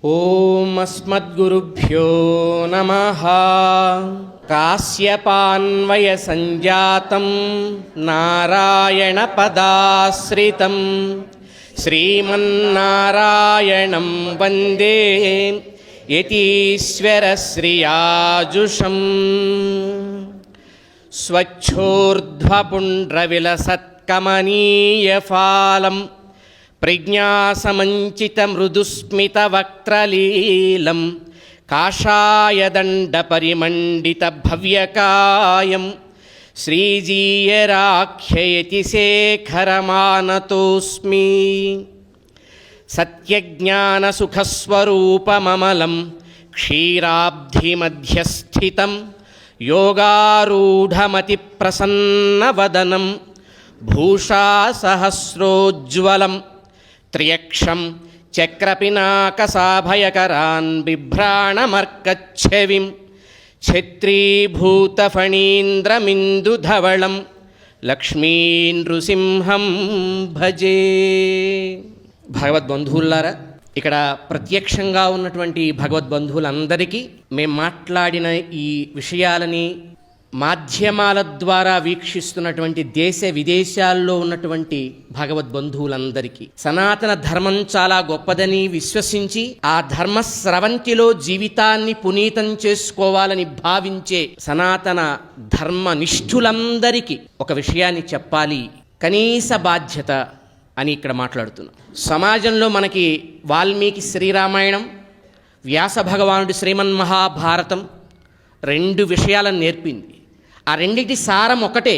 ఓం అస్మద్గురుభ్యో నమః. కాశ్యపాన్వయ సంజాతం నారాయణ పదాశ్రితం శ్రీమన్నారాయణం వందే యతీశ్వర శ్రియాజుషం. స్వచ్ఛోర్ధ్వపుండ్రవిలసత్కమనీయఫాలం ప్రజ్ఞాసమంచితమృదుస్మితవక్త్రలీలం కాషాయదండపరిమండితభవ్యకాయం శ్రీజీయరాఖ్యయతిశేఖరమానతోస్మి. సత్యజ్ఞానసుఖస్వరూపమమలం క్షీరాబ్ధిమధ్యస్థితం యోగారూఢమతిప్రసన్నవదనం భూషాసహస్రోజ్వలం త్ర్యక్షం చక్రపినాకసాభయకరాన్ బిభ్రాణమర్కచ్ఛవిం ఛత్రీభూతఫణీంద్రమిందుధవళం లక్ష్మీనృసింహం భజే. భగవద్బంధువులారా, ఇక్కడ ప్రత్యక్షంగా ఉన్నటువంటి భగవద్బంధువులందరికీ మేము మాట్లాడిన ఈ విషయాలని మాధ్యమాల ద్వారా వీక్షిస్తున్నటువంటి దేశ విదేశాల్లో ఉన్నటువంటి భగవద్బంధువులందరికీ సనాతన ధర్మం చాలా గొప్పదని విశ్వసించి ఆ ధర్మ స్రవంతిలో జీవితాన్ని పునీతం చేసుకోవాలని భావించే సనాతన ధర్మనిష్ఠులందరికీ ఒక విషయాన్ని చెప్పాలి, కనీస బాధ్యత అని ఇక్కడ మాట్లాడుతున్నాం. సమాజంలో మనకి వాల్మీకి శ్రీరామాయణం, వ్యాస భగవానుడి శ్రీమన్మహాభారతం రెండు విషయాలను నేర్పింది. ఆ రెండింటి సారం ఒకటే.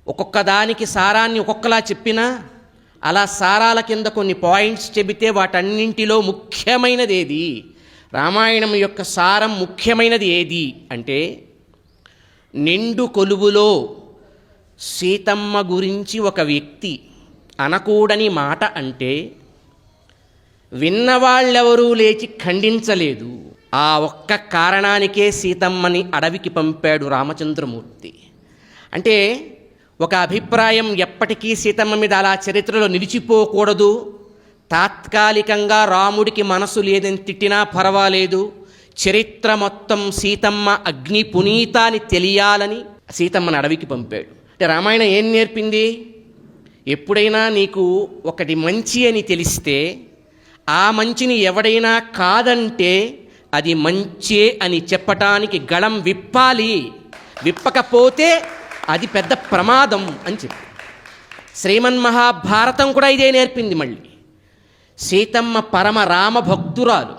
ఒక్కొక్క దానికి సారాన్ని ఒక్కొక్కలా చెప్పినా అలా సారాల కింద కొన్ని పాయింట్స్ చెబితే వాటన్నింటిలో ముఖ్యమైనది ఏది, రామాయణం యొక్క సారం ముఖ్యమైనది ఏది అంటే, నిండు కొలువులో సీతమ్మ గురించి ఒక వ్యక్తి అనకూడని మాట అంటే విన్నవాళ్ళెవరూ లేచి ఖండించలేదు. ఆ ఒక్క కారణానికే సీతమ్మని అడవికి పంపాడు రామచంద్రమూర్తి. అంటే ఒక అభిప్రాయం ఎప్పటికీ సీతమ్మ మీద అలా చరిత్రలో నిలిచిపోకూడదు. తాత్కాలికంగా రాముడికి మనసు లేదని తిట్టినా పర్వాలేదు, చరిత్ర మొత్తం సీతమ్మ అగ్ని పునీత అని తెలియాలని సీతమ్మని అడవికి పంపాడు. అంటే రామాయణం ఏం నేర్పింది? ఎప్పుడైనా నీకు ఒకటి మంచి అని తెలిస్తే ఆ మంచిని ఎవడైనా కాదంటే అది మంచే అని చెప్పటానికి గళం విప్పాలి, విప్పకపోతే అది పెద్ద ప్రమాదం అని చెప్పి శ్రీమన్మహాభారతం కూడా ఇదే నేర్పింది. మళ్ళీ సీతమ్మ పరమ రామ భక్తురాలు.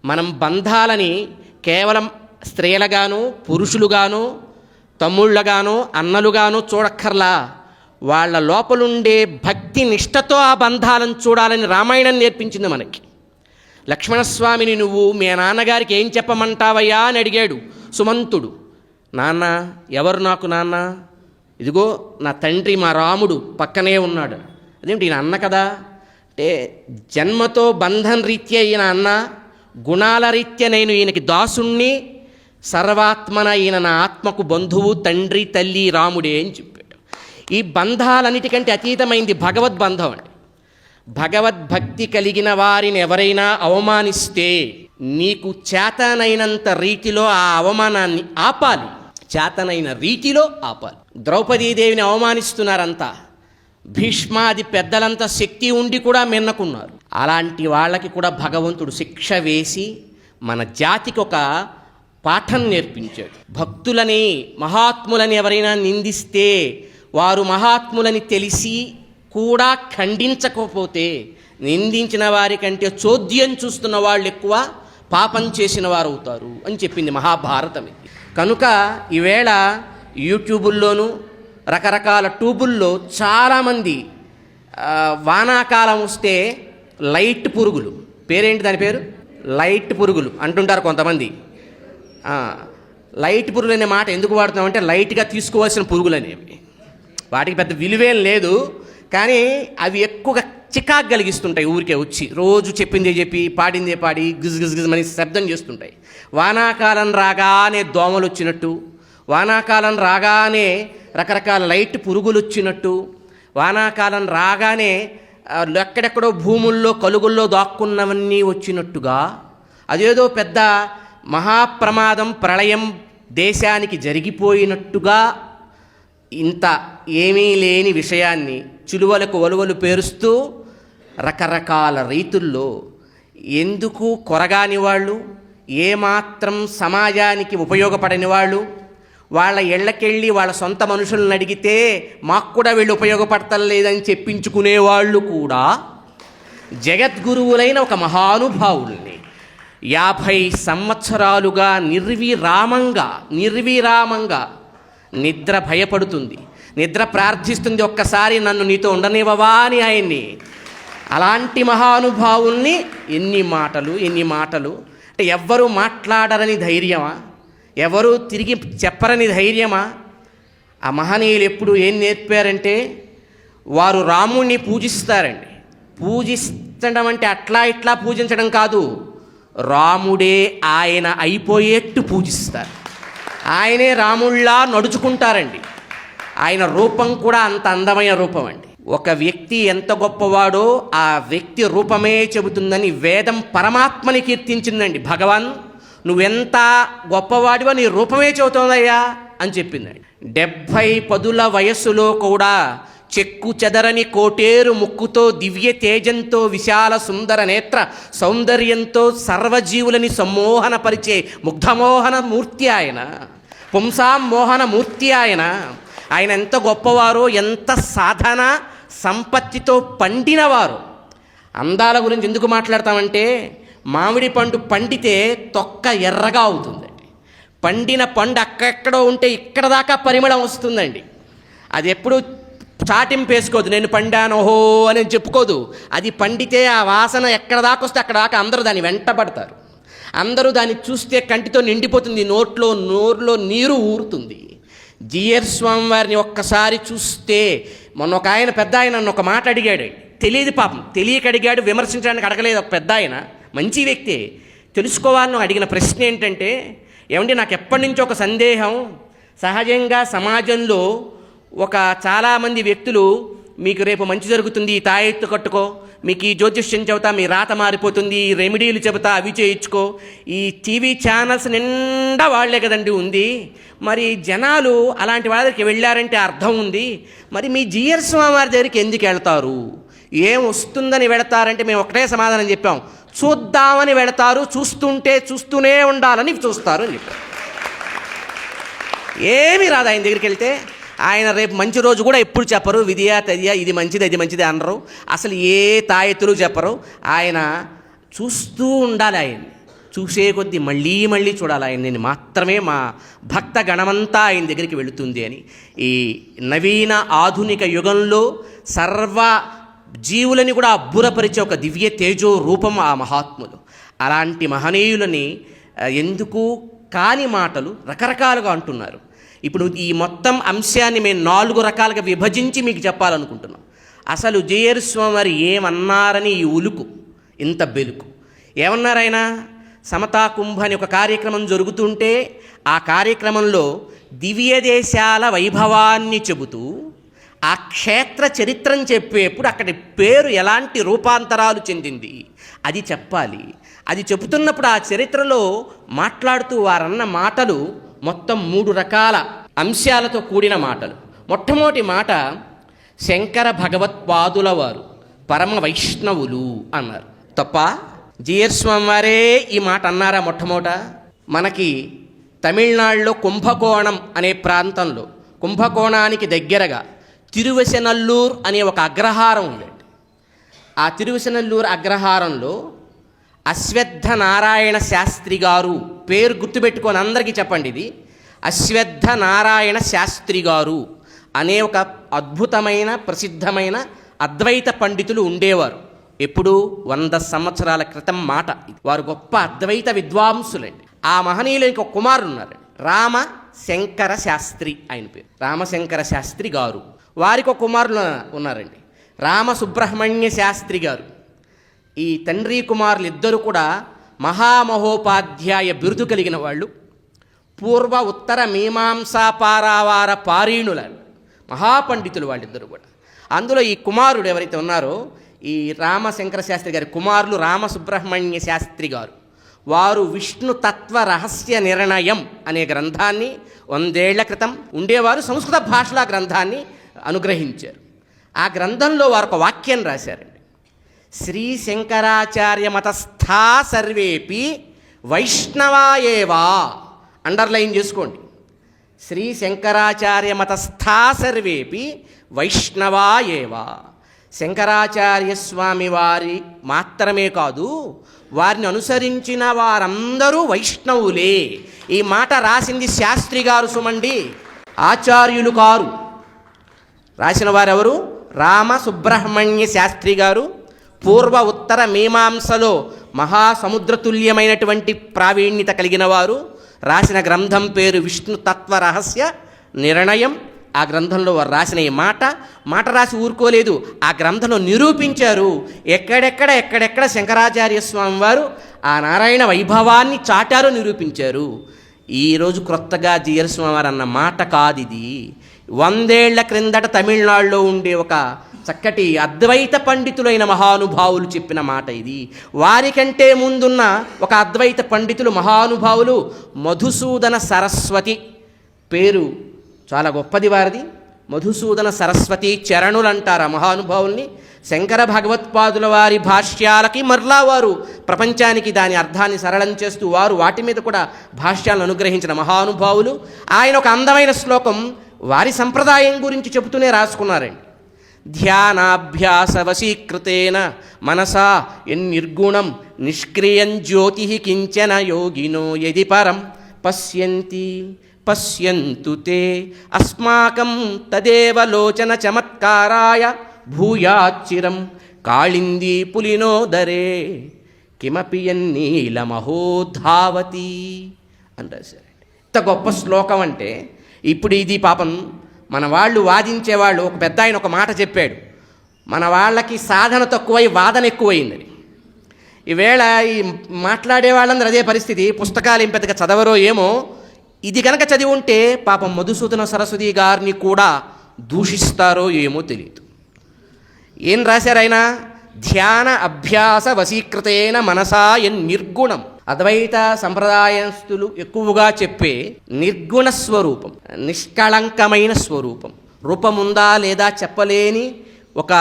మనం బంధాలని కేవలం స్త్రీలుగాను పురుషులుగాను తమ్ముళ్ళగాను అన్నలుగాను చూడక్కర్లా, వాళ్ళ లోపలుండే భక్తి నిష్టతో ఆ బంధాలను చూడాలని రామాయణం నేర్పించింది మనకి. లక్ష్మణస్వామిని నువ్వు మీ నాన్నగారికి ఏం చెప్పమంటావయ్యా అని అడిగాడు సుమంతుడు. నాన్న, ఎవరు నాకు నాన్న? ఇదిగో నా తండ్రి మా రాముడు పక్కనే ఉన్నాడు. అదేమిటి ఈయన అన్న కదా అంటే, జన్మతో బంధం రీత్యా ఈయన అన్న, గుణాల రీత్యా నేను ఈయనకి దాసుణ్ణి, సర్వాత్మన ఈయన నా ఆత్మకు బంధువు, తండ్రి తల్లి రాముడే అని చెప్పాడు. ఈ బంధాలన్నిటికంటే అతీతమైంది భగవద్బంధం అండి. భగవద్భక్తి కలిగిన వారిని ఎవరైనా అవమానిస్తే నీకు చేతనైనంత రీతిలో ఆ అవమానాన్ని ఆపాలి, చేతనైన రీతిలో ఆపాలి. ద్రౌపదీదేవిని అవమానిస్తున్నారంతా, భీష్మాది పెద్దలంతా శక్తి ఉండి కూడా మిన్నకున్నారు. అలాంటి వాళ్ళకి కూడా భగవంతుడు శిక్ష వేసి మన జాతికి ఒక పాఠం నేర్పించాడు. భక్తులని మహాత్ములని ఎవరైనా నిందిస్తే వారు మహాత్ములని తెలిసి కూడా ఖండించకపోతే నిందించిన వారికంటే చోద్యం చూస్తున్న వాళ్ళు ఎక్కువ పాపం చేసిన వారు అవుతారు అని చెప్పింది మహాభారతం. కనుక ఈవేళ యూట్యూబుల్లోనూ రకరకాల ట్యూబుల్లో చాలామంది వానాకాలం వస్తే లైట్ పురుగులు, పేరేంటి దాని పేరు, లైట్ పురుగులు అంటుంటారు కొంతమంది. లైట్ పురుగులు అనే మాట ఎందుకు వాడుతున్నామంటే లైట్గా తీసుకోవాల్సిన పురుగులు అనేవి. వాటికి పెద్ద విలువేం లేదు, కానీ అవి ఎక్కువగా చికాకు కలిగిస్తుంటాయి. ఊరికే వచ్చి రోజు చెప్పిందే చెప్పి పాడిందే పాడి గిజ్ గిజ్ గిజ్ అని శబ్దం చేస్తుంటాయి. వానాకాలం రాగానే దోమలు వచ్చినట్టు, వానాకాలం రాగానే రకరకాల లైట్ పురుగులు వచ్చినట్టు, వానాకాలం రాగానే ఎక్కడెక్కడో భూముల్లో కలుగుల్లో దాక్కున్నవన్నీ వచ్చినట్టుగా అదేదో పెద్ద మహాప్రమాదం ప్రళయం దేశానికి జరిగిపోయినట్టుగా ఇంత ఏమీ లేని విషయాన్ని చిలువలకు ఒలువలు పేరుస్తూ రకరకాల రీతుల్లో ఎందుకు కొరగాని వాళ్ళు, ఏమాత్రం సమాజానికి ఉపయోగపడని వాళ్ళు, వాళ్ళ ఇళ్ళకెళ్ళి వాళ్ళ సొంత మనుషులను అడిగితే మాకు కూడా వీళ్ళు ఉపయోగపడతలేదని చెప్పించుకునేవాళ్ళు కూడా జగద్గురువులైన ఒక మహానుభావుల్ని 50 సంవత్సరాలుగా నిర్విరామంగా నిద్ర భయపడుతుంది, నిద్ర ప్రార్థిస్తుంది, ఒక్కసారి నన్ను నీతో ఉండనివ్వవా అని ఆయన్ని. అలాంటి మహానుభావుల్ని ఎన్ని మాటలు అంటే ఎవ్వరూ మాట్లాడరని ధైర్యమా, ఎవరు తిరిగి చెప్పరని ధైర్యమా? ఆ మహనీయులు ఎప్పుడు ఏం నేర్పారంటే వారు రాముణ్ణి పూజిస్తారండి. పూజిస్తడం అంటే అట్లా ఇట్లా పూజించడం కాదు, రాముడే ఆయన అయిపోయేట్టు పూజిస్తారు. ఆయనే రాముళ్ళా నడుచుకుంటారండి. ఆయన రూపం కూడా అంత అందమైన రూపం అండి. ఒక వ్యక్తి ఎంత గొప్పవాడో ఆ వ్యక్తి రూపమే చెబుతుందని వేదం పరమాత్మని కీర్తించిందండి. భగవాన్ నువ్వెంత గొప్పవాడివో నీ రూపమే చెబుతోందయ్యా అని చెప్పిందండి. 70 పదుల వయస్సులో కూడా చెక్కు చెదరని కోటేరు ముక్కుతో దివ్య తేజంతో విశాల సుందర నేత్ర సౌందర్యంతో సర్వజీవులని సమ్మోహనపరిచే ముగ్ధమోహన మూర్తి ఆయన, పుంసామోహన మూర్తి ఆయన. ఆయన ఎంత గొప్పవారో, ఎంత సాధన సంపత్తితో పండినవారు. అందాల గురించి ఎందుకు మాట్లాడతామంటే మామిడి పండు పండితే తొక్క ఎర్రగా అవుతుందండి. పండిన పండు అక్కడెక్కడో ఉంటే ఇక్కడ దాకా పరిమళం వస్తుందండి. అది ఎప్పుడు చాటింపు వేసుకోదు, నేను పండాను ఓహో అని చెప్పుకోదు. అది పండితే ఆ వాసన ఎక్కడ దాకా వస్తే అక్కడ దాకా అందరూ దాన్ని వెంటబడతారు. అందరూ దాన్ని చూస్తే కంటితో నిండిపోతుంది, నోరులో నీరు ఊరుతుంది. జిఆర్ స్వామి వారిని ఒక్కసారి చూస్తే మొన్న ఒక ఆయన పెద్ద ఆయన నన్ను ఒక మాట అడిగాడు, తెలియదు పాపం, తెలియక అడిగాడు, విమర్శించడానికి అడగలేదు. ఒక పెద్ద ఆయన మంచి వ్యక్తి, తెలుసుకోవాలని అడిగిన ప్రశ్న ఏంటంటే, ఏమంటే నాకు ఎప్పటి నుంచో ఒక సందేహం, సహజంగా సమాజంలో ఒక చాలామంది వ్యక్తులు మీకు రేపు మంచి జరుగుతుంది, ఈ తాయెత్తు కట్టుకో, మీకు ఈ జ్యోతిష్యం చెబుతా, మీ రాత మారిపోతుంది, ఈ రెమెడీలు చెబుతా, అవి చేయించుకో, ఈ టీవీ ఛానల్స్ నిండా వాళ్లే కదండి ఉంది. మరి జనాలు అలాంటి వాళ్ళ దగ్గరికి వెళ్ళారంటే అర్థం ఉంది. మరి మీ జిఆర్ స్వామి వారి దగ్గరికి ఎందుకు వెళ్తారు, ఏం వస్తుందని వెళతారంటే మేము ఒకటే సమాధానం చెప్పాం, చూద్దామని వెళతారు, చూస్తూనే ఉండాలని చూస్తారు అని చెప్పారు. ఏమీ రాదు ఆయన దగ్గరికి వెళ్తే. ఆయన రేపు మంచి రోజు కూడా ఎప్పుడు చెప్పరు, విధియా తదియా, ఇది మంచిది అది మంచిది అనరు, అసలు ఏ తాయెత్తులు చెప్పరు. ఆయన చూస్తూ ఉండాలి, ఆయన్ని చూసే కొద్దీ మళ్ళీ చూడాలి ఆయన్ని మాత్రమే మా భక్త గణమంతా ఆయన దగ్గరికి వెళుతుంది అని. ఈ నవీన ఆధునిక యుగంలో సర్వ జీవులని కూడా అబ్బురపరిచే ఒక దివ్య తేజో రూపం ఆ మహాత్ములు. అలాంటి మహనీయులని ఎందుకు కాని మాటలు రకరకాలుగా అంటున్నారు. ఇప్పుడు ఈ మొత్తం అంశాన్ని మేము 4 రకాలుగా విభజించి మీకు చెప్పాలనుకుంటున్నాం. అసలు జిఆర్ స్వామి వారు ఏమన్నారని ఈ ఉలుకు, ఇంత బెలుకు ఏమన్నారైనా? సమతా కుంభ అని ఒక కార్యక్రమం జరుగుతుంటే ఆ కార్యక్రమంలో దివ్య దేశాల వైభవాన్ని చెబుతూ ఆ క్షేత్ర చరిత్రను చెప్పేప్పుడు అక్కడి పేరు ఎలాంటి రూపాంతరాలు చెందింది అది చెప్పాలి. అది చెబుతున్నప్పుడు ఆ చరిత్రలో మాట్లాడుతూ వారన్న మాటలు మొత్తం 3 రకాల అంశాలతో కూడిన మాటలు. మొట్టమొదటి మాట, శంకర భగవత్పాదుల వారు పరమ వైష్ణవులు అన్నారు. తప్ప జిఆర్ స్వామి వారే ఈ మాట అన్నారా? మొట్టమొదట మనకి తమిళనాడులో కుంభకోణం అనే ప్రాంతంలో, కుంభకోణానికి దగ్గరగా తిరువెసనల్లూరు అనే ఒక అగ్రహారం ఉందండి. ఆ తిరువెసనల్లూరు అగ్రహారంలో అశ్వత్థ నారాయణ శాస్త్రి గారు, పేరు గుర్తుపెట్టుకొని అందరికీ చెప్పండి, ఇది అశ్వత్థ నారాయణ శాస్త్రి గారు అనే ఒక అద్భుతమైన ప్రసిద్ధమైన అద్వైత పండితులు ఉండేవారు. ఎప్పుడు 100 సంవత్సరాల క్రితం మాట. వారు గొప్ప అద్వైత విద్వాంసులండి. ఆ మహనీయులు ఇంకొక కుమారుడు ఉన్నారు, రామశంకర శాస్త్రి, ఆయన పేరు రామశంకర శాస్త్రి గారు. వారికి ఒక కుమారులు ఉన్నారండి, రామసుబ్రహ్మణ్య శాస్త్రి గారు. ఈ తండ్రి కుమారులు ఇద్దరు కూడా మహామహోపాధ్యాయ బిరుదు కలిగిన వాళ్ళు, పూర్వ ఉత్తర మీమాంసా పారావార పారీణుల మహాపండితులు వాళ్ళిద్దరు కూడా. అందులో ఈ కుమారుడు ఎవరైతే ఉన్నారో ఈ రామశంకర శాస్త్రి గారి కుమారులు రామసుబ్రహ్మణ్య శాస్త్రి గారు, వారు విష్ణు తత్వ రహస్య నిర్ణయం అనే గ్రంథాన్ని 100 ఏళ్ల క్రితం ఉండేవారు. సంస్కృత భాషలో ఆ గ్రంథాన్ని అనుగ్రహించారు. ఆ గ్రంథంలో వారు ఒక వాక్యం రాశారండి. శ్రీ శంకరాచార్య మతస్థా సర్వేపి వైష్ణవాయేవా. అండర్లైన్ చేసుకోండి. శ్రీ శంకరాచార్య మతస్థా సర్వేపి వైష్ణవాయేవా. శంకరాచార్య స్వామి వారి మాత్రమే కాదు, వారిని అనుసరించిన వారందరూ వైష్ణవులే. ఈ మాట రాసింది శాస్త్రి గారు సుమండి, ఆచార్యులు కారు. రాసిన వారెవరు? రామసుబ్రహ్మణ్య శాస్త్రి గారు. పూర్వ ఉత్తర మీమాంసలో మహాసముద్రతుల్యమైనటువంటి ప్రావీణ్యత కలిగిన వారు. రాసిన గ్రంథం పేరు విష్ణు తత్వ రహస్య నిర్ణయం. ఆ గ్రంథంలో వారు రాసిన ఈ మాట రాసి ఊరుకోలేదు, ఆ గ్రంథంలో నిరూపించారు. ఎక్కడెక్కడ శంకరాచార్య స్వామి వారు ఆ నారాయణ వైభవాన్ని చాటారో నిరూపించారు. ఈరోజు క్రొత్తగా జియర్ స్వామి వారు అన్న మాట కాదు ఇది. 100 ఏళ్ల క్రిందట తమిళనాడులో ఉండే ఒక చక్కటి అద్వైత పండితులైన మహానుభావులు చెప్పిన మాట ఇది. వారికంటే ముందున్న ఒక అద్వైత పండితులు మహానుభావులు మధుసూదన సరస్వతి, పేరు చాలా గొప్పది వారిది. మధుసూదన సరస్వతి చరణులు అంటారు ఆ మహానుభావుల్ని. శంకర భగవత్పాదుల వారి భాష్యాలకి మరలా వారు ప్రపంచానికి దాని అర్థాన్ని సరళం చేస్తూ వారు వాటి మీద కూడా భాష్యాలను అనుగ్రహించిన మహానుభావులు. ఆయన ఒక అందమైన శ్లోకం వారి సంప్రదాయం గురించి చెబుతూనే రాసుకున్నారండి. ధ్యానాభ్యాస వశీకృతేన మనసా ఎన్నిర్గుణం నిష్క్రియం జ్యోతి కించన యోగినో యది పరం పశ్యంతి పశ్యంతు తే అస్మాకం తదేవ లోచన చమత్కారాయ భూయాచ్చిరం కాళిందీ పులినోదరే కిమపి యన్నీలమహోధావతి అని రాశారండి. ఇంత గొప్ప శ్లోకం అంటే ఇప్పుడు ఇది పాపం మన వాళ్ళు వాదించేవాళ్ళు. ఒక పెద్ద ఆయన ఒక మాట చెప్పాడు, మన వాళ్ళకి సాధన తక్కువై వాదన ఎక్కువైందని. ఈవేళ ఈ మాట్లాడే వాళ్ళందరూ అదే పరిస్థితి. పుస్తకాలు ఏం పెద్దగా చదవరో ఏమో. ఇది కనుక చదివి ఉంటే పాపం మధుసూదన సరస్వతి గారిని కూడా దూషిస్తారో ఏమో తెలియదు. ఏం రాశారు ఆయన? ధ్యాన అభ్యాస వశీకృతేన మనసా నిర్గుణం. అద్వైత సంప్రదాయస్తులు ఎక్కువగా చెప్పే నిర్గుణ స్వరూపం, నిష్కళంకమైన స్వరూపం, రూపముందా లేదా చెప్పలేని ఒక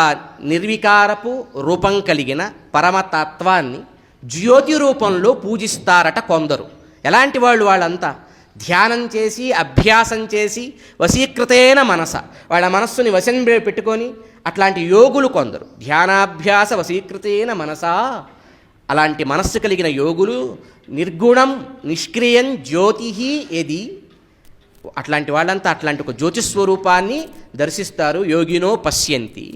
నిర్వికారపు రూపం కలిగిన పరమతత్వాన్ని జ్యోతి రూపంలో పూజిస్తారట కొందరు. ఎలాంటి వాళ్ళు? వాళ్ళంతా ధ్యానం చేసి అభ్యాసం చేసి వశీకృతేన మనస, వాళ్ళ మనస్సుని వశం పెట్టుకొని అట్లాంటి యోగులు కొందరు. ధ్యానాభ్యాస వశీకృతేన మనసా, అలాంటి మనస్సు కలిగిన యోగులు నిర్గుణం నిష్క్రియం జ్యోతి ఏది, అట్లాంటి వాళ్ళంతా అట్లాంటి ఒక జ్యోతిస్వరూపాన్ని దర్శిస్తారు. యోగినో పశ్యంతి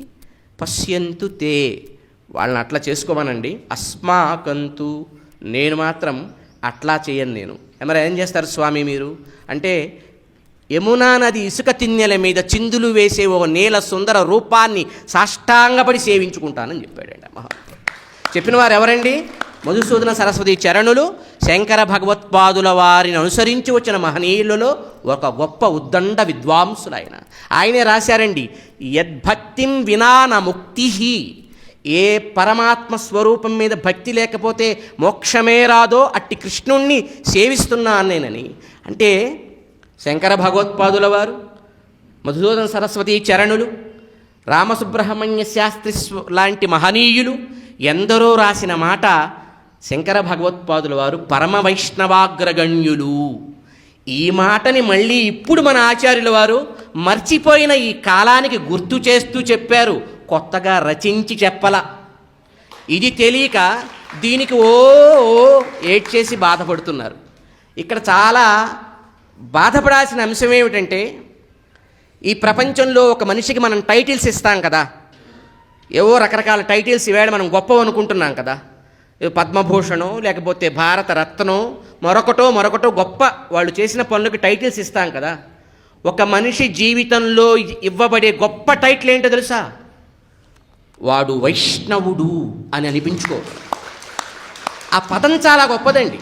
పశ్యంతు తే, వాళ్ళని అట్లా చేసుకోమనండి. అస్మాకంతు, నేను మాత్రం అట్లా చేయను. నేను మరి ఏం చేస్తారు స్వామి మీరు అంటే, యమునా నది ఇసుక తిన్నెల మీద చిందులు వేసే ఓ నీల సుందర రూపాన్ని సాష్టాంగపడి సేవించుకుంటానని చెప్పాడండి మహా. చెప్పిన వారు ఎవరండి? మధుసూదన సరస్వతి చరణులు. శంకర భగవత్పాదుల వారిని అనుసరించి వచ్చిన మహనీయులలో ఒక గొప్ప ఉద్దండ విద్వాంసులు ఆయన. ఆయనే రాశారండి, యద్భక్తిం వినా న ముక్తి. ఏ పరమాత్మ స్వరూపం మీద భక్తి లేకపోతే మోక్షమే రాదో అట్టి కృష్ణుణ్ణి సేవిస్తున్నాను నేనని. అంటే శంకర భగవత్పాదుల వారు, మధుసూదన సరస్వతి చరణులు, రామసుబ్రహ్మణ్య శాస్త్రి లాంటి మహనీయులు ఎందరో రాసిన మాట. శంకర భగవత్పాదుల వారు పరమ వైష్ణవాగ్రగణ్యులు. ఈ మాటని మళ్ళీ ఇప్పుడు మన ఆచార్యుల వారు మర్చిపోయిన ఈ కాలానికి గుర్తు చేస్తూ చెప్పారు, కొత్తగా రచించి చెప్పల. ఇది తెలియక దీనికి ఓ ఏడ్చేసి బాధపడుతున్నారు. ఇక్కడ చాలా బాధపడాల్సిన అంశం ఏమిటంటే, ఈ ప్రపంచంలో ఒక మనిషికి మనం టైటిల్స్ ఇస్తాం కదా, ఏవో రకరకాల టైటిల్స్ ఈవేళ మనం గొప్పవి అనుకుంటున్నాం కదా. పద్మభూషణం, లేకపోతే భారత రత్నం, మరొకటో గొప్ప వాళ్ళు చేసిన పనులకి టైటిల్స్ ఇస్తాం కదా. ఒక మనిషి జీవితంలో ఇవ్వబడే గొప్ప టైటిల్ ఏంటో తెలుసా? వాడు వైష్ణవుడు అని అనిపించుకో. ఆ పదం చాలా గొప్పదండి.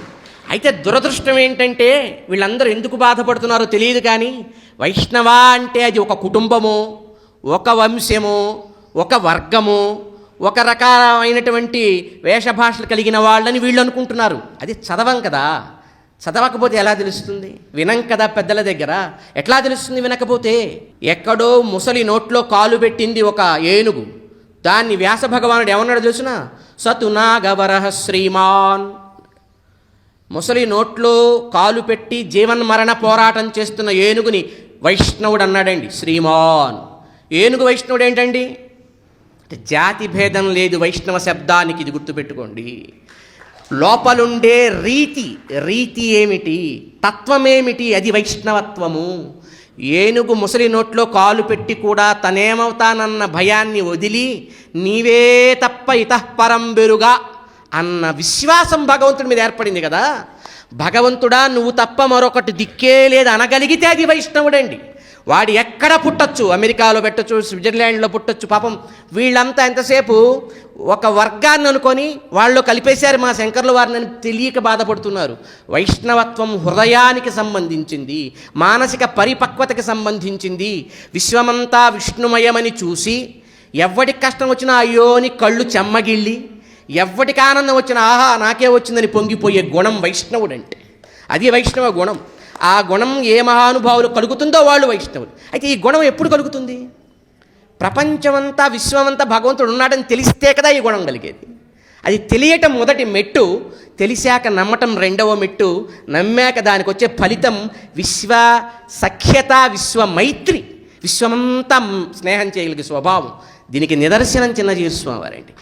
అయితే దురదృష్టం ఏంటంటే, వీళ్ళందరూ ఎందుకు బాధపడుతున్నారో తెలియదు కానీ, వైష్ణవ అంటే అది ఒక కుటుంబమో, ఒక వంశమో, ఒక వర్గమో, ఒక రకమైనటువంటి వేషభాషలు కలిగిన వాళ్ళని వీళ్ళు అనుకుంటున్నారు. అది చదవం కదా, చదవకపోతే ఎలా తెలుస్తుంది? వినం కదా పెద్దల దగ్గర, ఎట్లా తెలుస్తుంది వినకపోతే? ఎక్కడో ముసలి నోట్లో కాలు పెట్టింది ఒక ఏనుగు. దాన్ని వ్యాస భగవానుడు ఏమన్నాడు తెలుసిన? సతునాగవరహ శ్రీమాన్. ముసలి నోట్లో కాలు పెట్టి జీవన్మరణ పోరాటం చేస్తున్న ఏనుగుని వైష్ణవుడు అన్నాడండి శ్రీమాన్. ఏనుగు వైష్ణవుడు ఏంటండి అంటే జాతి భేదం లేదు వైష్ణవ శబ్దానికి, ఇది గుర్తుపెట్టుకోండి. లోపలుండే రీతి ఏమిటి, తత్వమేమిటి, అది వైష్ణవత్వము. ఏనుగు ముసలి నోట్లో కాలు పెట్టి కూడా తనేమవుతానన్న భయాన్ని వదిలి నీవే తప్ప ఇతఃపరం బెరుగా అన్న విశ్వాసం భగవంతుడి మీద ఏర్పడింది కదా. భగవంతుడా నువ్వు తప్ప మరొకటి దిక్కే లేదు అనగలిగితే అది వైష్ణవుడండి. వాడు ఎక్కడ పుట్టచ్చు, అమెరికాలో పెట్టచ్చు, స్విట్జర్లాండ్లో పుట్టచ్చు. పాపం వీళ్ళంతా ఎంతసేపు ఒక వర్గాన్ని అనుకొని వాళ్ళు కలిపేశారు మా శంకర్ల వారిని తెలియక బాధపడుతున్నారు. వైష్ణవత్వం హృదయానికి సంబంధించింది, మానసిక పరిపక్వతకి సంబంధించింది. విశ్వమంతా విష్ణుమయమని చూసి ఎవ్వడికి కష్టం వచ్చినా అయ్యో అని కళ్ళు చెమ్మగిళ్ళి, ఎవ్వడికి ఆనందం వచ్చినా ఆహా నాకే వచ్చిందని పొంగిపోయే గుణం వైష్ణవుడంటే. అది వైష్ణవ గుణం. ఆ గుణం ఏ మహానుభావులు కలుగుతుందో వాళ్ళు వైష్ణవులు. అయితే ఈ గుణం ఎప్పుడు కలుగుతుంది? ప్రపంచమంతా విశ్వమంతా భగవంతుడు ఉన్నాడని తెలిస్తే కదా ఈ గుణం కలిగేది. అది తెలియటం మొదటి మెట్టు, తెలిసాక నమ్మటం రెండవ మెట్టు, నమ్మాక దానికి వచ్చే ఫలితం విశ్వ సఖ్యత, విశ్వ మైత్రి, విశ్వమంతా స్నేహం చేయగలిగే స్వభావం. దీనికి నిదర్శనం చిన్నజీవ స్వామి వారండి.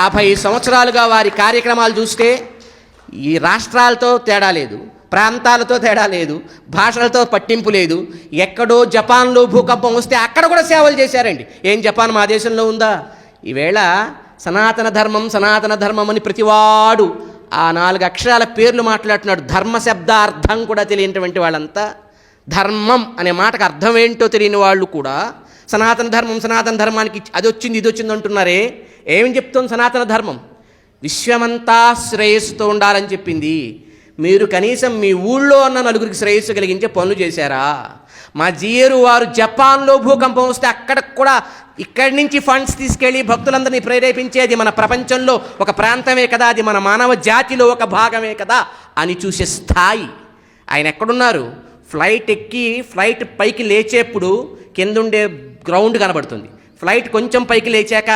50 సంవత్సరాలుగా వారి కార్యక్రమాలు చూస్తే ఈ రాష్ట్రాలతో తేడా లేదు, ప్రాంతాలతో తేడా లేదు, భాషలతో పట్టింపు లేదు. ఎక్కడో జపాన్లో భూకంపం వస్తే అక్కడ కూడా సేవలు చేశారండి. ఏం జపాన్ మా దేశంలో ఉందా? ఈవేళ సనాతన ధర్మం అని ప్రతివాడు ఆ 4 అక్షరాల పేర్లు మాట్లాడుతున్నాడు. ధర్మ శబ్దార్థం కూడా తెలియనటువంటి వాళ్ళంతా, ధర్మం అనే మాటకు అర్థం ఏంటో తెలియని వాళ్ళు కూడా సనాతన ధర్మానికి అది వచ్చింది ఇది వచ్చింది అంటున్నారే. ఏమి చెప్తుంది సనాతన ధర్మం? విశ్వమంతా శ్రేయస్సుతో ఉండాలని చెప్పింది. మీరు కనీసం మీ ఊళ్ళో ఉన్న నలుగురికి శ్రేయస్సు కలిగించే పనులు చేశారా? మా జియరు వారు జపాన్లో భూకంపం వస్తే అక్కడికి కూడా ఇక్కడి నుంచి ఫండ్స్ తీసుకెళ్ళి భక్తులందరినీ ప్రేరేపించేది మన ప్రపంచంలో ఒక ప్రాంతమే కదా, అది మన మానవ జాతిలో ఒక భాగమే కదా అని చూసే స్థాయి. ఆయన ఎక్కడున్నారు? ఫ్లైట్ ఎక్కి ఫ్లైట్ పైకి లేచేప్పుడు కిందుండే గ్రౌండ్ కనబడుతుంది. ఫ్లైట్ కొంచెం పైకి లేచాక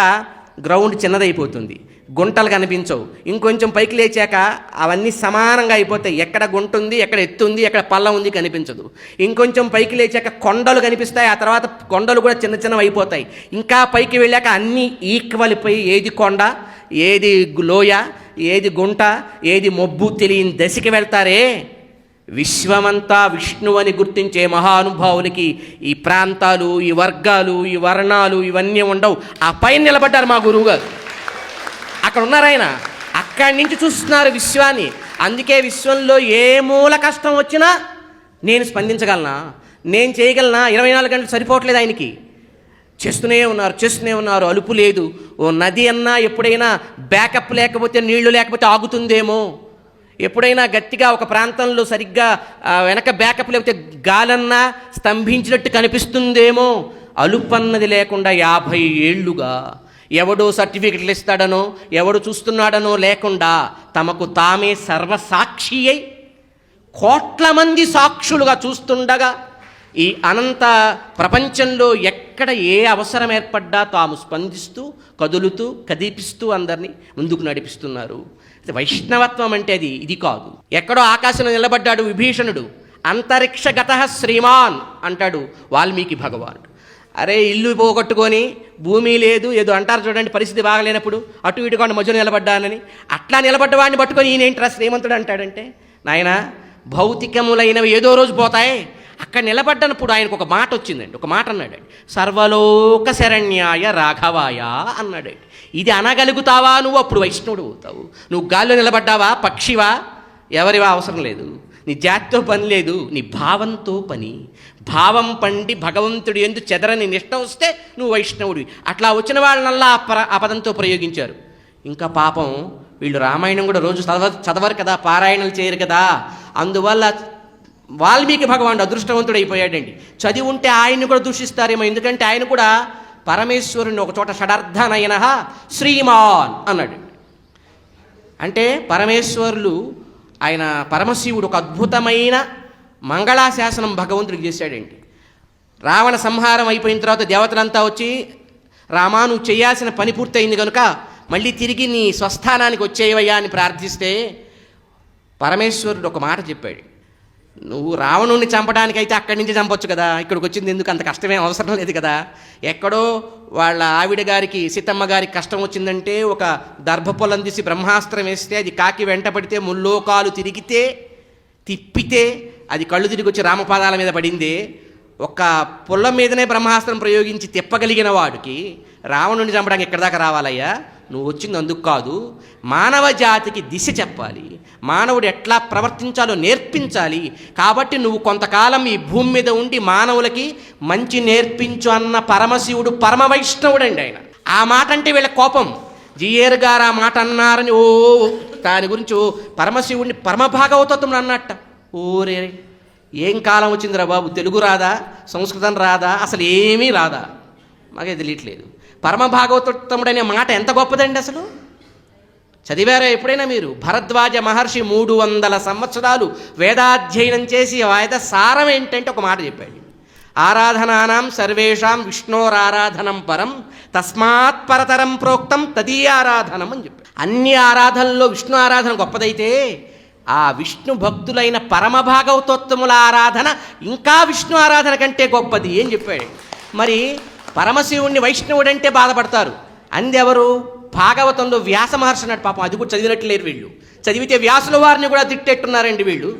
గ్రౌండ్ చిన్నదైపోతుంది, గుంటలు కనిపించవు. ఇంకొంచెం పైకి లేచాక అవన్నీ సమానంగా అయిపోతాయి. ఎక్కడ గుంట ఉంది, ఎక్కడ ఎత్తు ఉంది, ఎక్కడ పల్లం ఉంది కనిపించదు. ఇంకొంచెం పైకి లేచాక కొండలు కనిపిస్తాయి, ఆ తర్వాత కొండలు కూడా చిన్న చిన్నవి అయిపోతాయి. ఇంకా పైకి వెళ్ళాక అన్నీ ఈక్వల్ అయిపోయి ఏది కొండ, ఏది లోయ, ఏది గుంట, ఏది మొబ్బు తెలియని దశకి వెళ్తారే. విశ్వమంతా విష్ణు అని గుర్తించే మహానుభావులకి ఈ ప్రాంతాలు, ఈ వర్గాలు, ఈ వర్ణాలు ఇవన్నీ ఉండవు. ఆ పైన నిలబడ్డారు మా గురువుగారు, అక్కడ ఉన్నారు ఆయన, అక్కడి నుంచి చూస్తున్నారు విశ్వాన్ని. అందుకే విశ్వంలో ఏ మూల కష్టం వచ్చినా నేను స్పందించగలనా, నేను చేయగలనా? 24 గంటలు సరిపోవట్లేదు ఆయనకి. చేస్తూనే ఉన్నారు, అలుపు లేదు. ఓ నది అన్నా ఎప్పుడైనా బ్యాకప్ లేకపోతే, నీళ్లు లేకపోతే ఆగుతుందేమో. ఎప్పుడైనా గట్టిగా ఒక ప్రాంతంలో సరిగ్గా వెనక బ్యాకప్ లేకపోతే గాలన్నా స్తంభించినట్టు కనిపిస్తుందేమో. అలుపన్నది లేకుండా 50 ఏళ్లుగా ఎవడో సర్టిఫికెట్లు ఇస్తాడనో, ఎవడు చూస్తున్నాడనో లేకుండా తమకు తామే సర్వసాక్షి అయి కోట్ల మంది సాక్షులుగా చూస్తుండగా ఈ అనంత ప్రపంచంలో ఎక్కడ ఏ అవసరం ఏర్పడ్డా తాము స్పందిస్తూ, కదులుతూ, కదిపిస్తూ అందరినీ ముందుకు నడిపిస్తున్నారు. వైష్ణవత్వం అంటే ఇది కాదు. ఎక్కడో ఆకాశంలో నిలబడ్డాడు విభీషణుడు, అంతరిక్షగత శ్రీమాన్ అంటాడు వాల్మీకి భగవానుడు. అరే ఇల్లు పోగొట్టుకొని భూమి లేదు ఏదో అంటారు చూడండి, పరిస్థితి బాగలేనప్పుడు అటు ఇటు కొండ మధ్య నిలబడ్డానని. అట్లా నిలబడ్డవాడిని పట్టుకొని ఈయనేంట్రా శ్రీమంతుడు అంటాడంటే, నాయన భౌతికములైనవి ఏదో రోజు పోతాయి. అక్కడ నిలబడ్డనప్పుడు ఆయనకు ఒక మాట వచ్చిందండి, ఒక మాట అన్నాడండి, సర్వలోక శరణ్యాయ రాఘవాయ అన్నాడండి. ఇది అనగలుగుతావా నువ్వు, అప్పుడు వైష్ణవుడు అవుతావు. నువ్వు గాల్లో నిలబడ్డావా, పక్షివా, ఎవరివా అవసరం లేదు. నీ జాతితో పని లేదు, నీ భావంతో పని. భావం పండి భగవంతుడు ఎందు చెదరని నిష్ట వస్తే నువ్వు వైష్ణవుడివి. అట్లా వచ్చిన వాళ్ళనల్లా ఆ పదంతో ప్రయోగించారు. ఇంకా పాపం వీళ్ళు రామాయణం కూడా రోజు చదవరు కదా, పారాయణలు చేయరు కదా. అందువల్ల వాల్మీకి భగవానుడు అదృష్టవంతుడు అయిపోయాడండి. చదివి ఉంటే ఆయన్ని కూడా దూషిస్తారేమో, ఎందుకంటే ఆయన కూడా పరమేశ్వరుని ఒక చోట షడర్థనయన శ్రీమాన్ అన్నాడు. అంటే పరమేశ్వరులు ఆయన పరమశివుడు ఒక అద్భుతమైన మంగళాశాసనం భగవంతుడికి చేశాడండి. రావణ సంహారం అయిపోయిన తర్వాత దేవతలంతా వచ్చి, రామా నువ్వు చేయాల్సిన పని పూర్తయింది కనుక మళ్ళీ తిరిగి నీ స్వస్థానానికి వచ్చేవయ్యా అని ప్రార్థిస్తే పరమేశ్వరుడు ఒక మాట చెప్పాడు, నువ్వు రావణుణ్ణి చంపడానికైతే అక్కడి నుంచి చంపొచ్చు కదా, ఇక్కడికి వచ్చింది ఎందుకు, అంత కష్టమే అవసరం లేదు కదా. ఎక్కడో వాళ్ళ ఆవిడ గారికి సీతమ్మ గారికి కష్టం వచ్చిందంటే ఒక దర్భపొలం తీసి బ్రహ్మాస్త్రం వేస్తే అది కాకి వెంట పడితే ముల్లోకాలు తిప్పితే అది కళ్ళు తిరిగి వచ్చి రామపాదాల మీద పడింది. ఒక పొలం మీదనే బ్రహ్మాస్త్రం ప్రయోగించి తిప్పగలిగిన వాడికి రావణుని చంపడానికి ఎక్కడి దాకా రావాలయ్యా, నువ్వు వచ్చింది అందుకు కాదు, మానవ జాతికి దిశ చెప్పాలి, మానవుడు ఎట్లా ప్రవర్తించాలో నేర్పించాలి. కాబట్టి నువ్వు కొంతకాలం ఈ భూమి మీద ఉండి మానవులకి మంచి నేర్పించు అన్న పరమశివుడు పరమ వైష్ణవుడండి ఆయన. ఆ మాట అంటే వీళ్ళ కోపం, జిఏర్ గారు ఆ మాట అన్నారని దాని గురించి పరమశివుడిని పరమభాగవతత్వం అన్నట్ట. ఓరే ఏం కాలం వచ్చిందిరా బాబు, తెలుగు రాదా, సంస్కృతం రాదా, అసలు ఏమీ రాదా, మాకే తెలియట్లేదు. పరమభాగవతోత్తముడనే మాట ఎంత గొప్పదండి. అసలు చదివారా ఎప్పుడైనా మీరు? భరద్వాజ మహర్షి 300 సంవత్సరాలు వేదాధ్యయనం చేసి వేద సారం ఏంటంటే ఒక మాట చెప్పాడు, ఆరాధనానాం సర్వేషాం విష్ణోరారాధనం పరం తస్మాత్ పరతరం ప్రోక్తం తదీయారాధనం అని చెప్పాడు. అన్ని ఆరాధనల్లో విష్ణు ఆరాధన గొప్పదైతే ఆ విష్ణు భక్తులైన పరమభాగవతోత్తముల ఆరాధన ఇంకా విష్ణు ఆరాధన కంటే గొప్పది అని చెప్పాడు. మరి పరమశివుణ్ణి వైష్ణవుడంటే బాధపడతారు అందెవరు? భాగవతంలో వ్యాస మహర్షి అన్నాడు. పాపం అది కూడా చదివినట్లేరు వీళ్ళు, చదివితే వ్యాసుల వారిని కూడా తిట్టేట్టున్నారండి వీళ్ళు.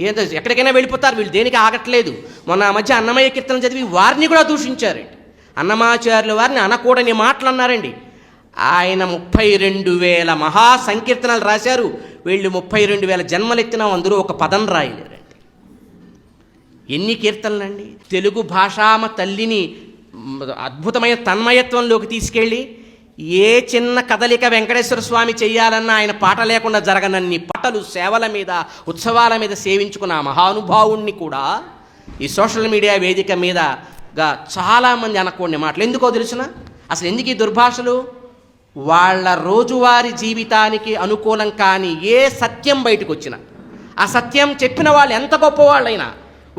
ఏదో ఎక్కడికైనా వెళ్ళిపోతారు వీళ్ళు, దేనికి ఆగట్లేదు. మొన్న ఆ మధ్య అన్నమయ్య కీర్తన చదివి వారిని కూడా దూషించారండి. అన్నమాచార్యుల వారిని అనకూడని మాటలు అన్నారండి. ఆయన 32,000 మహా సంకీర్తనలు రాశారు. వీళ్ళు 32,000 జన్మలెత్తినా అందులో ఒక పదం రాయలేరండి. ఎన్ని కీర్తనలండి! తెలుగు భాషామ తల్లిని అద్భుతమైన తన్మయత్వంలోకి తీసుకెళ్ళి ఏ చిన్న కదలిక వెంకటేశ్వర స్వామి చేయాలన్నా ఆయన పాట లేకుండా జరగనన్ని పాటలు సేవల మీద ఉత్సవాల మీద సేవించుకున్న ఆ మహానుభావుణ్ణి కూడా ఈ సోషల్ మీడియా వేదిక మీదగా చాలామంది అనకూడని మాటలు. ఎందుకో తెలుసిన? అసలు ఎందుకు ఈ దుర్భాషలు? వాళ్ళ రోజువారీ జీవితానికి అనుకూలం కాని ఏ సత్యం బయటకు వచ్చినా ఆ సత్యం చెప్పిన వాళ్ళు ఎంత గొప్పవాళ్ళైనా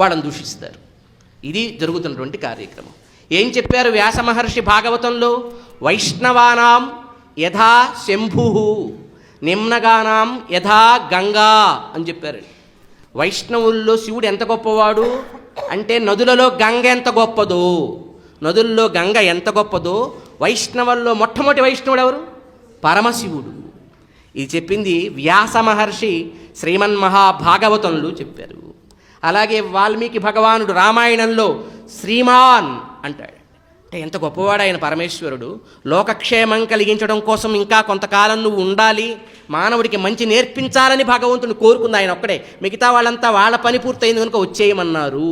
వాళ్ళని దూషిస్తారు. ఇది జరుగుతున్నటువంటి కార్యక్రమం. ఏం చెప్పారు వ్యాస మహర్షి భాగవతంలో? వైష్ణవానాం యథా శంభు నిమ్నగానాం యథా గంగా అని చెప్పారు. వైష్ణవుల్లో శివుడు ఎంత గొప్పవాడు అంటే నదులలో గంగ ఎంత గొప్పదో, నదుల్లో గంగ ఎంత గొప్పదో వైష్ణవుల్లో మొట్టమొదటి వైష్ణవుడు ఎవరు? పరమశివుడు. ఇది చెప్పింది వ్యాస మహర్షి శ్రీమన్మహాభాగవతంలో చెప్పారు. అలాగే వాల్మీకి భగవానుడు రామాయణంలో శ్రీమాన్ అంటాడు. అంటే ఎంత గొప్పవాడు ఆయన పరమేశ్వరుడు. లోకక్షేమం కలిగించడం కోసం ఇంకా కొంతకాలం నువ్వు ఉండాలి, మానవుడికి మంచి నేర్పించాలని భగవంతుని కోరుకుంది ఆయన ఒక్కడే. మిగతా వాళ్ళంతా వాళ్ళ పని పూర్తయింది కనుక వచ్చేయమన్నారు.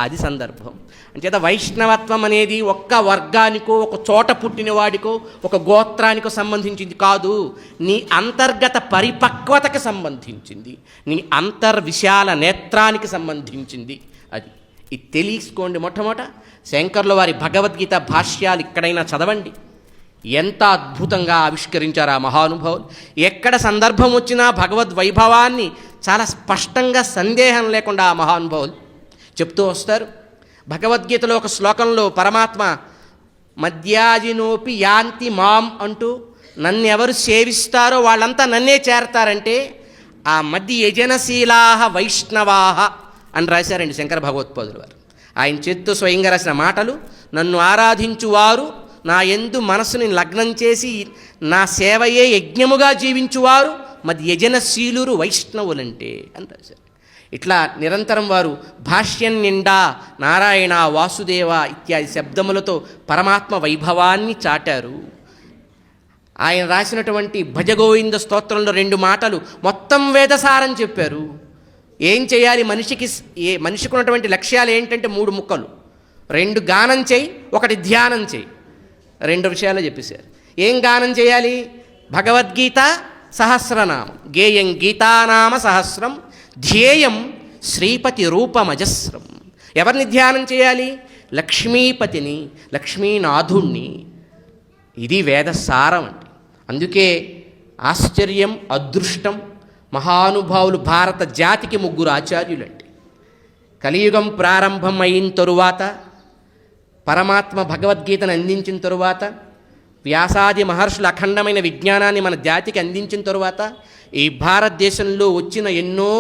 అది సందర్భం. అంచేత వైష్ణవత్వం అనేది ఒక్క వర్గానికో ఒక చోట పుట్టిన వాడికో ఒక గోత్రానికో సంబంధించింది కాదు. నీ అంతర్గత పరిపక్వతకు సంబంధించింది, నీ అంతర్విశాల నేత్రానికి సంబంధించింది. అది ఇది తెలుసుకోండి. మొట్టమొదట శంకర్ల వారి భగవద్గీత భాష్యాలు ఇక్కడైనా చదవండి. ఎంత అద్భుతంగా ఆవిష్కరించారు ఆ మహానుభావులు. ఎక్కడ సందర్భం వచ్చినా భగవద్వైభవాన్ని చాలా స్పష్టంగా సందేహం లేకుండా ఆ మహానుభావులు చెప్తూ వస్తారు. భగవద్గీతలో ఒక శ్లోకంలో పరమాత్మ మద్యాజినోపి యాంతి మాం అంటూ నన్ను ఎవరు సేవిస్తారో వాళ్ళంతా నన్నే చేరతారంటే ఆ మధ్య యజనశీలాహ వైష్ణవాహ అని రాశారండి శంకర భగవత్పాదులు వారు. ఆయన చేత్తో స్వయంగా రాసిన మాటలు, నన్ను ఆరాధించువారు, నా యందు మనసుని లగ్నం చేసి నా సేవయే యజ్ఞముగా జీవించువారు మధ్య యజనశీలురు వైష్ణవులంటే అని రాశారు. ఇట్లా నిరంతరం వారు భాష్యం నిండా నారాయణ వాసుదేవ ఇత్యాది శబ్దములతో పరమాత్మ వైభవాన్ని చాటారు. ఆయన రాసినటువంటి భజగోవింద స్తోత్రంలో 2 మాటలు మొత్తం వేదసారం చెప్పారు. ఏం చేయాలి మనిషికి ఉన్నటువంటి లక్ష్యాలు ఏంటంటే 3 ముక్కలు. 2 గానం చేయి, 1 ధ్యానం చేయి. 2 విషయాలు చెప్పేశారు. ఏం గానం చేయాలి? భగవద్గీత సహస్రనామం, గేయం గీతానామ సహస్రం, ధ్యేయం శ్రీపతి రూపమజస్రం. ఎవరిని ధ్యానం చేయాలి? లక్ష్మీపతిని, లక్ష్మీనాథుణ్ణి. ఇది వేదసారం అంటే. అందుకే ఆశ్చర్యం, అదృష్టం, మహానుభావులు భారత జాతికి 3 ఆచార్యులండి. కలియుగం ప్రారంభం అయిన తరువాత, పరమాత్మ భగవద్గీతను అందించిన తరువాత, వ్యాసాది మహర్షుల అఖండమైన విజ్ఞానాన్ని మన జాతికి అందించిన తరువాత, ఈ భారతదేశంలో వచ్చిన ఎన్నో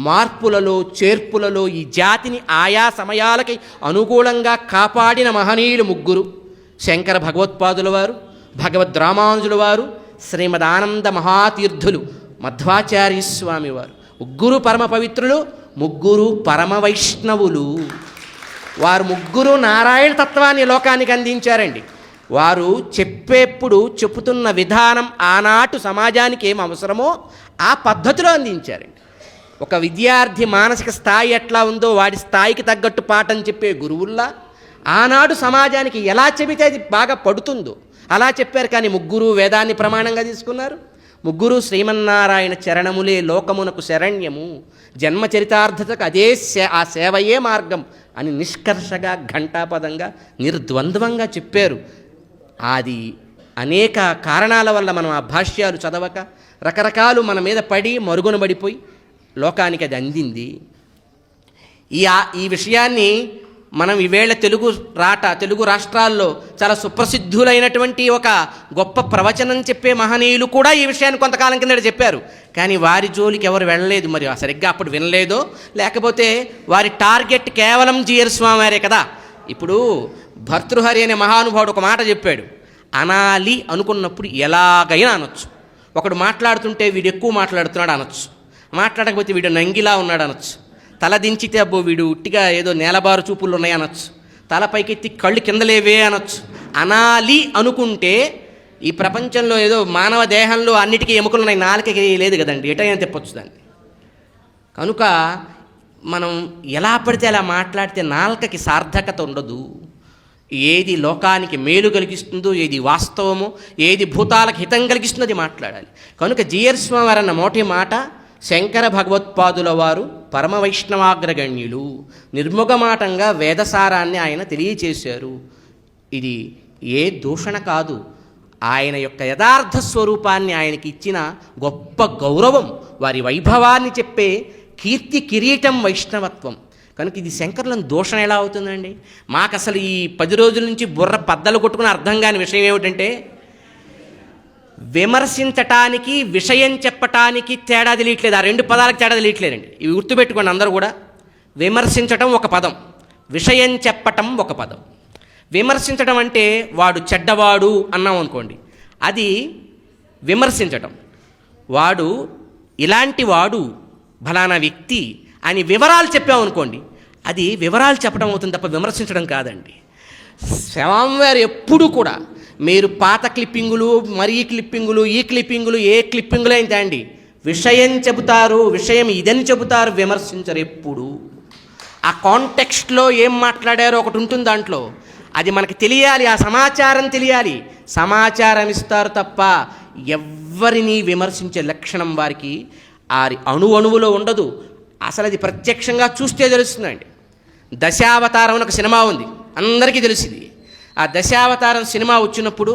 మార్పులలో, చేర్పులలో ఈ జాతిని ఆయా సమయాలకి అనుకూలంగా కాపాడిన మహనీయులు 3: శంకర భగవత్పాదుల వారు, భగవద్ రామానుజుల వారు, శ్రీమద్ ఆనంద మహాతీర్థులు మధ్వాచార్య స్వామి వారు. 3 పరమ పవిత్రులు, 3 పరమ వైష్ణవులు. వారు 3 నారాయణ తత్వాన్ని లోకానికి అందించారండి. వారు చెప్పేప్పుడు చెప్పుతున్న విధానం ఆనాటి సమాజానికి ఏం అవసరమో ఆ పద్ధతిలో అందించారండి. ఒక విద్యార్థి మానసిక స్థాయి ఎట్లా ఉందో వాడి స్థాయికి తగ్గట్టు పాఠం చెప్పే గురువుల్లా ఆనాడు సమాజానికి ఎలా చెబితే అది బాగా పడుతుందో అలా చెప్పారు. కానీ 3 వేదాన్ని ప్రమాణంగా తీసుకున్నారు. 3 శ్రీమన్నారాయణ చరణములే లోకమునకు శరణ్యము, జన్మచరితార్థతకు అదే ఆ సేవయే మార్గం అని నిష్కర్షగా, ఘంటాపదంగా, నిర్ద్వంద్వంగా చెప్పారు. అది అనేక కారణాల వల్ల మనం ఆ భాష్యాలు చదవక రకరకాలు మన మీద పడి మరుగున పడిపోయి లోకానికి అది అందింది. ఈ విషయాన్ని మనం ఈవేళ తెలుగు రాష్ట్రాల్లో చాలా సుప్రసిద్ధులైనటువంటి ఒక గొప్ప ప్రవచనం చెప్పే మహనీయులు కూడా ఈ విషయాన్ని కొంతకాలం కిందట చెప్పారు. కానీ వారి జోలికి ఎవరు వెళ్ళలేదు. మరి సరిగ్గా అప్పుడు వినలేదో, లేకపోతే వారి టార్గెట్ కేవలం జీఆర్ స్వామి వారే కదా. ఇప్పుడు భర్తృహరి అనే మహానుభావుడు ఒక మాట చెప్పాడు. అనాలి అనుకున్నప్పుడు ఎలాగైనా అనొచ్చు. ఒకడు మాట్లాడుతుంటే వీడు ఎక్కువ మాట్లాడుతున్నాడు అనొచ్చు, మాట్లాడకపోతే వీడు నంగిలా ఉన్నాడు అనొచ్చు, తల దించితే అబ్బో వీడు ఉట్టిగా ఏదో నేలబారు చూపులు ఉన్నాయి అనొచ్చు, తల పైకెత్తి కళ్ళు కిందలేవే అనొచ్చు. అనాలి అనుకుంటే ఈ ప్రపంచంలో ఏదో మానవ దేహంలో అన్నిటికీ ఎముకలు ఉన్నాయి, నాలుకకి లేదు కదండి, ఎటైనా తెప్పొచ్చు దాన్ని. కనుక మనం ఎలా పడితే అలా మాట్లాడితే నాలుకకి సార్థకత ఉండదు. ఏది లోకానికి మేలు కలిగిస్తుందో, ఏది వాస్తవమో, ఏది భూతాలకు హితం కలిగిస్తుందో అది మాట్లాడాలి. కనుక జీఆర్ స్వామి వారు అన్న మొదటి మాట, శంకర భగవత్పాదుల వారు పరమ వైష్ణవాగ్రగణ్యులు, నిర్ముఖమాటంగా వేదసారాన్ని ఆయన తెలియచేశారు. ఇది ఏ దూషణ కాదు, ఆయన యొక్క యథార్థ స్వరూపాన్ని ఆయనకి ఇచ్చిన గొప్ప గౌరవం, వారి వైభవాన్ని చెప్పే కీర్తి కిరీటం వైష్ణవత్వం. కనుక ఇది శంకరులను దూషణ ఎలా అవుతుందండి? మాకు అసలు ఈ 10 రోజుల నుంచి బుర్ర బద్దలు కొట్టుకుని అర్థం కాని విషయం ఏమిటంటే, విమర్శించటానికి విషయం చెప్పటానికి తేడా తెలియట్లేదు. ఆ 2 పదాలకు తేడా తెలియట్లేదండి. ఇవి గుర్తుపెట్టుకోండి అందరూ కూడా. విమర్శించటం ఒక పదం, విషయం చెప్పటం ఒక పదం. విమర్శించడం అంటే వాడు చెడ్డవాడు అన్నాం అనుకోండి, అది విమర్శించటం. వాడు ఇలాంటి వాడు, ఫలానా వ్యక్తి అని వివరాలు చెప్పామనుకోండి, అది వివరాలు చెప్పడం అవుతుంది తప్ప విమర్శించడం కాదండి. స్వామివారు ఎప్పుడు కూడా మీరు పాత క్లిప్పింగులు, మరి ఈ క్లిప్పింగులు, ఏ క్లిప్పింగులు అయితే అండి, విషయం చెబుతారు, విషయం ఇదని చెబుతారు, విమర్శించరు ఎప్పుడు. ఆ కాంటెక్స్ట్లో ఏం మాట్లాడారో ఒకటి ఉంటుంది దాంట్లో, అది మనకి తెలియాలి, ఆ సమాచారం తెలియాలి. సమాచారం ఇస్తారు తప్ప ఎవ్వరినీ విమర్శించే లక్షణం వారికి అణువులో ఉండదు. అసలు అది ప్రత్యక్షంగా చూస్తే తెలుస్తుందండి. దశావతారం అని ఒక సినిమా ఉంది, అందరికీ తెలిసింది. ఆ దశావతారం సినిమా వచ్చినప్పుడు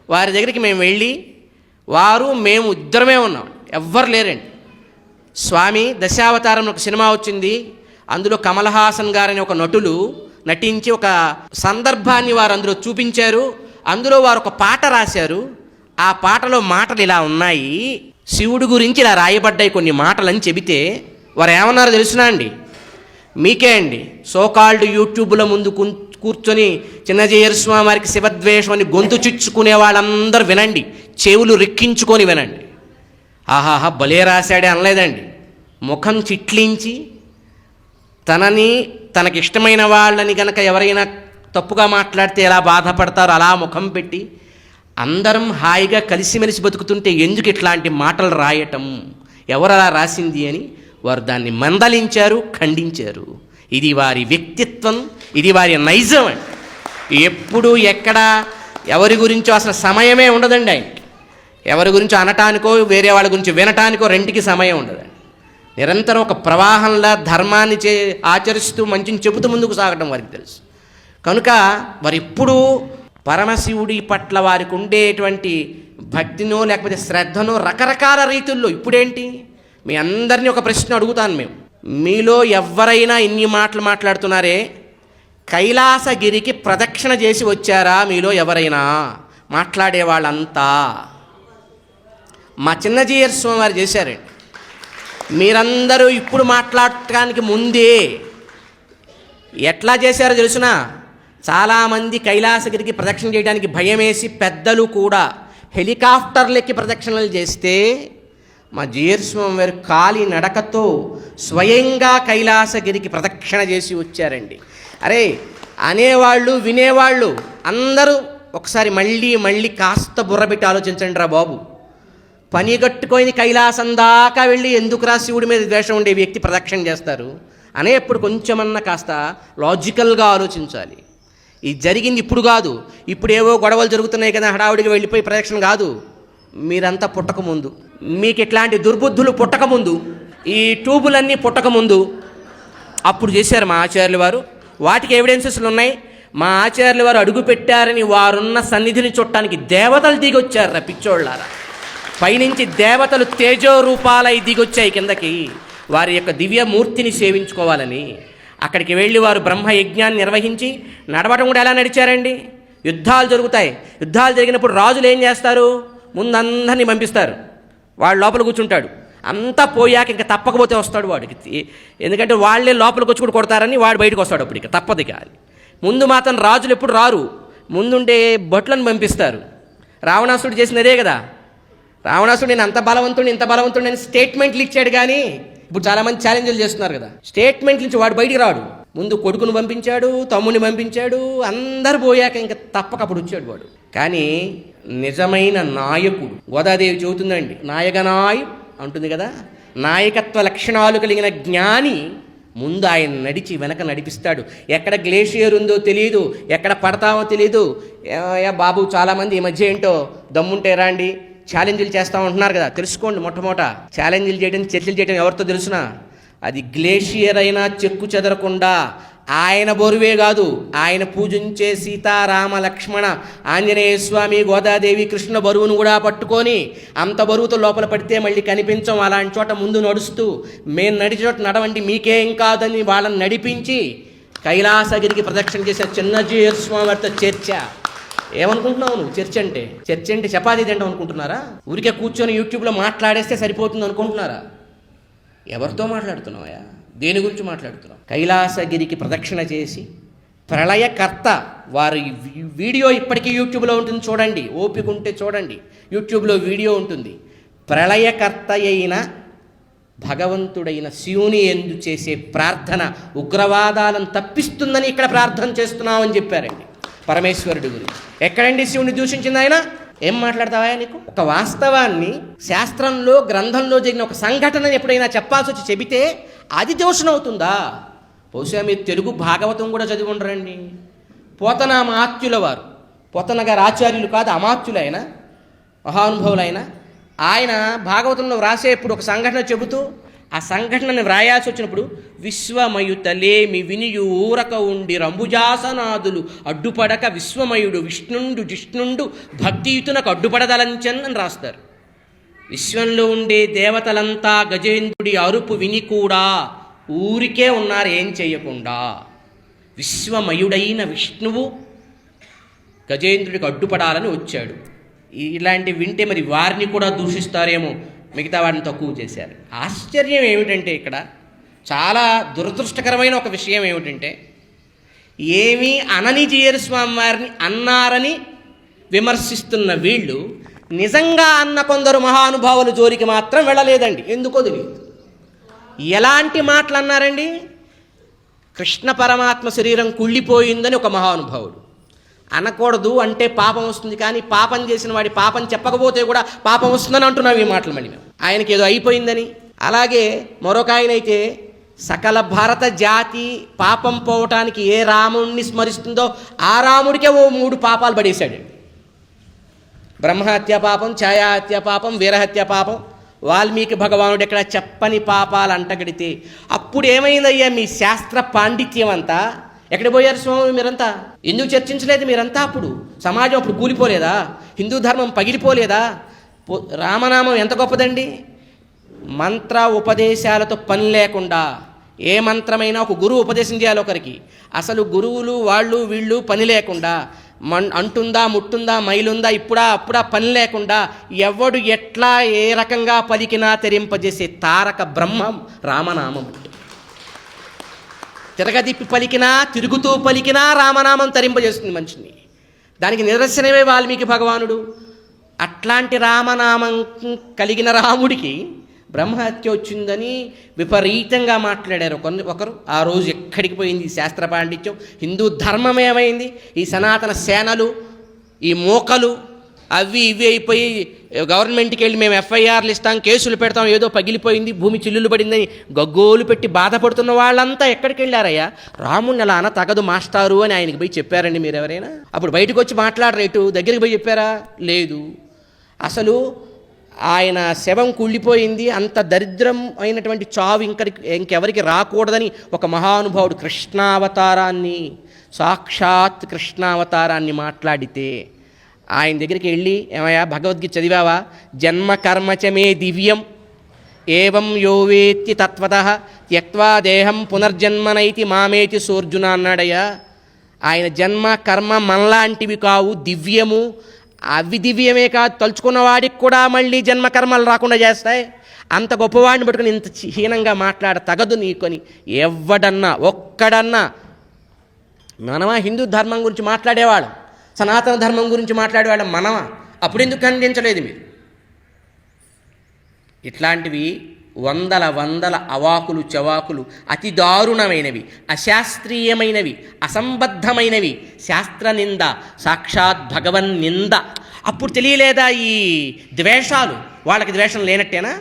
వారి దగ్గరికి మేము వెళ్ళి, మేము ఇద్దరమే ఉన్నాం, ఎవ్వరు లేరండి. స్వామి దశావతారం ఒక సినిమా వచ్చింది, అందులో కమల్ హాసన్ గారని ఒక నటులు నటించి ఒక సందర్భాన్ని వారు అందులో చూపించారు. అందులో వారు ఒక పాట రాశారు. ఆ పాటలో మాటలు ఇలా ఉన్నాయి, శివుడి గురించి ఇలా రాయబడ్డాయి కొన్ని మాటలు అని చెబితే వారు ఏమన్నారో తెలుసునా అండి? మీకే అండి, సోకాల్డ్ యూట్యూబ్ల ముందు కూర్చొని చిన్నజీయర్ స్వామి వారికి శివద్వేషం అని గొంతు చిచ్చుకునే వాళ్ళందరూ వినండి, చెవులు రిక్కించుకొని వినండి. ఆహాహా భలే రాశాడే అనలేదండి. ముఖం చిట్లించి తనకిష్టమైన వాళ్ళని కనుక ఎవరైనా తప్పుగా మాట్లాడితే ఎలా బాధపడతారో అలా ముఖం పెట్టి, అందరం హాయిగా కలిసిమెలిసి బతుకుతుంటే ఎందుకు ఇట్లాంటి మాటలు రాయటం, ఎవరు అలా రాసింది అని వారు దాన్ని మందలించారు, ఖండించారు. ఇది వారి వ్యక్తిత్వం, ఇది వారి నైజం అండి. ఎప్పుడు ఎక్కడ ఎవరి గురించో అసలు సమయమే ఉండదండి ఆయనకి. ఎవరి గురించో అనటానికో వేరే వాళ్ళ గురించి వినటానికో రెంటికి సమయం ఉండదండి. నిరంతరం ఒక ప్రవాహంలా ధర్మాన్ని ఆచరిస్తూ మంచిని చెబుతూ ముందుకు సాగడం వారికి తెలుసు. కనుక వారిప్పుడు పరమశివుడి పట్ల వారికి ఉండేటువంటి భక్తినో లేకపోతే శ్రద్ధనో రకరకాల రీతుల్లో. ఇప్పుడేంటి, మీ అందరినీ ఒక ప్రశ్న అడుగుతాను మేము. మీలో ఎవరైనా ఇన్ని మాటలు మాట్లాడుతున్నారే, కైలాసగిరికి ప్రదక్షిణ చేసి వచ్చారా మీలో ఎవరైనా? మాట్లాడే వాళ్ళంతా మా చిన్నజీయర్ స్వామి వారు చేశారండి. మీరందరూ ఇప్పుడు మాట్లాడటానికి ముందే ఎట్లా చేశారో తెలుసునా? చాలామంది కైలాసగిరికి ప్రదక్షిణ చేయడానికి భయమేసి పెద్దలు కూడా హెలికాప్టర్లెక్కి ప్రదక్షిణలు చేస్తే మా జీయర్ స్వామి వారు కాలి నడకతో స్వయంగా కైలాసగిరికి ప్రదక్షిణ చేసి వచ్చారండి. అరే అనేవాళ్ళు వినేవాళ్ళు అందరూ ఒకసారి మళ్ళీ కాస్త బుర్రబెట్టి ఆలోచించండి రా బాబు. పని కట్టుకొని కైలాసం దాకా వెళ్ళి ఎందుకురా శివుడి మీద ద్వేషం ఉండే వ్యక్తి ప్రదక్షిణ చేస్తారు అనేప్పుడు కొంచెమన్నా కాస్త లాజికల్గా ఆలోచించాలి. ఇది జరిగింది ఇప్పుడు కాదు, ఇప్పుడేవో గొడవలు జరుగుతున్నాయి కదా హడావుడిగా వెళ్ళిపోయి ప్రదక్షిణ కాదు. మీరంతా పుట్టకముందు, మీకు ఇట్లాంటి దుర్బుద్ధులు పుట్టకముందు, ఈ ట్యూబులన్నీ పుట్టకముందు అప్పుడు చేశారు మా ఆచార్యులు వారు. వాటికి ఎవిడెన్సెస్లు ఉన్నాయి. మా ఆచార్యులు వారు అడుగు పెట్టారని వారున్న సన్నిధిని చూడటానికి దేవతలు దిగొచ్చారు పిచ్చోళ్ళారా. పైనుంచి దేవతలు తేజో రూపాలై దిగొచ్చాయి కిందకి వారి యొక్క దివ్యమూర్తిని సేవించుకోవాలని. అక్కడికి వెళ్ళి వారు బ్రహ్మయజ్ఞాన్ని నిర్వహించి నడవటం కూడా ఎలా నడిచారండి? యుద్ధాలు జరుగుతాయి. యుద్ధాలు జరిగినప్పుడు రాజులు ఏం చేస్తారు? ముందు అందరినీ పంపిస్తారు, వాడు లోపల కూర్చుంటాడు. అంతా పోయాక ఇంకా తప్పకపోతే వస్తాడు వాడికి, ఎందుకంటే వాళ్ళే లోపలికి వచ్చి కూడా కొడతారని వాడు బయటకు వస్తాడు. అప్పుడు ఇక తప్పదు. కాదు ముందు మాత్రం రాజులు ఎప్పుడు రారు, ముందుండే భటులను పంపిస్తారు. రావణాసుడు చేసినదే కదా. రావణాసుడు నేను అంత బలవంతుడు ఇంత బలవంతుడు అని స్టేట్మెంట్లు ఇచ్చాడు. కానీ ఇప్పుడు చాలామంది ఛాలెంజ్లు చేస్తున్నారు కదా, స్టేట్మెంట్ నుంచి వాడు బయటికి రాడు. ముందు కొడుకును పంపించాడు, తమ్ముని పంపించాడు, అందరు పోయాక ఇంకా తప్పక అప్పుడు వచ్చాడు వాడు. కానీ నిజమైన నాయకుడు, గోదాదేవి చెబుతుందండి, నాయకనాయ్ అంటుంది కదా, నాయకత్వ లక్షణాలు కలిగిన జ్ఞాని ముందు ఆయన నడిచి వెనక నడిపిస్తాడు. ఎక్కడ గ్లేషియర్ ఉందో తెలియదు, ఎక్కడ పడతామో తెలియదు. బాబు చాలామంది ఈ మధ్య ఏంటో దమ్ముంటే రాండి ఛాలెంజ్లు చేస్తూ ఉంటున్నారు కదా. తెలుసుకోండి, మొట్టమొదట ఛాలెంజ్లు చేయడం చర్చలు చేయడం ఎవరితో తెలుసునా? అది గ్లేషియర్ అయినా చెక్కు చెదరకుండా ఆయన బరువే కాదు, ఆయన పూజించే సీతారామ లక్ష్మణ ఆంజనేయ స్వామి గోదాదేవి కృష్ణ బరువును కూడా పట్టుకొని అంత బరువుతో లోపల పడితే మళ్ళీ కనిపించం. అలాంటి చోట ముందు నడుస్తూ మేము నడిచే చోట నడవండి మీకేం కాదని వాళ్ళని నడిపించి కైలాసగిరికి ప్రదక్షిణ చేసిన చిన్నజీయర్ స్వామి వారితో చర్చ. ఏమనుకుంటున్నావు నువ్వు? చర్చ అంటే చపాతీ తింటాం అనుకుంటున్నారా? ఊరికే కూర్చొని యూట్యూబ్లో మాట్లాడేస్తే సరిపోతుంది అనుకుంటున్నారా? ఎవరితో మాట్లాడుతున్నావా? దేని గురించి మాట్లాడుతున్నావు? కైలాసగిరికి ప్రదక్షిణ చేసి ప్రళయకర్త వారి వీడియో ఇప్పటికీ యూట్యూబ్లో ఉంటుంది, చూడండి. ఓపిక ఉంటే చూడండి, యూట్యూబ్లో వీడియో ఉంటుంది. ప్రళయకర్త అయిన భగవంతుడైన శివుని యందు చేసే ప్రార్థన ఉగ్రవాదాలను తప్పిస్తుందని ఇక్కడ ప్రార్థన చేస్తున్నామని చెప్పారండి పరమేశ్వరుడి గురించి. ఎక్కడండి శివుని దూషించింది ఆయన? ఏం మాట్లాడతావా నీకు? ఒక వాస్తవాన్ని శాస్త్రంలో గ్రంథంలో జరిగిన ఒక సంఘటనని ఎప్పుడైనా చెప్పాల్సి వచ్చి చెబితే అది దోషణ అవుతుందా? బహుశా మీరు తెలుగు భాగవతం కూడా చదివి ఉండరండి. పోతన అమాత్యుల వారు, పోతన గారు ఆచార్యులు కాదు, అమాత్యులైన మహానుభవులైన ఆయన భాగవతంలో వ్రాసేప్పుడు ఒక సంఘటన చెబుతూ ఆ సంఘటనని వ్రాయాల్సి వచ్చినప్పుడు విశ్వమయుతలేమి వినియు ఊరక ఉండి రంబుజాసనాదులు అడ్డుపడక విశ్వమయుడు విష్ణుండు జిష్ణుండు భక్తియుతునకు అడ్డుపడదలంచన్ అని రాస్తారు. విశ్వంలో ఉండే దేవతలంతా గజేంద్రుడి అరుపు విని కూడా ఊరికే ఉన్నారు, ఏం చేయకుండా. విశ్వమయుడైన విష్ణువు గజేంద్రుడికి అడ్డుపడాలని వచ్చాడు. ఇలాంటివి వింటే మరి వారిని కూడా దూషిస్తారేమో, మిగతా వారిని తక్కువ చేశారు. ఆశ్చర్యం ఏమిటంటే ఇక్కడ చాలా దురదృష్టకరమైన ఒక విషయం ఏమిటంటే, ఏమీ అనని జీయర్ స్వామి వారిని అన్నారని విమర్శిస్తున్న వీళ్ళు నిజంగా అన్న కొందరు మహానుభావుల జోలికి మాత్రం వెళ్ళలేదండి. ఎందుకో తెలియదు. ఎలాంటి మాటలు అన్నారండి? కృష్ణ పరమాత్మ శరీరం కుళ్ళిపోయిందని ఒక మహానుభావుడు అనకూడదు అంటే పాపం వస్తుంది, కానీ పాపం చేసిన వాడి పాపం చెప్పకపోతే కూడా పాపం వస్తుందని అంటున్నాం ఈ మాటలు మళ్ళీ మేము. ఆయనకి ఏదో అయిపోయిందని. అలాగే మరొక ఆయన అయితే సకల భారత జాతి పాపం పోవటానికి ఏ రాముడిని స్మరిస్తుందో ఆ రాముడికే ఓ 3 పాపాలు పడేశాడు. బ్రహ్మహత్య పాపం, ఛాయాహత్య పాపం, వీరహత్య పాపం. వాల్మీకి భగవానుడు ఎక్కడ చెప్పని పాపాలు అంటగడితే అప్పుడు ఏమైందయ్యా మీ శాస్త్ర పాండిత్యం అంతా? ఎక్కడికి పోయారు స్వామి మీరంతా? ఎందుకు చర్చించలేదు మీరంతా? అప్పుడు సమాజం అప్పుడు కూలిపోలేదా? హిందూ ధర్మం పగిలిపోలేదా? రామనామం ఎంత గొప్పదండి. మంత్ర ఉపదేశాలతో పని లేకుండా, ఏ మంత్రమైనా ఒక గురువు ఉపదేశం చేయాలి ఒకరికి. అసలు గురువులు వాళ్ళు వీళ్ళు పని లేకుండా, అంటుందా ముట్టుందా మైలుందా ఇప్పుడా అప్పుడా పని లేకుండా, ఎవడు ఎట్లా ఏ రకంగా పలికినా తెరింపజేసే తారక బ్రహ్మం రామనామం. తిరగదిప్పి పలికినా తిరుగుతూ పలికినా రామనామం తరింపజేస్తుంది మనిషిని. దానికి నిదర్శనమే వాల్మీకి భగవానుడు. అట్లాంటి రామనామం కలిగిన రాముడికి బ్రహ్మహత్య వచ్చిందని విపరీతంగా మాట్లాడారు ఒకరు. ఆ రోజు ఎక్కడికి పోయింది ఈ శాస్త్ర పాండిత్యం? హిందూ ధర్మం ఏమైంది? ఈ సనాతన సేనలు, ఈ మోకలు అవి ఇవి అయిపోయి గవర్నమెంట్కి వెళ్ళి మేము ఎఫ్ఐఆర్లు ఇస్తాం, కేసులు పెడతాం, ఏదో పగిలిపోయింది, భూమి చిల్లులు పడిందని గగ్గోలు పెట్టి బాధపడుతున్న వాళ్ళంతా ఎక్కడికి వెళ్ళారయ్యా? రాముడిని అలా అన తగదు మాస్టారు అని ఆయనకి పోయి చెప్పారండి మీరు ఎవరైనా? అప్పుడు బయటకు వచ్చి మాట్లాడరు, ఇటు దగ్గరికి పోయి చెప్పారా? లేదు. అసలు ఆయన శవం కుళ్ళిపోయింది, అంత దరిద్రం అయినటువంటి చావు ఇంకెవరికి రాకూడదని ఒక మహానుభావుడు కృష్ణావతారాన్ని, సాక్షాత్ కృష్ణావతారాన్ని మాట్లాడితే ఆయన దగ్గరికి వెళ్ళి, ఏమయ్యా భగవద్గీత చదివావా? జన్మ కర్మచమే దివ్యం ఏవం యోవేత్తి తత్వతః త్యక్వా దేహం పునర్జన్మనైతి మామేతి సోర్జున అన్నాడయ్యా. ఆయన జన్మ కర్మ మనలాంటివి కావు, దివ్యము. అవి దివ్యమే కాదు, తలుచుకున్న వాడికి కూడా మళ్ళీ జన్మకర్మలు రాకుండా చేస్తాయి. అంత గొప్పవాడిని పట్టుకుని ఇంత హీనంగా మాట్లాడ తగదు నీకొని ఎవడన్నా ఒక్కడన్నా. మనమా హిందూ ధర్మం గురించి మాట్లాడేవాళ్ళం, సనాతన ధర్మం గురించి మాట్లాడేవాళ్ళం మనమా? అప్పుడెందుకు ఖండించలేదు మీరు? ఇట్లాంటివి వందల అవాకులు చవాకులు, అతి దారుణమైనవి, అశాస్త్రీయమైనవి, అసంబద్ధమైనవి, శాస్త్రనింద, సాక్షాత్ భగవన్ నింద. అప్పుడు తెలియలేదా ఈ ద్వేషాలు? వాళ్ళకి ద్వేషం లేనట్టేనా?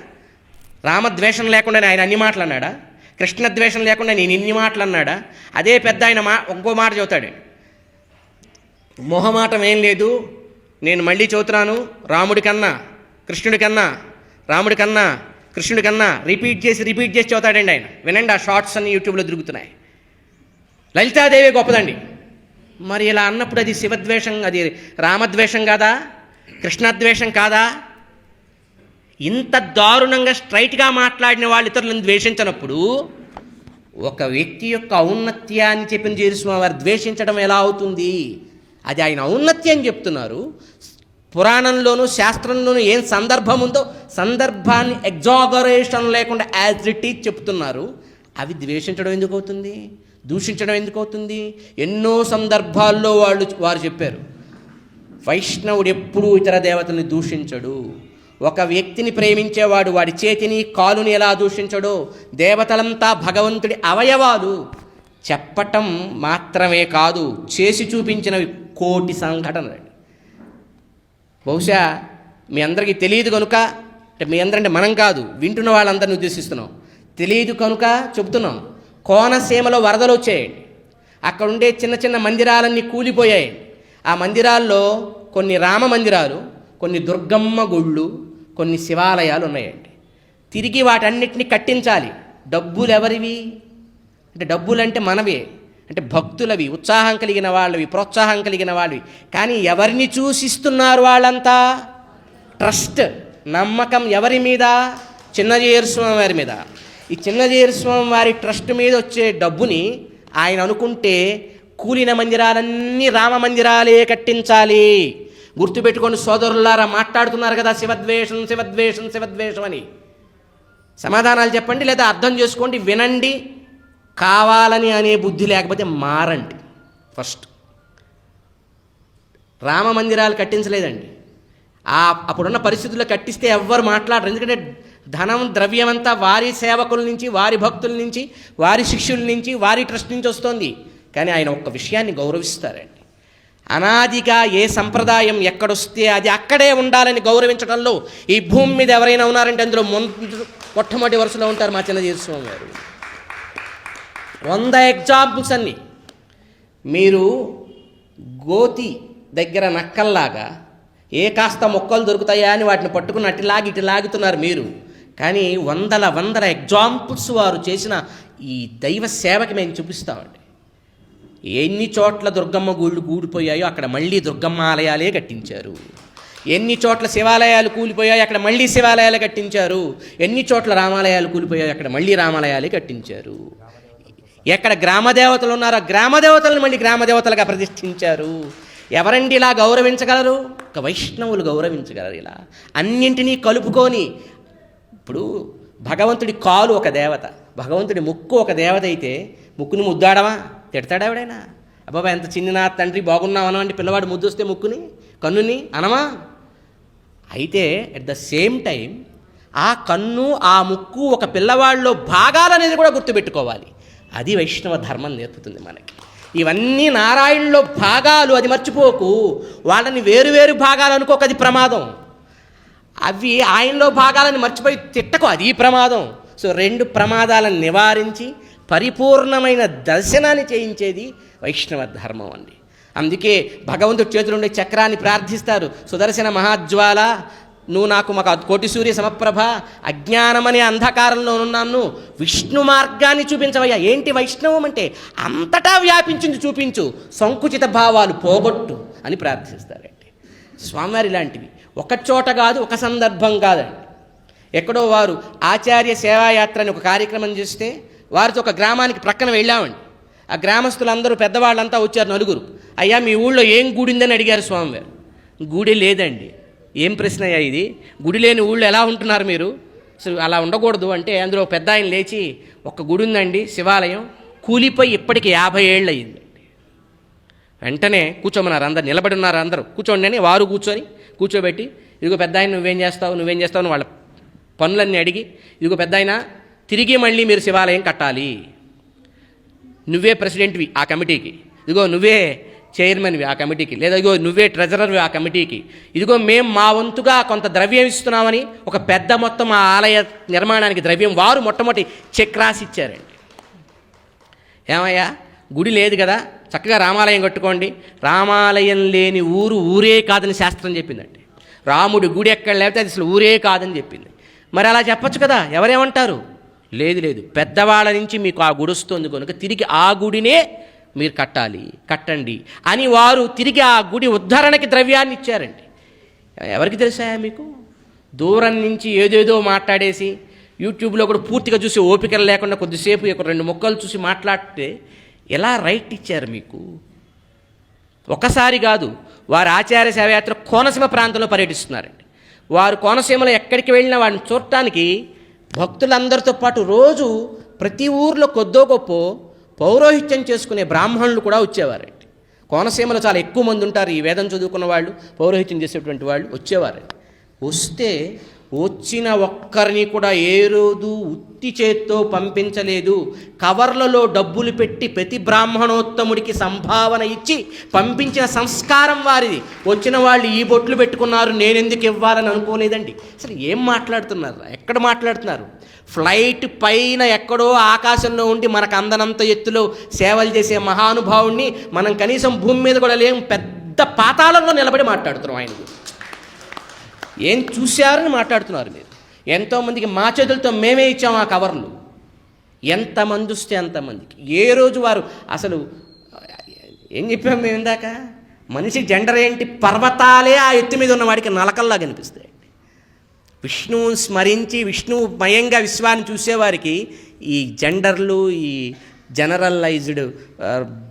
రామద్వేషం లేకుండా ఆయన అన్ని మాటలు అన్నాడా? కృష్ణద్వేషం లేకుండా నేను ఇన్ని మాటలు అన్నాడా? అదే పెద్ద ఆయన ఇంకో మాట చెబుతాడు, మొహమాటం ఏం లేదు, నేను మళ్ళీ చెబుతున్నాను, రాముడి కన్నా కృష్ణుడి కన్నా, రాముడి కన్నా కృష్ణుడి కన్నా రిపీట్ చేసి చదువుతాడండి ఆయన. వినండి, ఆ షార్ట్స్ అన్ని యూట్యూబ్లో దొరుకుతున్నాయి. లలితాదేవి గొప్పదండి. మరి ఇలా అన్నప్పుడు అది శివద్వేషం, అది రామద్వేషం కాదా? కృష్ణద్వేషం కాదా? ఇంత దారుణంగా స్ట్రైట్గా మాట్లాడిన వాళ్ళు ఇతరులను ద్వేషించినప్పుడు ఒక వ్యక్తి యొక్క ఔన్నత్యాన్ని చెప్పిన జీరుస్వామి వారు ద్వేషించడం ఎలా అవుతుంది? అది ఆయన ఔన్నత్యం చెప్తున్నారు. పురాణంలోనూ శాస్త్రంలోనూ ఏం సందర్భం ఉందో సందర్భాన్ని ఎగ్జాగరేషన్ లేకుండా యాజ్ ఇట్ ఈజ్ చెప్తున్నారు. అవి ద్వేషించడం ఎందుకు అవుతుంది? దూషించడం ఎందుకు అవుతుంది? ఎన్నో సందర్భాల్లో వారు చెప్పారు, వైష్ణవుడు ఎప్పుడూ ఇతర దేవతల్ని దూషించడు. ఒక వ్యక్తిని ప్రేమించేవాడు వాడి చేతిని కాలుని ఎలా దూషించడో, దేవతలంతా భగవంతుడి అవయవాలు. చెప్పటం మాత్రమే కాదు, చేసి చూపించినవి కోటి సంఘటనలు. బహుశా మీ అందరికీ తెలియదు కనుక, అంటే మీ అందరంటే మనం కాదు, వింటున్న వాళ్ళందరినీ ఉద్దేశిస్తున్నాం. తెలియదు కనుక చెబుతున్నాం. కోనసీమలో వరదలు వచ్చాయండి. అక్కడ ఉండే చిన్న చిన్న మందిరాలన్నీ కూలిపోయాయి. ఆ మందిరాల్లో కొన్ని రామ మందిరాలు, కొన్ని దుర్గమ్మ గుళ్ళు, కొన్ని శివాలయాలు ఉన్నాయండి. తిరిగి వాటన్నిటిని కట్టించాలి. డబ్బులు ఎవరివి? అంటే డబ్బులంటే మనవే, అంటే భక్తులవి, ఉత్సాహం కలిగిన వాళ్ళవి, ప్రోత్సాహం కలిగిన వాళ్ళవి. కానీ ఎవరిని చూసిస్తున్నారు వాళ్ళంతా? ట్రస్ట్, నమ్మకం ఎవరి మీద? చిన్నజీయర్ స్వామి వారి మీద. ఈ చిన్నజీయర్ స్వామి వారి ట్రస్ట్ మీద వచ్చే డబ్బుని ఆయన అనుకుంటే కూలిన మందిరాలన్నీ రామ మందిరాలే కట్టించాలి. గుర్తుపెట్టుకొని సోదరులారా, మాట్లాడుతున్నారు కదా శివద్వేషం శివద్వేషం శివద్వేషం అని. సమాధానాలు చెప్పండి, లేదా అర్థం చేసుకోండి, వినండి. కావాలని అనే బుద్ధి లేకపోతే మారండి. ఫస్ట్ రామ మందిరాలు కట్టించలేదండి. అప్పుడున్న పరిస్థితుల్లో కట్టిస్తే ఎవ్వరు మాట్లాడరు. ఎందుకంటే ధనం ద్రవ్యమంతా వారి సేవకుల నుంచి, వారి భక్తుల నుంచి, వారి శిష్యుల నుంచి, వారి ట్రస్ట్ నుంచి వస్తుంది. కానీ ఆయన ఒక్క విషయాన్ని గౌరవిస్తారండి. అనాదిగా ఏ సంప్రదాయం ఎక్కడొస్తే అది అక్కడే ఉండాలని గౌరవించడంలో ఈ భూమి మీద ఎవరైనా ఉన్నారంటే అందులో మొట్టమొదటి వరుసలో ఉంటారు మా చిన్నజీయర్ స్వామి గారు. 100 ఎగ్జాంపుల్స్ అన్నీ. మీరు గోతి దగ్గర నక్కల్లాగా ఏ కాస్త మొక్కలు దొరుకుతాయా అని వాటిని పట్టుకుని ఇటు లాగుతున్నారు మీరు. కానీ వందల ఎగ్జాంపుల్స్ వారు చేసిన ఈ దైవ సేవకి మేము చూపిస్తామండి. ఎన్ని చోట్ల దుర్గమ్మ గుళ్ళు కూలిపోయాయో అక్కడ మళ్ళీ దుర్గమ్మ ఆలయాలే కట్టించారు. ఎన్ని చోట్ల శివాలయాలు కూలిపోయాయో అక్కడ మళ్ళీ శివాలయాలు కట్టించారు. ఎన్ని చోట్ల రామాలయాలు కూలిపోయాయో అక్కడ మళ్ళీ రామాలయాలే కట్టించారు. ఎక్కడ గ్రామదేవతలు ఉన్నారో గ్రామదేవతలను మళ్ళీ గ్రామదేవతలుగా ప్రతిష్ఠించారు. ఎవరండి ఇలా గౌరవించగలరు? ఒక వైష్ణవులు గౌరవించగలరు. ఇలా అన్నింటినీ కలుపుకొని, ఇప్పుడు భగవంతుడి కాలు ఒక దేవత, భగవంతుడి ముక్కు ఒక దేవత అయితే ముక్కుని ముద్దాడమా? తిడతాడా ఎవడైనా? అబ్బాబా ఎంత చిన్న నా తండ్రి బాగున్నావు అనమంటే పిల్లవాడు ముద్దు వస్తే ముక్కుని కన్నుని అనమా? అయితే అట్ ద సేమ్ టైం ఆ కన్ను ఆ ముక్కు ఒక పిల్లవాడిలో భాగాలనేది కూడా గుర్తుపెట్టుకోవాలి. అది వైష్ణవ ధర్మం నేర్పుతుంది మనకి. ఇవన్నీ నారాయణలో భాగాలు, అది మర్చిపోకు. వాళ్ళని వేరు భాగాలు అనుకోక, అది ప్రమాదం. అవి ఆయనలో భాగాలను మర్చిపోయి తిట్టకు, అది ప్రమాదం. సో 2 ప్రమాదాలను నివారించి పరిపూర్ణమైన దర్శనాన్ని చేయించేది వైష్ణవ ధర్మం అండి. అందుకే భగవంతుడి చేతులుండే చక్రాన్ని ప్రార్థిస్తారు. సుదర్శన మహాజ్వాల, నువ్వు నాకు మాకు కోటి సూర్య సమప్రభ, అజ్ఞానమనే అంధకారంలో ఉన్నాను, విష్ణు మార్గాన్ని చూపించవయ్యా. ఏంటి వైష్ణవం అంటే? అంతటా వ్యాపించింది చూపించు, సంకుచిత భావాలు పోగొట్టు అని ప్రార్థిస్తారండి. స్వామివారి ఇలాంటివి ఒక చోట కాదు, ఒక సందర్భం కాదండి. ఎక్కడో వారు ఆచార్య సేవాయాత్ర అని ఒక కార్యక్రమం చేస్తే వారితో ఒక గ్రామానికి ప్రక్కన వెళ్ళామండి. ఆ గ్రామస్తులందరూ పెద్దవాళ్ళంతా వచ్చారు, 4. అయ్యా మీ ఊళ్ళో ఏం గుడి ఉందని అడిగారు స్వామివారు. గుడి లేదండి. ఏం ప్రశ్న అయ్యా ఇది? గుడి లేని ఊళ్ళో ఎలా ఉంటున్నారు మీరు? అసలు అలా ఉండకూడదు అంటే అందులో పెద్ద ఆయన లేచి, ఒక గుడి ఉందండి శివాలయం, కూలిపోయి ఇప్పటికి 50 ఏళ్ళు అయ్యిందండి. వెంటనే కూర్చోమన్నారు, అందరు నిలబడి ఉన్నారు, అందరూ కూర్చోండి అని వారు కూర్చోబెట్టి, ఇదిగో పెద్ద ఆయన నువ్వేం చేస్తావు అని వాళ్ళ పనులన్నీ అడిగి, ఇదిగో పెద్ద ఆయన తిరిగి మళ్ళీ మీరు శివాలయం కట్టాలి, నువ్వే ప్రెసిడెంట్వి ఆ కమిటీకి, ఇదిగో నువ్వే చైర్మన్వి ఆ కమిటీకి, లేదా ఇదిగో నువ్వే ట్రెజరర్వి ఆ కమిటీకి, ఇదిగో మేము మా వంతుగా కొంత ద్రవ్యం ఇస్తున్నామని ఒక పెద్ద మొత్తం ఆ ఆలయ నిర్మాణానికి ద్రవ్యం వారు మొట్టమొదటి చెక్ రాసి ఇచ్చారండి. ఏమయ్యా గుడి లేదు కదా, చక్కగా రామాలయం కట్టుకోండి. రామాలయం లేని ఊరే కాదని శాస్త్రం చెప్పిందండి. రాముడి గుడి ఎక్కడ లేకపోతే అది అసలు ఊరే కాదని చెప్పింది. మరి అలా చెప్పచ్చు కదా, ఎవరేమంటారు? లేదు పెద్దవాళ్ళ నుంచి మీకు ఆ గుడి వస్తుంది కనుక తిరిగి ఆ గుడినే మీరు కట్టండి అని వారు తిరిగి ఆ గుడి ఉద్ధరణకి ద్రవ్యాన్ని ఇచ్చారండి. ఎవరికి తెలుసా మీకు? దూరం నుంచి ఏదేదో మాట్లాడేసి యూట్యూబ్లో కూడా పూర్తిగా చూసి ఓపికలు లేకుండా కొద్దిసేపు 2 ముక్కలు చూసి మాట్లాడితే ఎలా రైట్ ఇచ్చారు మీకు? ఒకసారి కాదు, వారు ఆచార్య సేవయాత్ర కోనసీమ ప్రాంతంలో పర్యటిస్తున్నారండి. వారు కోనసీమలో ఎక్కడికి వెళ్ళినా వాడిని చూడటానికి భక్తులందరితో పాటు రోజు ప్రతి ఊర్లో కొద్దో గొప్ప పౌరోహిత్యం చేసుకునే బ్రాహ్మణులు కూడా వచ్చేవారండి. కోనసీమలో చాలా ఎక్కువ మంది ఉంటారు ఈ వేదం చదువుకున్న వాళ్ళు, పౌరోహిత్యం చేసేటువంటి వాళ్ళు వచ్చేవారండి. వస్తే వచ్చిన ఒక్కరిని కూడా ఏ రోజు ఉత్తి చేత్తో పంపించలేదు. కవర్లలో డబ్బులు పెట్టి ప్రతి బ్రాహ్మణోత్తముడికి సంభావన ఇచ్చి పంపించిన సంస్కారం వారిది. వచ్చిన వాళ్ళు ఈ బొట్లు పెట్టుకున్నారు, నేనెందుకు ఇవ్వాలని అనుకోలేదండి. అసలు ఏం మాట్లాడుతున్నారు? ఎక్కడ మాట్లాడుతున్నారు? ఫ్లైట్ పైన ఎక్కడో ఆకాశంలో ఉండి మనకు అందనంత ఎత్తులో సేవలు చేసే మహానుభావుణ్ణి మనం కనీసం భూమి మీద కూడా లేం, పెద్ద పాతాళంలో నిలబడి మాట్లాడుతున్నాం. ఆయన ఏం చూశారని మాట్లాడుతున్నారు మీరు. ఎంతోమందికి మా చేతులతో మేమే ఇచ్చాం ఆ కవర్లు. ఎంతమంది వస్తే అంతమందికి. ఏ రోజు వారు అసలు ఏం చెప్పాము మేము ఇందాక? మనిషి జెండర్ ఏంటి? పర్వతాలే ఆ ఎత్తు మీద ఉన్నవాడికి నలకల్లా కనిపిస్తాయి. విష్ణువుని స్మరించి విష్ణుమయంగా విశ్వాన్ని చూసేవారికి ఈ జెండర్లు, ఈ జనరలైజ్డ్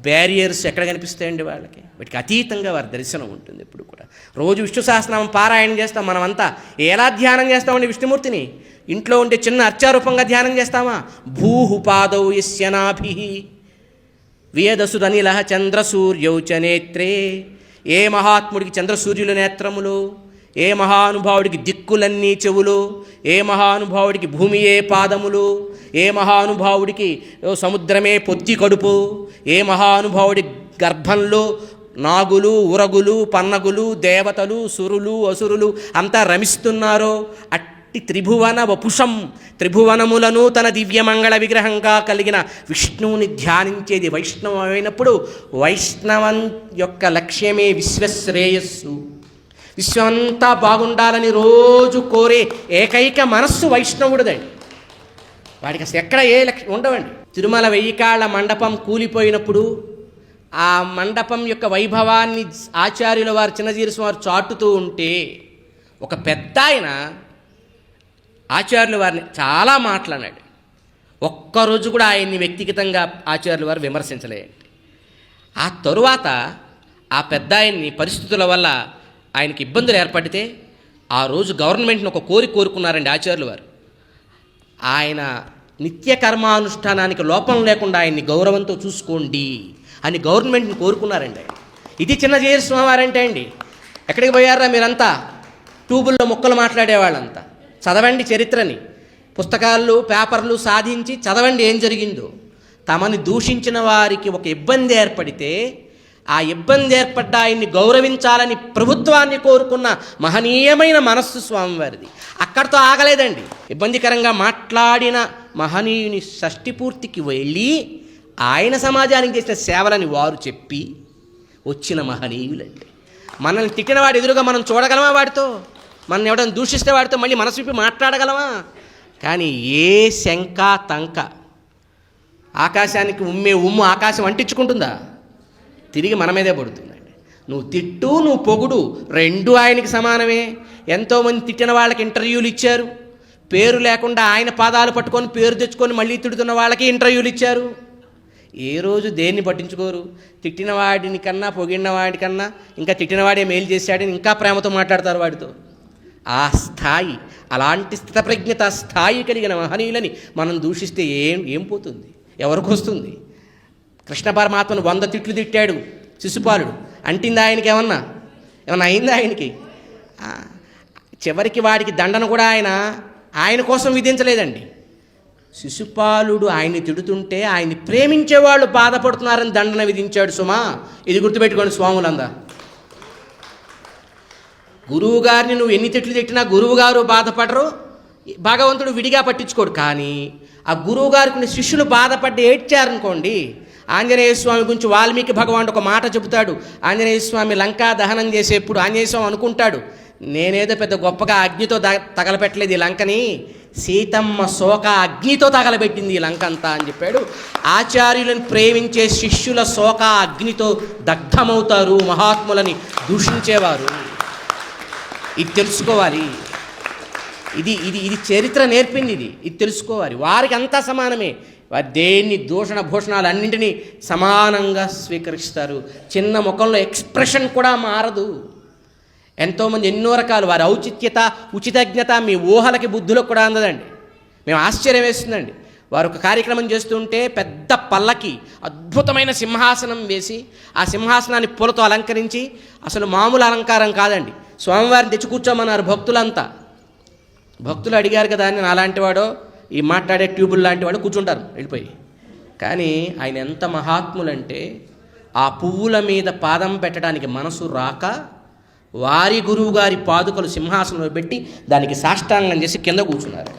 బ్యారియర్స్ ఎక్కడ కనిపిస్తాయండి వాళ్ళకి? వీటికి అతీతంగా వారి దర్శనం ఉంటుంది ఎప్పుడు కూడా. రోజు విష్ణు సహస్రనామం పారాయణం చేస్తాం. మనమంతా ఎలా ధ్యానం చేస్తామండి విష్ణుమూర్తిని? ఇంట్లో ఉండే చిన్న అర్చారూపంగా ధ్యానం చేస్తామా? భూహుపాదౌ యస్యనాభి వేదసురనిల చంద్రసూర్యౌ చ నేత్రే. ఏ మహాత్ముడికి చంద్రసూర్యుల నేత్రములు, ఏ మహానుభావుడికి దిక్కులన్నీ చెవులు, ఏ మహానుభావుడికి భూమియే పాదములు, ఏ మహానుభావుడికి సముద్రమే పొత్తి కడుపు, ఏ మహానుభావుడి గర్భంలో నాగులు, ఉరగులు, పన్నగులు, దేవతలు, సురులు, అసురులు అంతా రమిస్తున్నారో అట్టి త్రిభువన వపుషం, త్రిభువనములను తన దివ్యమంగళ విగ్రహంగా కలిగిన విష్ణువుని ధ్యానించేది వైష్ణవమైనప్పుడు వైష్ణవం యొక్క లక్ష్యమే విశ్వశ్రేయస్సు. విశ్వమంతా బాగుండాలని రోజు కోరే ఏకైక మనస్సు వైష్ణవుడిదండి. వాడికి అసలు ఎక్కడ ఏ లక్ష్యం ఉండవండి. తిరుమల 1000 కాళ్ళ మండపం కూలిపోయినప్పుడు ఆ మండపం యొక్క వైభవాన్ని ఆచార్యుల వారు చిన్నజీయర్ స్వామి వారు చాటుతూ ఉంటే ఒక పెద్ద ఆయన ఆచార్యుల వారిని చాలా మాట్లాడాడు. ఒక్కరోజు కూడా ఆయన్ని వ్యక్తిగతంగా ఆచార్యుల వారు విమర్శించలేదండి. ఆ తరువాత ఆ పెద్ద ఆయన్ని పరిస్థితుల వల్ల ఆయనకి ఇబ్బందులు ఏర్పడితే ఆ రోజు గవర్నమెంట్ని ఒక కోరుకున్నారండి ఆచార్యుల వారు. ఆయన నిత్య కర్మానుష్ఠానానికి లోపం లేకుండా ఆయన్ని గౌరవంతో చూసుకోండి అని గవర్నమెంట్ని కోరుకున్నారండి. ఇది చిన్నజీయర్ స్వామి వారంటే అండి. ఎక్కడికి పోయారా మీరంతా? ట్యూబుల్లో ముక్కలు మాట్లాడేవాళ్ళంతా. చదవండి చరిత్రని, పుస్తకాలు పేపర్లు సాధించి చదవండి ఏం జరిగిందో. తమని దూషించిన వారికి ఒక ఇబ్బంది ఏర్పడితే ఆ ఇబ్బంది ఏర్పడ్డ ఆయన్ని గౌరవించాలని ప్రభుత్వాన్ని కోరుకున్న మహనీయమైన మనస్సు స్వామివారిది. అక్కడితో ఆగలేదండి. ఇబ్బందికరంగా మాట్లాడిన మహనీయుని షష్ఠి పూర్తికి వెళ్ళి ఆయన సమాజానికి చేసిన సేవలని వారు చెప్పి వచ్చిన మహనీయులండి. మనల్ని తిట్టిన వాడు ఎదురుగా మనం చూడగలమా? వాడితో మనం ఎవడైనా దూషిస్తే వాడితో మళ్ళీ మనసు విప్పి మాట్లాడగలమా? కానీ ఏ శంక తంక, ఆకాశానికి ఉమ్ము ఆకాశం అంటించుకుంటుందా? తిరిగి మన మీదే పడుతుందండి. నువ్వు తిట్టు, నువ్వు పొగుడు, రెండు ఆయనకి సమానమే. ఎంతోమంది తిట్టిన వాళ్ళకి ఇంటర్వ్యూలు ఇచ్చారు. పేరు లేకుండా ఆయన పాదాలు పట్టుకొని పేరు తెచ్చుకొని మళ్ళీ తిడుతున్న వాళ్ళకి ఇంటర్వ్యూలు ఇచ్చారు. ఏ రోజు దేన్ని పట్టించుకోరు. తిట్టిన వాడిని కన్నా పొగిడిన వాడికన్నా ఇంకా తిట్టినవాడే మేలు చేశాడని ఇంకా ప్రేమతో మాట్లాడతారు వాడితో. ఆ స్థాయి, అలాంటి స్థితప్రజ్ఞత స్థాయి కలిగిన మహనీయులని మనం దూషిస్తే ఏం పోతుంది? ఎవరికి వస్తుంది? కృష్ణ పరమాత్మను 100 తిట్లు తిట్టాడు శిశుపాలుడు. అంటింది ఆయనకి? ఏమన్నా అయిందా ఆయనకి? చివరికి వాడికి దండన కూడా ఆయన కోసం విధించలేదండి. శిశుపాలుడు ఆయన్ని తిడుతుంటే ఆయన్ని ప్రేమించేవాళ్ళు బాధపడుతున్నారని దండన విధించాడు. సుమా, ఇది గుర్తుపెట్టుకోండి స్వాములందా. గురువుగారిని నువ్వు ఎన్ని తిట్లు తిట్టినా గురువుగారు బాధపడరు, భగవంతుడు విడిగా పట్టించుకోడు. కానీ ఆ గురువుగారికి శిష్యులు బాధపడి ఏడ్చారనుకోండి. ఆంజనేయ స్వామి గురించి వాల్మీకి భగవానుడు ఒక మాట చెబుతాడు. ఆంజనేయ స్వామి లంకా దహనం చేసేప్పుడు ఆంజనేయ స్వామి అనుకుంటాడు, నేనేదో పెద్ద గొప్పగా అగ్నితో తగలపెట్టలేదు ఈ లంకని, సీతమ్మ శోక అగ్నితో తగలబెట్టింది ఈ లంక అంతా అని చెప్పాడు. ఆచార్యులను ప్రేమించే శిష్యుల శోక అగ్నితో దగ్ధమవుతారు మహాత్ములని దూషించేవారు. ఇది తెలుసుకోవాలి. ఇది చరిత్ర నేర్పింది. ఇది తెలుసుకోవాలి. వారికి అంతా సమానమే. వారు దేన్ని దూషణ భూషణాలు అన్నింటినీ సమానంగా స్వీకరిస్తారు. చిన్న ముఖంలో ఎక్స్ప్రెషన్ కూడా మారదు. ఎంతోమంది ఎన్నో రకాలు వారి ఔచిత్యత ఉచితజ్ఞత మీ ఊహలకి బుద్ధులకు కూడా అందదండి. మేము ఆశ్చర్యం వేస్తుందండి. వారు ఒక కార్యక్రమం చేస్తుంటే పెద్ద పల్లకి అద్భుతమైన సింహాసనం వేసి ఆ సింహాసనాన్ని పూలతో అలంకరించి, అసలు మామూలు అలంకారం కాదండి, స్వామివారిని తెచ్చి కూర్చోమన్నారు భక్తులంతా. భక్తులు అడిగారు కదా అని నాలాంటి వాడో ఈ మాట్లాడే ట్యూబుల్ లాంటి వాడు కూర్చుంటారు వెళ్ళిపోయి. కానీ ఆయన ఎంత మహాత్ములంటే ఆ పువ్వుల మీద పాదం పెట్టడానికి మనసు రాక వారి గురువు గారి పాదుకలు సింహాసనంలో పెట్టి దానికి సాష్టాంగం చేసి కింద కూర్చున్నారు.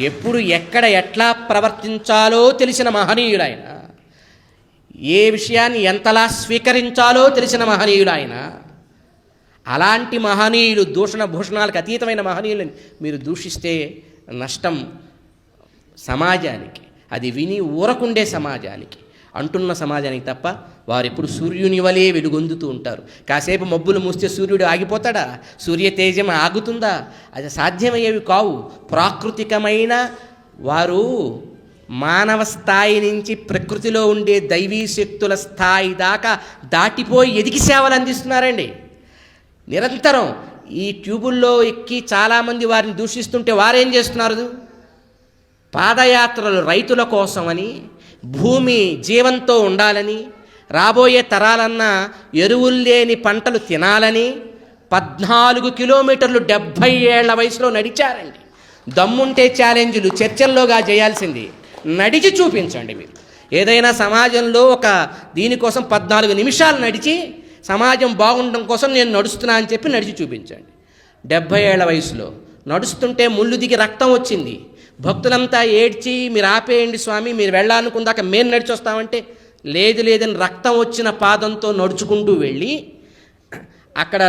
ఎప్పుడు ఎక్కడ ఎట్లా ప్రవర్తించాలో తెలిసిన మహనీయుడు ఆయన. ఏ విషయాన్ని ఎంతలా స్వీకరించాలో తెలిసిన మహనీయుడు ఆయన. అలాంటి మహనీయులు, దూషణ భూషణాలకు అతీతమైన మహనీయులని మీరు దూషిస్తే నష్టం సమాజానికి, అది విని ఊరకుండే సమాజానికి, అంటున్న సమాజానికి తప్ప. వారు ఎప్పుడు సూర్యుని వలె వెలుగొందుతూ ఉంటారు. కాసేపు మబ్బులు మూస్తే సూర్యుడు ఆగిపోతాడా? సూర్య తేజం ఆగుతుందా? అది సాధ్యమయ్యేవి కావు. ప్రాకృతికమైన వారు మానవ స్థాయి నుంచి ప్రకృతిలో ఉండే దైవీ శక్తుల స్థాయి దాకా దాటిపోయి ఎదిగి సేవలు అందిస్తున్నారండి నిరంతరం. ఈ ట్యూబుల్లో ఎక్కి చాలామంది వారిని దూషిస్తుంటే వారేం చేస్తున్నారు? పాదయాత్రలు రైతుల కోసమని, భూమి జీవంతో ఉండాలని, రాబోయే తరాలన్నా ఎరువులు లేని పంటలు తినాలని 14 కిలోమీటర్లు 70 ఏళ్ల వయసులో నడిచారండి. దమ్ముంటే ఛాలెంజ్లు చర్చల్లోగా చేయాల్సింది. నడిచి చూపించండి. మీరు ఏదైనా సమాజంలో ఒక దీనికోసం 14 నిమిషాలు నడిచి సమాజం బాగుండడం కోసం నేను నడుస్తున్నా అని చెప్పి నడిచి చూపించండి. 70 ఏళ్ల వయసులో నడుస్తుంటే ముళ్ళు దిగి రక్తం వచ్చింది. భక్తులంతా ఏడ్చి మీరు ఆపేయండి స్వామి, మీరు వెళ్ళాలనుకుందాక మేము నడిచి వస్తామంటే లేదని రక్తం వచ్చిన పాదంతో నడుచుకుంటూ వెళ్ళి అక్కడ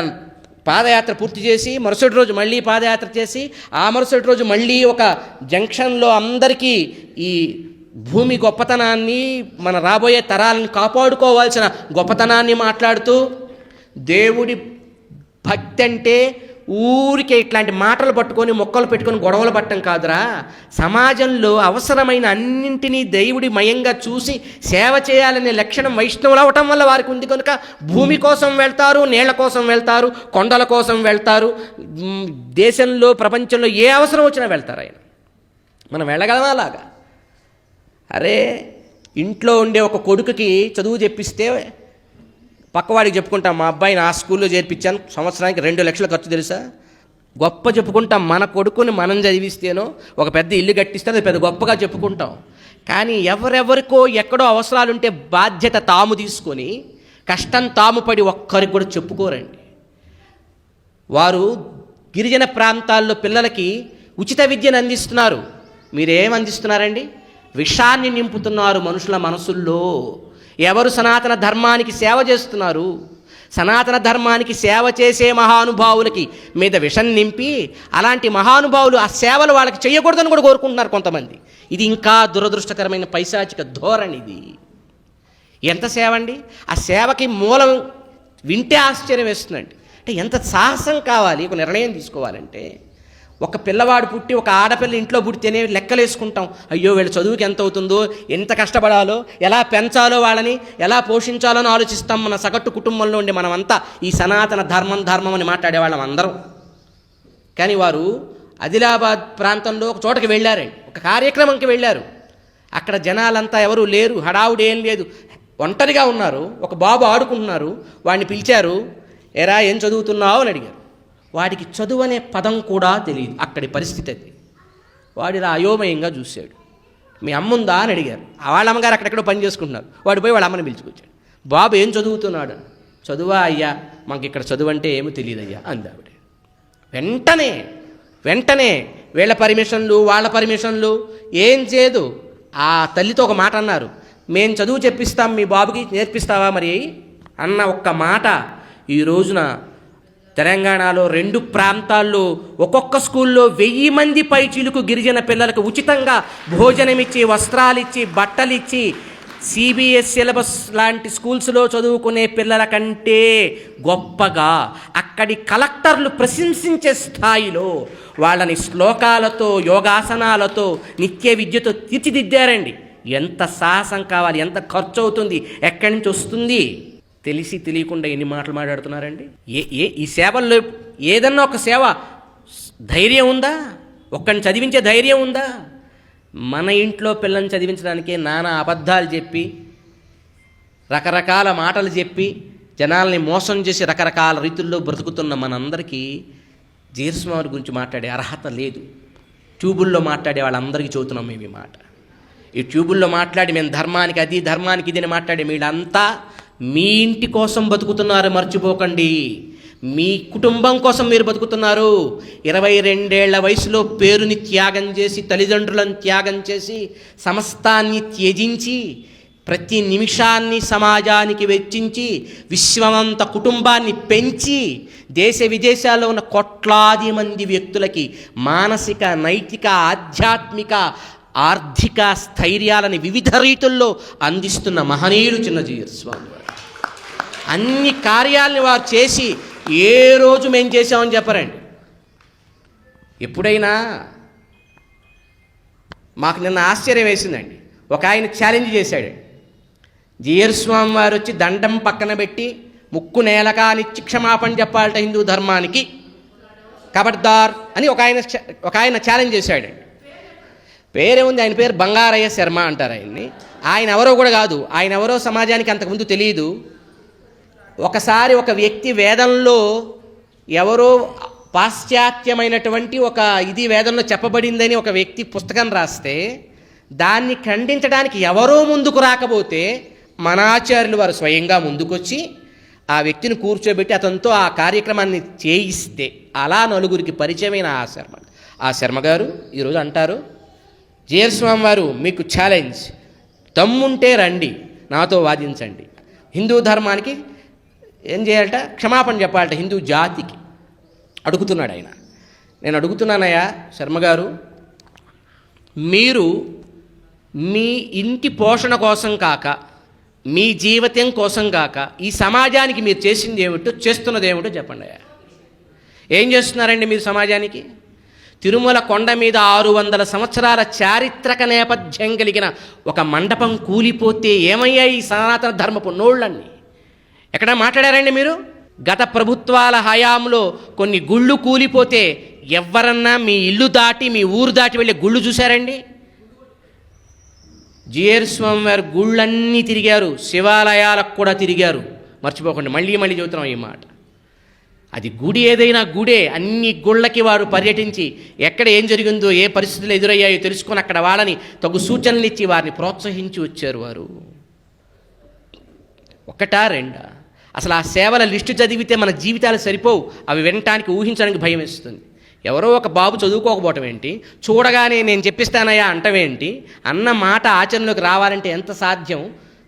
పాదయాత్ర పూర్తి చేసి మరుసటి రోజు మళ్ళీ పాదయాత్ర చేసి ఆ మరుసటి రోజు మళ్ళీ ఒక జంక్షన్లో అందరికీ ఈ భూమి గొప్పతనాన్ని, మన రాబోయే తరాలను కాపాడుకోవాల్సిన గొప్పతనాన్ని మాట్లాడుతూ, దేవుడి భక్తి అంటే ఊరికే ఇట్లాంటి మాటలు పట్టుకొని మొక్కలు పెట్టుకొని గొడవలు పట్టడం కాదురా, సమాజంలో అవసరమైన అన్నింటినీ దేవుడి మయంగా చూసి సేవ చేయాలనే లక్షణం వైష్ణవులు అవటం వల్ల వారికి ఉంది కనుక భూమి కోసం వెళ్తారు, నీళ్ల కోసం వెళ్తారు, కొండల కోసం వెళ్తారు, దేశంలో ప్రపంచంలో ఏ అవసరం వచ్చినా వెళ్తారు ఆయన. మనం వెళ్ళగలమా అలాగా? అరే, ఇంట్లో ఉండే ఒక కొడుకుకి చదువు చెప్పిస్తే పక్కవాడికి చెప్పుకుంటాం, మా అబ్బాయిని ఆ స్కూల్లో చేర్పించాను, సంవత్సరానికి 2 లక్షలు ఖర్చు తెలుసా? గొప్ప చెప్పుకుంటాం. మన కొడుకుని మనం చదివిస్తేనో ఒక పెద్ద ఇల్లు కట్టిస్తే అది పెద్ద గొప్పగా చెప్పుకుంటాం. కానీ ఎవరెవరికో ఎక్కడో అవసరాలుంటే బాధ్యత తాము తీసుకొని కష్టం తాము పడి ఒక్కరికి కూడా చెప్పుకోరండి. వారు గిరిజన ప్రాంతాల్లో పిల్లలకి ఉచిత విద్యను అందిస్తున్నారు. మీరేం అందిస్తున్నారండి? విషాన్ని నింపుతున్నారు మనుషుల మనసుల్లో. ఎవరు సనాతన ధర్మానికి సేవ చేస్తున్నారు? సనాతన ధర్మానికి సేవ చేసే మహానుభావులకి మీద విషం నింపి, అలాంటి మహానుభావులు ఆ సేవలు వాళ్ళకి చేయకూడదని కూడా కోరుకుంటున్నారు కొంతమంది. ఇది ఇంకా దురదృష్టకరమైన పైశాచిక ధోరణి. ఇది ఎంత సేవ అండి? ఆ సేవకి మూలం వింటే ఆశ్చర్యం వేస్తుందండి. అంటే ఎంత సాహసం కావాలి ఒక నిర్ణయం తీసుకోవాలంటే. ఒక పిల్లవాడు పుట్టి, ఒక ఆడపిల్ల ఇంట్లో పుట్టితేనే లెక్కలేసుకుంటాం. అయ్యో వీళ్ళ చదువుకి ఎంత అవుతుందో, ఎంత కష్టపడాలో, ఎలా పెంచాలో, వాళ్ళని ఎలా పోషించాలో అని ఆలోచిస్తాం. మన సగటు కుటుంబంలో ఉండి మనమంతా ఈ సనాతన ధర్మం అని మాట్లాడేవాళ్ళం అందరం. కానీ వారు ఆదిలాబాద్ ప్రాంతంలో ఒక చోటకి వెళ్ళారండి, ఒక కార్యక్రమంకి వెళ్ళారు. అక్కడ జనాలంతా ఎవరూ లేరు, హడావుడి ఏం లేదు, ఒంటరిగా ఉన్నారు. ఒక బాబు ఆడుకుంటున్నారు. వాడిని పిలిచారు, ఎరా ఏం చదువుతున్నావు అని అడిగారు. వాడికి చదువు అనే పదం కూడా తెలియదు. అక్కడి పరిస్థితి అది. వాడిలా అయోమయంగా చూశాడు. మీ అమ్ముందా అని అడిగారు. వాళ్ళ అమ్మగారు అక్కడెక్కడో పని చేసుకుంటున్నారు. వాడు పోయి వాళ్ళ అమ్మని పిలుచుకొచ్చాడు. బాబు ఏం చదువుతున్నాడు? చదువా అయ్యా, మాకు ఇక్కడ చదువు అంటే ఏమో తెలియదు అయ్యా అంది ఆవిడ. వెంటనే వీళ్ళ పర్మిషన్లు, వాళ్ళ పర్మిషన్లు ఏం చేయదు. ఆ తల్లితో ఒక మాట అన్నారు, మేము చదువు చెప్పిస్తాం, మీ బాబుకి నేర్పిస్తావా మరి అన్న ఒక్క మాట ఈ రోజున తెలంగాణలో 2 ప్రాంతాల్లో ఒక్కొక్క స్కూల్లో 1000 మంది పైచీలకు గిరిజన పిల్లలకు ఉచితంగా భోజనమిచ్చి, వస్త్రాలిచ్చి, బట్టలిచ్చి, సిబిఎస్ సిలబస్ లాంటి స్కూల్స్లో చదువుకునే పిల్లల కంటే గొప్పగా అక్కడి కలెక్టర్లు ప్రశంసించే స్థాయిలో వాళ్ళని శ్లోకాలతో, యోగాసనాలతో, నిత్య విద్యతో తీర్చిదిద్దారండి. ఎంత సాహసం కావాలి, ఎంత ఖర్చు అవుతుంది, ఎక్కడి నుంచి వస్తుంది? తెలిసి తెలియకుండా ఎన్ని మాటలు మాట్లాడుతున్నారండి. ఈ సేవల్లో ఏదన్నా ఒక సేవ ధైర్యం ఉందా? ఒక్కడిని చదివించే ధైర్యం ఉందా? మన ఇంట్లో పిల్లల్ని చదివించడానికే నానా అబద్ధాలు చెప్పి, రకరకాల మాటలు చెప్పి, జనాల్ని మోసం చేసి రకరకాల రీతుల్లో బ్రతుకుతున్న మనందరికీ జీర్స్వామి గురించి మాట్లాడే అర్హత లేదు. ట్యూబుల్లో మాట్లాడే వాళ్ళందరికీ చెబుతున్నాం మేము ఈ మాట. ఈ ట్యూబుల్లో మాట్లాడి మేము ధర్మానికి అది, ధర్మానికి ఇది అని మాట్లాడే వీళ్ళంతా మీ ఇంటి కోసం బతుకుతున్నారు, మర్చిపోకండి. మీ కుటుంబం కోసం మీరు బతుకుతున్నారు. 22 ఏళ్ల వయసులో పేరుని త్యాగం చేసి, తల్లిదండ్రులను త్యాగం చేసి, సమస్తాన్ని త్యజించి, ప్రతి నిమిషాన్ని సమాజానికి వెచ్చించి, విశ్వమంత కుటుంబాన్ని పెంచి, దేశ విదేశాల్లో ఉన్న కోట్లాది మంది వ్యక్తులకి మానసిక, నైతిక, ఆధ్యాత్మిక, ఆర్థిక స్థైర్యాలని వివిధ రీతుల్లో అందిస్తున్న మహనీయుడు చిన్నజీయర్ స్వామి వారు. అన్ని కార్యాలని వారు చేసి ఏ రోజు మేము చేసామని చెప్పరండి. ఎప్పుడైనా మాకు నిన్న ఆశ్చర్యం వేసిందండి. ఒక ఆయన ఛాలెంజ్ చేశాడు. జీయర్ స్వామి వారు వచ్చి దండం పక్కన పెట్టి ముక్కు నేలకానిచ్చి క్షమాపణ చెప్పాలట హిందూ ధర్మానికి, కబడ్దార్ అని ఒక ఆయన ఛాలెంజ్ చేశాడు. పేరేముంది, ఆయన పేరు బంగారయ్య శర్మ అంటారు ఆయన్ని. ఆయన ఎవరో కూడా కాదు, ఆయన ఎవరో సమాజానికి అంతకుముందు తెలియదు. ఒకసారి ఒక వ్యక్తి వేదంలో ఎవరో పాశ్చాత్యమైనటువంటి ఒక ఇది వేదంలో చెప్పబడిందని ఒక వ్యక్తి పుస్తకం రాస్తే దాన్ని ఖండించడానికి ఎవరో ముందుకు రాకపోతే మన ఆచార్యులు వారు స్వయంగా ముందుకొచ్చి ఆ వ్యక్తిని కూర్చోబెట్టి అతనితో ఆ కార్యక్రమాన్ని చేయిస్తే అలా నలుగురికి పరిచయమైన ఆ శర్మ గారు ఈరోజు అంటారు, జీయర్ స్వామి వారు మీకు ఛాలెంజ్, దమ్ముంటే రండి నాతో వాదించండి, హిందూ ధర్మానికి ఏం చేయాలట, క్షమాపణ చెప్పాలట హిందూ జాతికి అడుగుతున్నాడు ఆయన. నేను అడుగుతున్నానయ్యా శర్మ గారు, మీరు మీ ఇంటి పోషణ కోసం కాక, మీ జీవితం కోసం కాక, ఈ సమాజానికి మీరు చేసింది ఏమిటో, చేస్తున్నది ఏమిటో చెప్పండి. ఏం చేస్తున్నారండి మీరు సమాజానికి? తిరుమల కొండ మీద 600 సంవత్సరాల చారిత్రక నేపథ్యం కలిగిన ఒక మండపం కూలిపోతే ఏమయ్యాయి ఈ సనాతన ధర్మపు నోళ్ళన్నీ? ఎక్కడ మాట్లాడారండి మీరు? గత ప్రభుత్వాల హయాంలో కొన్ని గుళ్ళు కూలిపోతే ఎవరన్నా మీ ఇల్లు దాటి, మీ ఊరు దాటి వెళ్ళే గుళ్ళు చూశారండి? జిఆర్ స్వామి వారు గుళ్ళన్నీ తిరిగారు, శివాలయాలకు కూడా తిరిగారు. మర్చిపోకండి, మళ్ళీ మళ్ళీ చెబుతున్నాం ఈ మాట. అది గుడి ఏదైనా గుడే. అన్ని గుళ్ళకి వారు పర్యటించి ఎక్కడ ఏం జరిగిందో, ఏ పరిస్థితులు ఎదురయ్యాయో తెలుసుకొని అక్కడ వాళ్ళని తగు సూచనలు ఇచ్చి వారిని ప్రోత్సహించి వచ్చారు వారు. ఒకటా రెండా? అసలు ఆ సేవల లిస్టు చదివితే మన జీవితాలు సరిపోవు. అవి వినటానికి, ఊహించడానికి భయం వేస్తుంది. ఎవరో ఒక బాబు చదువుకోకపోవటం ఏంటి, చూడగానే నేను చెప్పిస్తానయ్యా అంటవేంటి, అన్న మాట ఆచరణలోకి రావాలంటే ఎంత సాధ్యం?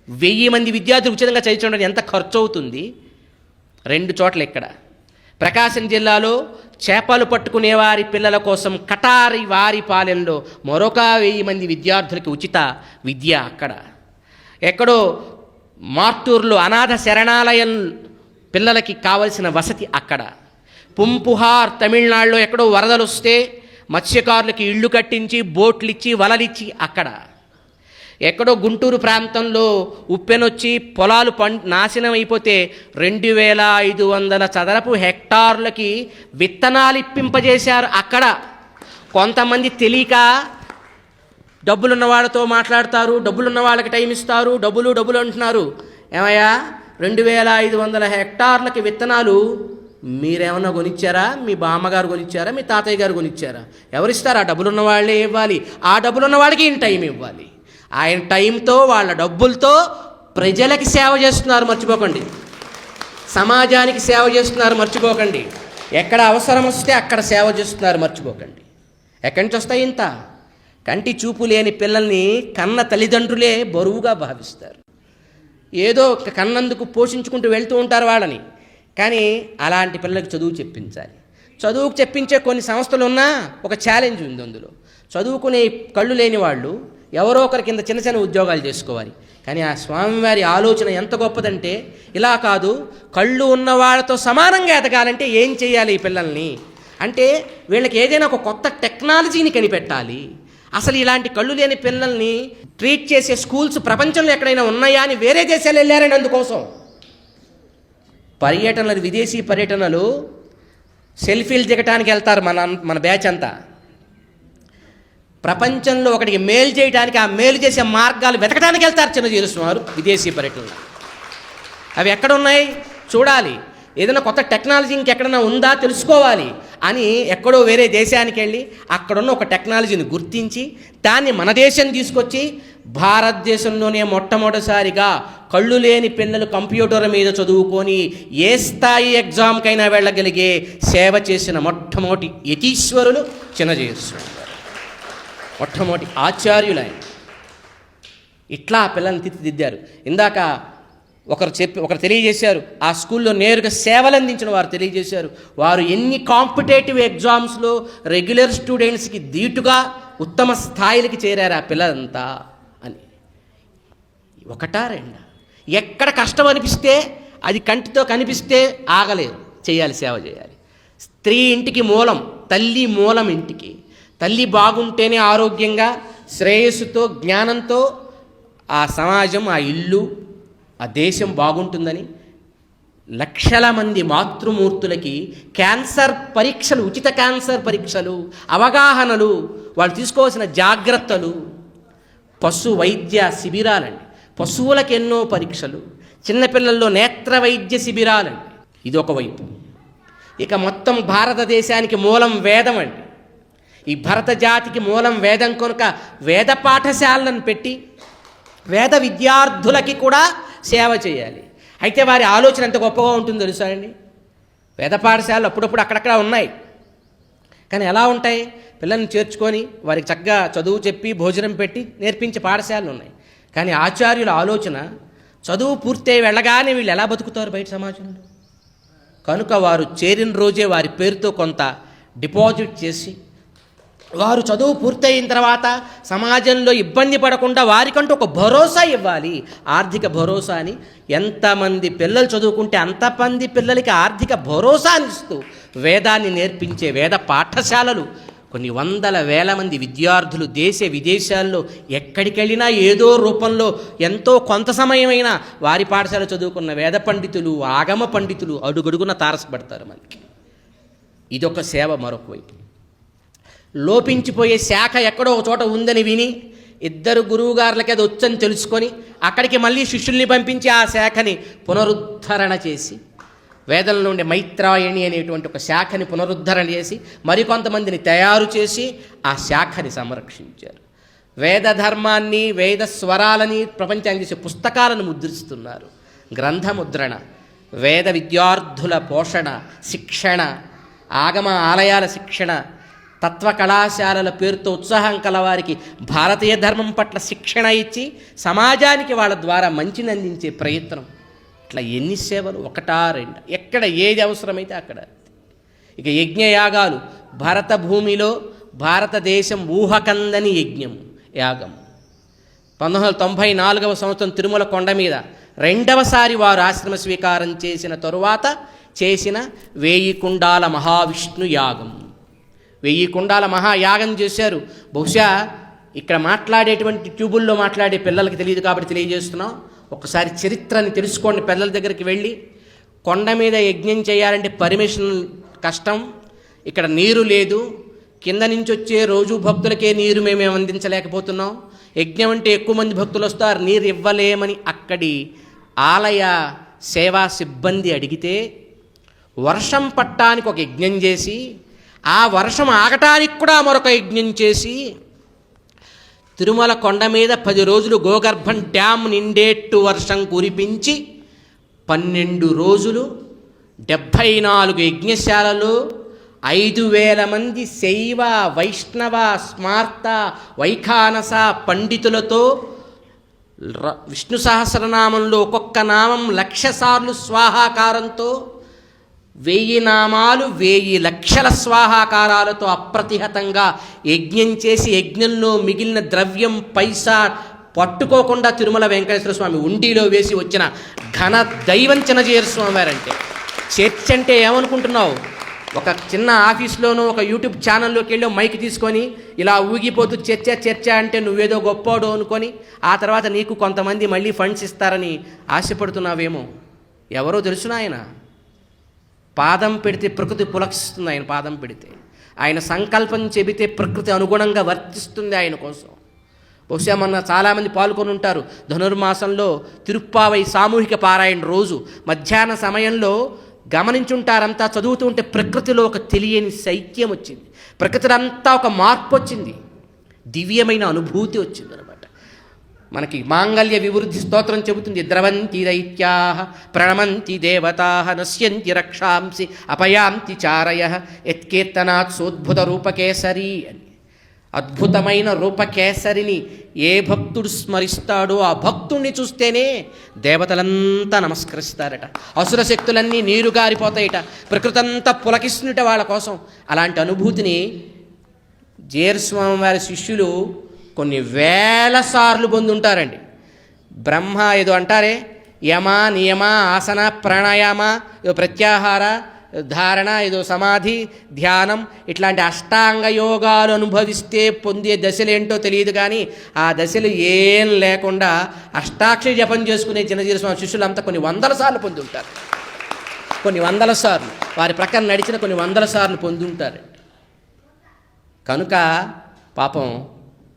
1000 మంది విద్యార్థులు ఉచితంగా చదివించడానికి ఎంత ఖర్చు అవుతుంది? 2 చోట్ల ఇక్కడ ప్రకాశం జిల్లాలో చేపలు పట్టుకునే వారి పిల్లల కోసం కటారి వారిపాలెంలో మరొక 1000 మంది విద్యార్థులకి ఉచిత విద్య. అక్కడ ఎక్కడో మార్టూర్లో అనాథ శరణాలయం పిల్లలకి కావలసిన వసతి అక్కడ. పుంపుహార్ తమిళనాడులో ఎక్కడో వరదలు వస్తే మత్స్యకారులకి ఇళ్ళు కట్టించి, బోట్లు ఇచ్చి, వలలిచ్చి అక్కడ. ఎక్కడో గుంటూరు ప్రాంతంలో ఉప్పెనొచ్చి పొలాలు నాశనం అయిపోతే 2500 చదరపు హెక్టార్లకి విత్తనాలు ఇప్పింపజేశారు అక్కడ. కొంతమంది తెలియక డబ్బులున్న వాళ్ళతో మాట్లాడతారు, డబ్బులున్న వాళ్ళకి టైం ఇస్తారు, డబ్బులు అంటున్నారు. ఏమయ్యా, 2500 హెక్టార్లకి విత్తనాలు మీరేమన్నా కొనిచ్చారా? మీ బామ్మగారు కొనిచ్చారా? మీ తాతయ్య గారు కొనిచ్చారా? ఎవరిస్తారు? ఆ డబ్బులున్న వాళ్ళే ఇవ్వాలి. ఆ డబ్బులున్న వాళ్ళకి ఈయన టైం ఇవ్వాలి. ఆయన టైంతో, వాళ్ళ డబ్బులతో ప్రజలకి సేవ చేస్తున్నారు, మర్చిపోకండి. సమాజానికి సేవ చేస్తున్నారు, మర్చిపోకండి. ఎక్కడ అవసరం వస్తే అక్కడ సేవ చేస్తున్నారు, మర్చిపోకండి. ఎక్కడి నుంచి వస్తాయి ఇంత? కంటి చూపు లేని పిల్లల్ని కన్న తల్లిదండ్రులే బరువుగా భావిస్తారు. ఏదో కన్నందుకు పోషించుకుంటూ వెళ్తూ ఉంటారు వాళ్ళని. కానీ అలాంటి పిల్లలకు చదువు చెప్పించాలి. చదువుకు చెప్పించే కొన్ని సంస్థలు ఉన్నా ఒక ఛాలెంజ్ ఉంది అందులో. చదువుకునే కళ్ళు లేని వాళ్ళు ఎవరో ఒకరి కింద చిన్న చిన్న ఉద్యోగాలు చేసుకోవాలి. కానీ ఆ స్వామివారి ఆలోచన ఎంత గొప్పదంటే, ఇలా కాదు, కళ్ళు ఉన్న వాళ్ళతో సమానంగా ఎదగాలంటే ఏం చేయాలి ఈ పిల్లల్ని అంటే, వీళ్ళకి ఏదైనా ఒక కొత్త టెక్నాలజీని కనిపెట్టాలి. అసలు ఇలాంటి కళ్ళు లేని పిల్లల్ని ట్రీట్ చేసే స్కూల్స్ ప్రపంచంలో ఎక్కడైనా ఉన్నాయా అని వేరే దేశాలు వెళ్ళారండి. అందుకోసం పర్యటనలు, విదేశీ పర్యటనలు, సెల్ఫీలు దిగటానికి వెళ్తారు మన బ్యాచ్ అంతా. ప్రపంచంలో ఒకటికి మేలు చేయడానికి, ఆ మేలు చేసే మార్గాలు వెతకడానికి వెళ్తారు చిన్నజీయర్ స్వామి వారు విదేశీ పర్యటనలు. అవి ఎక్కడ ఉన్నాయి చూడాలి. ఏదైనా కొత్త టెక్నాలజీ ఇంకెక్కడైనా ఉందా తెలుసుకోవాలి అని ఎక్కడో వేరే దేశానికి వెళ్ళి అక్కడున్న ఒక టెక్నాలజీని గుర్తించి దాన్ని మన దేశం తీసుకొచ్చి భారతదేశంలోనే మొట్టమొదటిసారిగా కళ్ళు లేని పిల్లలు కంప్యూటర్ మీద చదువుకొని ఏ స్థాయి ఎగ్జామ్కైనా వెళ్ళగలిగే సేవ చేసిన మొట్టమొదటి యతీశ్వరులు చిన్నజీయర్ స్వామి గారు. మొట్టమొదటి ఆచార్యులైన. ఇట్లా పిల్లల్ని తీర్చిదిద్దారు. ఇందాక ఒకరు తెలియజేశారు, ఆ స్కూల్లో నేరుగా సేవలు అందించిన వారు తెలియజేశారు, వారు ఎన్ని కాంపిటేటివ్ ఎగ్జామ్స్లో రెగ్యులర్ స్టూడెంట్స్కి ధీటుగా ఉత్తమ స్థాయిలకి చేరారు ఆ పిల్లలంతా అని. ఒకటా రెండా? ఎక్కడ కష్టం అనిపిస్తే, అది కంటితో కనిపిస్తే ఆగలేరు, చేయాలి, సేవ చేయాలి. స్త్రీ ఇంటికి మూలం, తల్లి మూలం ఇంటికి. తల్లి బాగుంటేనే ఆరోగ్యంగా, శ్రేయస్సుతో, జ్ఞానంతో ఆ సమాజం, ఆ ఇల్లు, ఆ దేశం బాగుంటుందని లక్షల మంది మాతృమూర్తులకి క్యాన్సర్ పరీక్షలు, ఉచిత క్యాన్సర్ పరీక్షలు, అవగాహనలు, వాళ్ళు తీసుకోవాల్సిన జాగ్రత్తలు, పశు వైద్య శిబిరాలండి. పశువులకు ఎన్నో పరీక్షలు, చిన్నపిల్లల్లో నేత్ర వైద్య శిబిరాలండి. ఇది ఒకవైపు. ఇక మొత్తం భారతదేశానికి మూలం వేదం అండి. ఈ భరత జాతికి మూలం వేదం కనుక వేద పాఠశాలను పెట్టి వేద విద్యార్థులకి కూడా సేవ చేయాలి. అయితే వారి ఆలోచన ఎంత గొప్పగా ఉంటుందో తెలుసా అండి? వేద పాఠశాలలు అప్పుడప్పుడు అక్కడక్కడ ఉన్నాయి, కానీ ఎలా ఉంటాయి? పిల్లల్ని చేర్చుకొని వారికి చక్కగా చదువు చెప్పి భోజనం పెట్టి నేర్పించే పాఠశాలలు ఉన్నాయి. కానీ ఆచార్యుల ఆలోచన, చదువు పూర్తయి వెళ్ళగానే వీళ్ళు ఎలా బతుకుతారు బయట సమాజంలో? కనుక వారు చేరిన రోజే వారి పేరుతో కొంత డిపాజిట్ చేసి వారు చదువు పూర్తయిన తర్వాత సమాజంలో ఇబ్బంది పడకుండా వారికంటూ ఒక భరోసా ఇవ్వాలి, ఆర్థిక భరోసా అని. ఎంతమంది పిల్లలు చదువుకుంటే అంతమంది పిల్లలకి ఆర్థిక భరోసాని ఇస్తూ వేదాన్ని నేర్పించే వేద పాఠశాలలు కొన్ని వందల వేల మంది విద్యార్థులు దేశ విదేశాల్లో ఎక్కడికి వెళ్ళినా ఏదో రూపంలో ఎంతో కొంత సమయమైనా వారి పాఠశాల చదువుకున్న వేద పండితులు, ఆగమ పండితులు అడుగడుగున తారసపడతారు మనకి. ఇదొక సేవ. మరొక వైపు లోపించిపోయే శాఖ ఎక్కడో ఒక చోట ఉందని విని ఇద్దరు గురువుగారులకి అది వచ్చని తెలుసుకొని అక్కడికి మళ్ళీ శిష్యుల్ని పంపించి ఆ శాఖని పునరుద్ధరణ చేసి వేదల నుండి మైత్రాయణి అనేటువంటి ఒక శాఖని పునరుద్ధరణ చేసి మరికొంతమందిని తయారు చేసి ఆ శాఖని సంరక్షించారు. వేద ధర్మాన్ని, వేద స్వరాలని ప్రపంచానికి చేసే పుస్తకాలను ముద్రిస్తున్నారు. గ్రంథముద్రణ, వేద విద్యార్థుల పోషణ, శిక్షణ, ఆగమ ఆలయాల శిక్షణ, తత్వ కళాశాలల పేరుతో ఉత్సాహం కలవారికి భారతీయ ధర్మం పట్ల శిక్షణ ఇచ్చి సమాజానికి వాళ్ళ ద్వారా మంచిని అందించే ప్రయత్నం. ఇట్లా ఎన్ని సేవలు, ఒకటా రెండా, ఎక్కడ ఏది అవసరమైతే అక్కడ. ఇక యజ్ఞయాగాలు, భారత భూమిలో భారతదేశం ఊహకందని యాగం 1994వ సంవత్సరం తిరుమల కొండ మీద రెండవసారి వారు ఆశ్రమ స్వీకారం చేసిన తరువాత చేసిన 1000 కుండాల మహావిష్ణు యాగం. 1000 కుండాల మహాయాగం చేశారు. బహుశా ఇక్కడ మాట్లాడేటువంటి ట్యూబుల్లో మాట్లాడే పిల్లలకి తెలియదు కాబట్టి తెలియజేస్తున్నాం. ఒకసారి చరిత్రని తెలుసుకోండి. పిల్లల దగ్గరికి వెళ్ళి కొండ మీద యజ్ఞం చేయాలంటే పర్మిషన్ కష్టం, ఇక్కడ నీరు లేదు, కింద నుంచి వచ్చే రోజు భక్తులకే నీరు మేము అందించలేకపోతున్నాం, యజ్ఞం అంటే ఎక్కువ మంది భక్తులు వస్తారు, నీరు ఇవ్వలేమని అక్కడి ఆలయ సేవా సిబ్బంది అడిగితే వర్షం పట్టానికి ఒక యజ్ఞం చేసి ఆ వర్షం ఆగటానికి కూడా మరొక యజ్ఞం చేసి తిరుమల కొండ మీద 10 రోజులు గోగర్భం డ్యామ్ నిండేట్టు వర్షం కురిపించి 12 రోజులు 74 యజ్ఞశాలలు 5000 మంది శైవ, వైష్ణవ, స్మార్త, వైఖానస పండితులతో విష్ణు సహస్రనామంలో ఒక్కొక్క నామం 1,00,000 సార్లు స్వాహాకారంతో 1000 నామాలు 1000 లక్షల స్వాహాకారాలతో అప్రతిహతంగా యజ్ఞం చేసి యజ్ఞంలో మిగిలిన ద్రవ్యం పైసా పట్టుకోకుండా తిరుమల వెంకటేశ్వర స్వామి ఉండిలో వేసి వచ్చిన ఘన దైవం చిన్నజీయర్ స్వామి వారంటే. చర్చ్ అంటే ఏమనుకుంటున్నావు? ఒక చిన్న ఆఫీస్లోనూ ఒక యూట్యూబ్ ఛానల్లోకి వెళ్ళి మైక్ తీసుకొని ఇలా ఊగిపోతూ చర్చ అంటే నువ్వేదో గొప్పోడు అనుకొని ఆ తర్వాత నీకు కొంతమంది మళ్ళీ ఫండ్స్ ఇస్తారని ఆశపడుతున్నావేమో. ఎవరో తెలుసునా? ఆయన పాదం పెడితే ప్రకృతి పులకిస్తుంది. ఆయన పాదం పెడితే, ఆయన సంకల్పం చెబితే ప్రకృతి అనుగుణంగా వర్తిస్తుంది ఆయన కోసం. బహుశా మొన్న చాలామంది పాల్గొని ఉంటారు. ధనుర్మాసంలో తిరుప్పావై సామూహిక పారాయణ రోజు మధ్యాహ్న సమయంలో గమనించుంటారంతా. చదువుతూ ఉంటే ప్రకృతిలో ఒక తెలియని శైత్యం వచ్చింది, ప్రకృతిలో అంతా ఒక మార్పు వచ్చింది, దివ్యమైన అనుభూతి వచ్చింది అనమాట. మనకి మాంగళ్య వివృద్ధి స్తోత్రం చెబుతుంది. ద్రవంతి దైత్యాః ప్రణమంతి దేవతాః నశ్యంతి రక్షాంసి అపయాంతి చారయః యత్కీర్తనాత్ సోద్భుత రూపకేసరి అని. అద్భుతమైన రూపకేసరిని ఏ భక్తుడు స్మరిస్తాడో ఆ భక్తుణ్ణి చూస్తేనే దేవతలంతా నమస్కరిస్తారట, అసుర శక్తులన్నీ నీరు గారిపోతాయట, ప్రకృతి అంతా పులకిస్తున్నట వాళ్ళ కోసం. అలాంటి అనుభూతిని జీయర్ స్వామి వారి శిష్యులు కొన్ని వేల సార్లు పొందుంటారండి. బ్రహ్మ ఏదో అంటారే, యమ, నియమ, ఆసన, ప్రాణాయామ, ఏదో ప్రత్యాహార, ధారణ, ఏదో సమాధి, ధ్యానం, ఇట్లాంటి అష్టాంగ యోగాలు అనుభవిస్తే పొందే దశలేంటో తెలియదు. కానీ ఆ దశలు ఏం లేకుండా అష్టాక్షరి జపం చేసుకునే చిన్నజీర స్వామి శిష్యులంతా కొన్ని 100 సార్లు పొంది ఉంటారు. కొన్ని 100 సార్లు వారి ప్రక్కన నడిచిన కొన్ని 100 సార్లు పొంది ఉంటారు. కనుక పాపం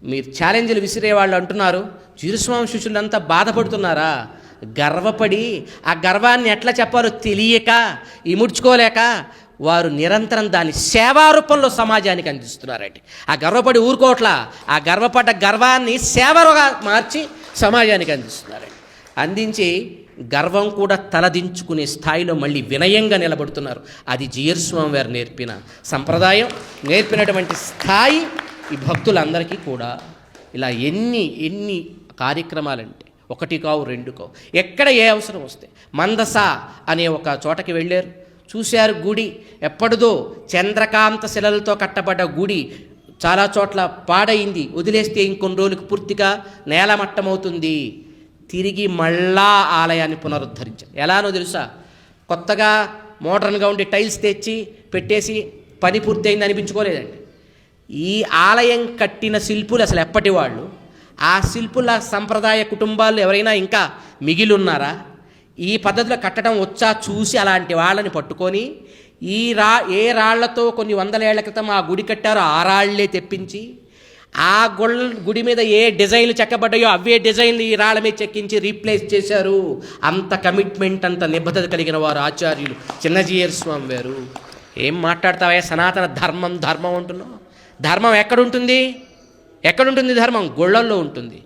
మీరు ఛాలెంజ్లు విసిరేవాళ్ళు అంటున్నారు, జీరస్వామి శిష్యులంతా బాధపడుతున్నారా? గర్వపడి ఆ గర్వాన్ని ఎట్లా చెప్పాలో తెలియక, ఇముడ్చుకోలేక వారు నిరంతరం దాన్ని సేవారూపంలో సమాజానికి అందిస్తున్నారండి. ఆ గర్వపడి ఊరుకోవట్లా, ఆ గర్వపడ్డ గర్వాన్ని సేవగా మార్చి సమాజానికి అందిస్తున్నారండి. అందించి గర్వం కూడా తలదించుకునే స్థాయిలో మళ్ళీ వినయంగా నిలబడుతున్నారు. అది జీయర్ స్వామి వారు నేర్పిన సంప్రదాయం, నేర్పినటువంటి స్థాయి ఈ భక్తులందరికీ కూడా. ఇలా ఎన్ని కార్యక్రమాలంటే 1 కావు 2 కావు. ఎక్కడ ఏ అవసరం వస్తే మందస అనే ఒక చోటకి వెళ్ళారు, చూశారు గుడి. ఎప్పటిదో చంద్రకాంత శిలలతో కట్టబడ్డ గుడి, చాలా చోట్ల పాడైంది, వదిలేస్తే ఇంకొన్ని రోజులకు పూర్తిగా నేలమట్టమవుతుంది. తిరిగి మళ్ళా ఆలయాన్ని పునరుద్ధరించారు. ఎలానో తెలుసా? కొత్తగా మోడర్న్గా ఉండే టైల్స్ తెచ్చి పెట్టేసి పని పూర్తయింది అనిపించుకోలేదండి. ఈ ఆలయం కట్టిన శిల్పులు అసలు ఎప్పటి వాళ్ళు? ఆ శిల్పుల సంప్రదాయ కుటుంబాలు ఎవరైనా ఇంకా మిగిలి ఉన్నారా? ఈ పద్ధతిలో కట్టడం వచ్చా చూసి అలాంటి వాళ్ళని పట్టుకొని ఏ రాళ్లతో కొన్ని వందలేళ్ల క్రితం ఆ గుడి కట్టారో ఆ రాళ్లే తెప్పించి ఆ గుడి మీద ఏ డిజైన్లు చెక్కబడ్డాయో అవే డిజైన్లు ఈ రాళ్ల మీద చెక్కించి రీప్లేస్ చేశారు. అంత కమిట్మెంట్, అంత నిబద్ధత కలిగిన వారు ఆచార్యులు చిన్నజీయర్ స్వామి వారు. ఏం మాట్లాడతావా? సనాతన ధర్మం అంటున్నావు. ధర్మం ఎక్కడుంటుంది? ధర్మం గుళ్ళల్లో ఉంటుంది.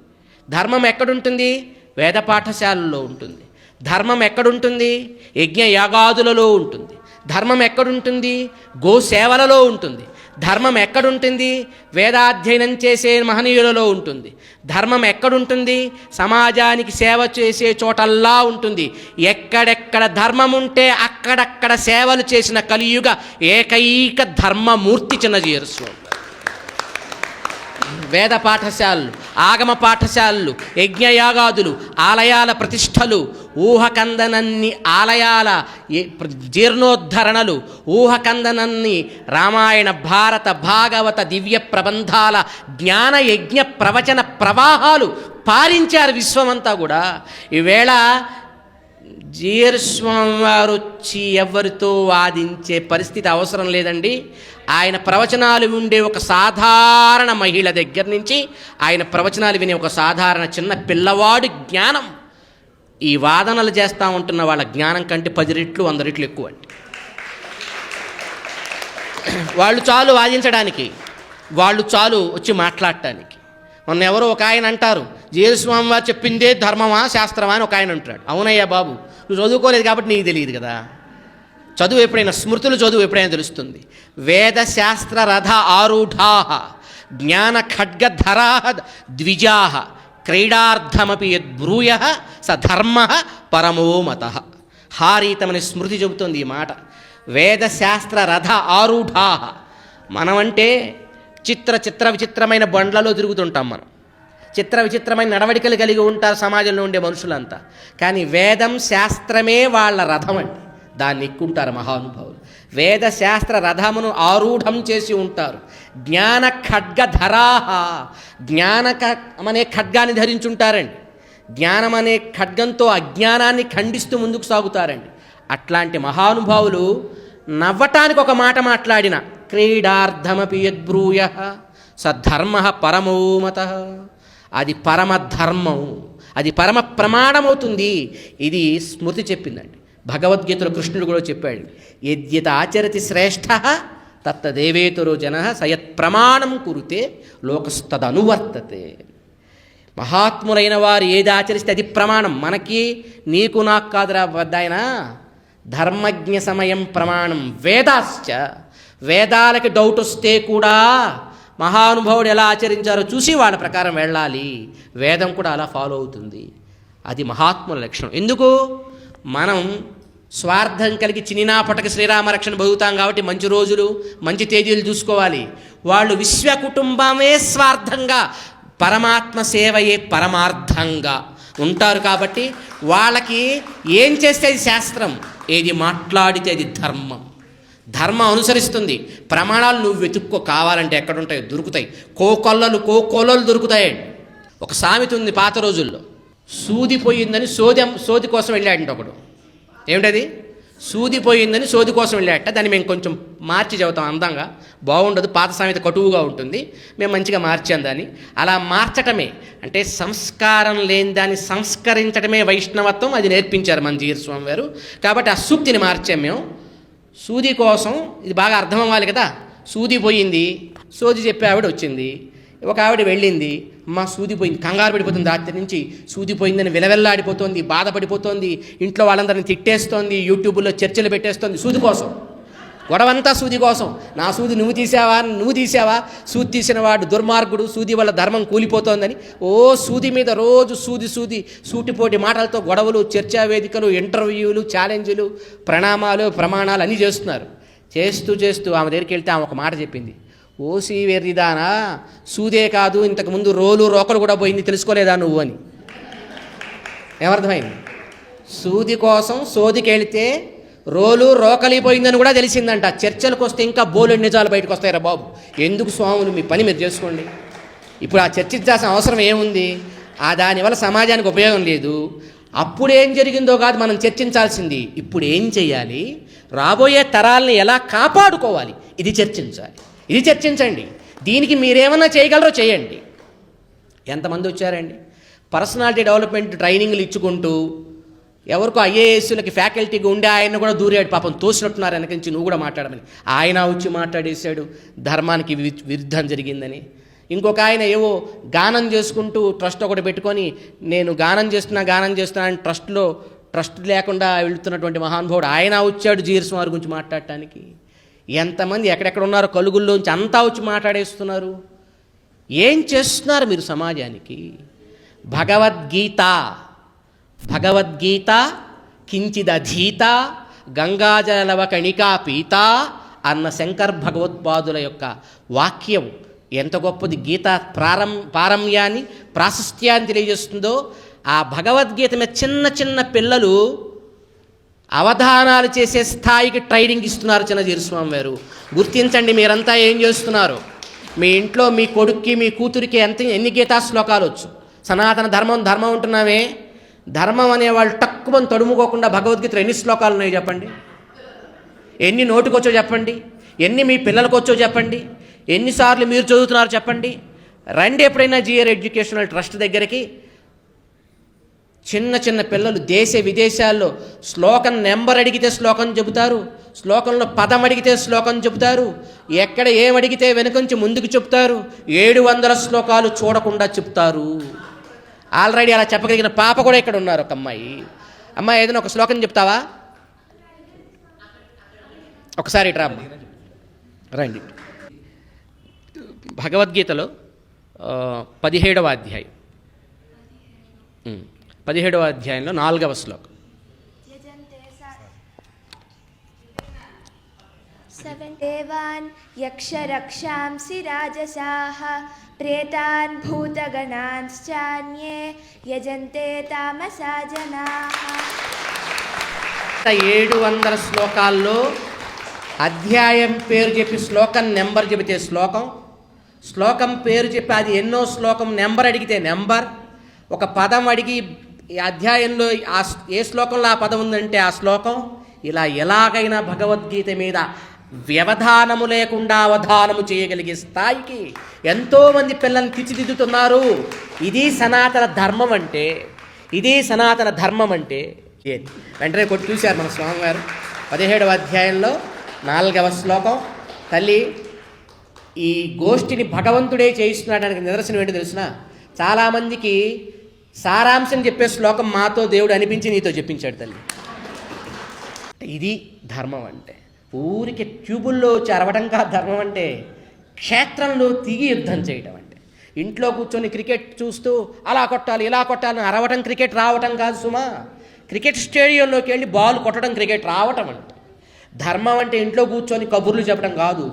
ధర్మం ఎక్కడుంటుంది? వేద పాఠశాలల్లో ఉంటుంది. ధర్మం ఎక్కడుంటుంది? యజ్ఞ యాగాదులలో ఉంటుంది. ధర్మం ఎక్కడుంటుంది? గోసేవలలో ఉంటుంది. ధర్మం ఎక్కడుంటుంది? వేదాధ్యయనం చేసే మహనీయులలో ఉంటుంది. ధర్మం ఎక్కడుంటుంది? సమాజానికి సేవ చేసే చోటల్లా ఉంటుంది. ఎక్కడెక్కడ ధర్మం ఉంటే అక్కడక్కడ సేవలు చేసిన కలియుగ ఏకైక ధర్మమూర్తి చిన్నజీయర్ స్వామి. వేద పాఠశాలలు, ఆగమ పాఠశాలలు, యజ్ఞయాగాదులు, ఆలయాల ప్రతిష్టలు, ఊహకందనన్ని ఆలయాల జీర్ణోద్ధరణలు, ఊహకందనన్ని రామాయణ, భారత, భాగవత దివ్య ప్రబంధాల జ్ఞాన యజ్ఞ ప్రవచన ప్రవాహాలు పారించారు విశ్వమంతా కూడా. ఈవేళ జీయర్ స్వామి వారు వచ్చి ఎవరితో వాదించే పరిస్థితి అవసరం లేదండి. ఆయన ప్రవచనాలు ఉండే ఒక సాధారణ మహిళ దగ్గర నుంచి ఆయన ప్రవచనాలు వినే ఒక సాధారణ చిన్న పిల్లవాడి జ్ఞానం ఈ వాదనలు చేస్తూ ఉంటున్న వాళ్ళ జ్ఞానం కంటే 10 రెట్లు 100 రెట్లు ఎక్కువ అండి. వాళ్ళు చాలు వాదించడానికి, వాళ్ళు చాలు వచ్చి మాట్లాడటానికి. మొన్న ఎవరో ఒక ఆయన అంటారు, జీయర్ స్వామి వారు చెప్పిందే ధర్మమా శాస్త్రమా అని ఒక ఆయన అంటాడు. అవునయ్యా బాబు, నువ్వు చదువుకోలేదు కాబట్టి నీకు తెలియదు కదా. చదువు ఎప్పుడైనా, స్మృతులు చదువు ఎప్పుడైనా తెలుస్తుంది. వేద శాస్త్ర రథ ఆరూఢా జ్ఞాన ఖడ్గధరా ద్విజా క్రీడార్థమపి యద్బ్రూయ స ధర్మ పరమో మత. హారీతమని స్మృతి చెబుతుంది ఈ మాట. వేద శాస్త్ర రథ ఆరూఢా. మనమంటే చిత్ర విచిత్రమైన బండ్లలో తిరుగుతుంటాం. మనం విచిత్రమైన నడవడికలు కలిగి ఉంటారు సమాజంలో ఉండే మనుషులంతా. కానీ వేదం శాస్త్రమే వాళ్ళ రథం అండి. దాన్ని ఎక్కుంటారు మహానుభావులు. వేద శాస్త్ర రథమును ఆరూఢం చేసి ఉంటారు. జ్ఞాన ఖడ్గధరాహ. జ్ఞానమనే ఖడ్గాన్ని ధరించుంటారండి. జ్ఞానం అనే ఖడ్గంతో అజ్ఞానాన్ని ఖండిస్తూ ముందుకు సాగుతారండి. అట్లాంటి మహానుభావులు నవ్వటానికి ఒక మాట మాట్లాడిన క్రీడార్థమపి యద్బ్రూయ సద్ధర్మ పరమో మత. అది పరమధర్మం, అది పరమ ప్రమాణమవుతుంది. ఇది స్మృతి చెప్పిందండి. భగవద్గీతలో కృష్ణుడు కూడా చెప్పాడు, యద్యత ఆచరతి శ్రేష్ఠ తత్తదేవేతరో జన సయత్ ప్రమాణం కురుతే లోకస్తదనువర్తతే. మహాత్ములైన వారు ఏది ఆచరిస్తే అది ప్రమాణం. మనకి నీకు నాకు కాదురా వద్దాయన, ధర్మజ్ఞ సమయం ప్రమాణం. వేదాశ్చ, వేదాలకి డౌట్ వస్తే కూడా మహానుభావుడు ఎలా ఆచరించారో చూసి వాళ్ళ ప్రకారం వెళ్ళాలి. వేదం కూడా అలా ఫాలో అవుతుంది. అది మహాత్ముల లక్షణం. ఎందుకు? మనం స్వార్థం కలిగి చినినాపటక శ్రీరామరక్షణ బతుకుతాం కాబట్టి మంచి రోజులు మంచి తేదీలు చూసుకోవాలి. వాళ్ళు విశ్వ కుటుంబమే స్వార్థంగా, పరమాత్మ సేవయే పరమార్థంగా ఉంటారు. కాబట్టి వాళ్ళకి ఏం చేస్తే అది శాస్త్రం, ఏది మాట్లాడితే అది ధర్మం. ధర్మం అనుసరిస్తుంది. ప్రమాణాలు నువ్వు వెతుక్కో, కావాలంటే ఎక్కడుంటాయో దొరుకుతాయి. కోకొల్లలు దొరుకుతాయండి. ఒక సామెత ఉంది పాత రోజుల్లో, సూదిపోయిందని సోది కోసం వెళ్ళాడంట ఒకడు. ఏమిటది? సూదిపోయిందని సోది కోసం వెళ్ళాడట. దాన్ని మేము కొంచెం మార్చి చెబుతాం, అందంగా బాగుండదు, పాత సామెత కటువుగా ఉంటుంది, మేము మంచిగా మార్చాం దాన్ని. అలా మార్చటమే అంటే సంస్కారం లేని దాన్ని సంస్కరించడమే వైష్ణవత్వం. అది నేర్పించారు మన జీయర్ స్వామి వారు. కాబట్టి ఆ సూక్తిని మార్చాం మేము. సూది కోసం, ఇది బాగా అర్థం అవ్వాలి కదా. సూది పోయింది, సోది చెప్పే ఆవిడ వచ్చింది. ఒక ఆవిడ వెళ్ళింది, అమ్మ సూది పోయింది, కంగారు పడిపోతుంది, రాత్రి నుంచి సూది పోయిందని విలవెల్లాడిపోతుంది, బాధపడిపోతుంది, ఇంట్లో వాళ్ళందరినీ తిట్టేస్తోంది, యూట్యూబ్లో చర్చలు పెట్టేస్తోంది. సూది కోసం గొడవంతా, సూది కోసం. నా సూది నువ్వు తీసావా, సూది తీసిన వాడు దుర్మార్గుడు, సూది వల్ల ధర్మం కూలిపోతోందని సూది మీద రోజు సూటిపోటి మాటలతో గొడవలు, చర్చా వేదికలు, ఇంటర్వ్యూలు, ఛాలెంజ్లు, ప్రమాణాలు అన్నీ చేస్తున్నారు. చేస్తూ ఆమె దగ్గరికి వెళ్తే ఆమె ఒక మాట చెప్పింది, ఓసి వెర్రిదానా, సూదే కాదు ఇంతకుముందు రోలు రోకలు కూడా పోయింది తెలుసుకోలేదా నువ్వు అని. ఏమర్థమైంది? సూది కోసం సోదికి వెళితే రోలు రోకలిపోయిందని కూడా తెలిసిందంట. చర్చలకు వస్తే ఇంకా బోలెడు నిజాలు బయటకు వస్తాయిరా బాబు. ఎందుకు స్వాములు, మీ పని మీరు చేసుకోండి. ఇప్పుడు ఆ చర్చించాల్సిన అవసరం ఏముంది? దానివల్ల సమాజానికి ఉపయోగం లేదు. అప్పుడు ఏం జరిగిందో కాదు మనం చర్చించాల్సింది, ఇప్పుడు ఏం చేయాలి, రాబోయే తరాలని ఎలా కాపాడుకోవాలి, ఇది చర్చించాలి. ఇది చర్చించండి. దీనికి మీరేమన్నా చేయగలరో చేయండి. ఎంతమంది వచ్చారండి పర్సనాలిటీ డెవలప్మెంట్ ట్రైనింగ్లు ఇచ్చుకుంటూ, ఎవరికో ఐఏఎస్లకి ఫ్యాకల్టీగా ఉండే ఆయన కూడా దూరాడు, పాపం తోసినట్టున్నారు వెనక నుంచి నువ్వు కూడా మాట్లాడమని. ఆయన వచ్చి మాట్లాడేశాడు ధర్మానికి విరుద్ధం జరిగిందని. ఇంకొక ఆయన ఏవో గానం చేసుకుంటూ ట్రస్ట్ ఒకటి పెట్టుకొని నేను గానం చేస్తున్నా అని ట్రస్ట్ లేకుండా వెళుతున్నటువంటి మహానుభావుడు ఆయన వచ్చాడు జీర్స్ వారి గురించి మాట్లాడటానికి. ఎంతమంది ఎక్కడెక్కడ ఉన్నారో కలుగుల్లోంచి అంతా వచ్చి మాట్లాడేస్తున్నారు. ఏం చేస్తున్నారు మీరు సమాజానికి? భగవద్గీత కించిదధీత గంగాజలవ కణికా పీత అన్న శంకర్ భగవత్పాదుల యొక్క వాక్యం ఎంత గొప్పది. గీత పారమ్యాన్ని ప్రాశస్త్యాన్ని తెలియజేస్తుందో. ఆ భగవద్గీత మీద చిన్న చిన్న పిల్లలు అవధానాలు చేసే స్థాయికి ట్రైనింగ్ ఇస్తున్నారు చిన్నజీరస్వామి వారు. గుర్తించండి మీరంతా ఏం చేస్తున్నారు. మీ ఇంట్లో మీ కొడుక్కి మీ కూతురికి ఎన్ని గీతా శ్లోకాలు వచ్చు? సనాతన ధర్మం ఉంటున్నామే, ధర్మం అనేవాళ్ళు తక్కువ తడుముకోకుండా భగవద్గీతలో ఎన్ని శ్లోకాలు ఉన్నాయో చెప్పండి. ఎన్ని నోటికొచ్చో చెప్పండి. ఎన్ని మీ పిల్లలకు వచ్చో చెప్పండి. ఎన్నిసార్లు మీరు చదువుతున్నారు చెప్పండి. రండి ఎప్పుడైనా జిఆర్ ఎడ్యుకేషనల్ ట్రస్ట్ దగ్గరికి. చిన్న చిన్న పిల్లలు దేశ విదేశాల్లో శ్లోకం నెంబర్ అడిగితే శ్లోకం చెబుతారు, శ్లోకంలో పదం అడిగితే శ్లోకం చెబుతారు, ఎక్కడ ఏమడిగితే వెనుకొంచి ముందుకు చెప్తారు. 700 శ్లోకాలు చూడకుండా చెప్తారు. ఆల్రెడీ అలా చెప్పగలిగిన పాప కూడా ఇక్కడ ఉన్నారు. ఒక అమ్మాయి ఏదైనా ఒక శ్లోకం చెప్తావా? ఒకసారి ఇట్రా రండి. భగవద్గీతలో 17వ అధ్యాయం 17వ అధ్యాయంలో 4వ శ్లోకం. దేవాన్ యక్షరక్షాంసి రాజసాః ప్రేతాన్ భూతగణాంశ్చాన్యే యజంతే తామసా జనాః. 700 శ్లోకాల్లో అధ్యాయం పేరు చెప్పి శ్లోకం నెంబర్ చెబితే శ్లోకం పేరు చెప్పి అది ఎన్నో శ్లోకం నెంబర్ అడిగితే నెంబర్, ఒక పదం అడిగి ఈ అధ్యాయంలో ఏ శ్లోకంలో ఆ పదం ఉందంటే ఆ శ్లోకం. ఇలా ఎలాగైనా భగవద్గీత మీద వ్యవధానము లేకుండా అవధానము చేయగలిగే స్థాయికి ఎంతోమంది పిల్లల్ని తీర్చిదిద్దుతున్నారు. ఇది సనాతన ధర్మం అంటే. వెంటనే కొట్టి చూశారు మన స్వామివారు 17వ అధ్యాయంలో 4వ శ్లోకం. తల్లి, ఈ గోష్ఠిని భగవంతుడే చేయిస్తున్నాడానికి నిదర్శనం ఏంటో తెలిసిన? చాలామందికి సారాంశం చెప్పే శ్లోకం మాతో దేవుడు అనిపించి నీతో చెప్పించాడు తల్లి. ఇది ధర్మం అంటే. ఊరికి ట్యూబుల్లో వచ్చి అరవడం కాదు ధర్మం అంటే. క్షేత్రంలో దిగి యుద్ధం చేయడం అంటే. ఇంట్లో కూర్చొని క్రికెట్ చూస్తూ అలా కొట్టాలి ఇలా కొట్టాలని అరవటం క్రికెట్ రావటం కాదు సుమా. క్రికెట్ స్టేడియంలోకి వెళ్ళి బాల్ కొట్టడం క్రికెట్ రావటం అంటే. ధర్మం అంటే ఇంట్లో కూర్చొని కబుర్లు చెప్పడం కాదు.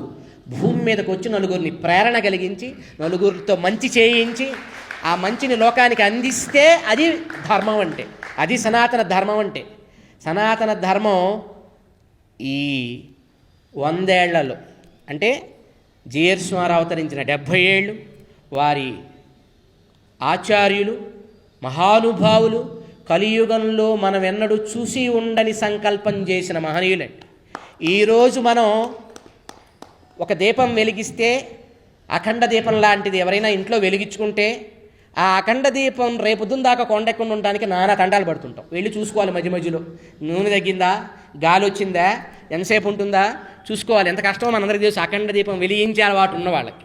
భూమి మీదకి వచ్చి నలుగురిని ప్రేరణ కలిగించి నలుగురితో మంచి చేయించి ఆ మంచిని లోకానికి అందిస్తే అది ధర్మం అంటే. అది సనాతన ధర్మం అంటే. సనాతన ధర్మం ఈ 100 ఏళ్లలో అంటే జీయర్స్వామి అవతరించిన 70 ఏళ్ళు, వారి ఆచార్యులు మహానుభావులు కలియుగంలో మనం ఎన్నడూ చూసి ఉండని సంకల్పం చేసిన మహనీయులంటే. ఈరోజు మనం ఒక దీపం వెలిగిస్తే అఖండ దీపం లాంటిది ఎవరైనా ఇంట్లో వెలిగించుకుంటే ఆ అఖండ దీపం రేపొద్దున దాకా కొండెక్కుండా ఉండడానికి నానా తండాలు పడుతుంటాం. వెళ్ళి చూసుకోవాలి మధ్యలో నూనె తగ్గిందా, గాలి వచ్చిందా, ఎంతసేపు ఉంటుందా చూసుకోవాలి. ఎంత కష్టమో మనందరికీ తెలుసు. అఖండ దీపం వెలిగించే అలవాటు ఉన్న వాళ్ళకి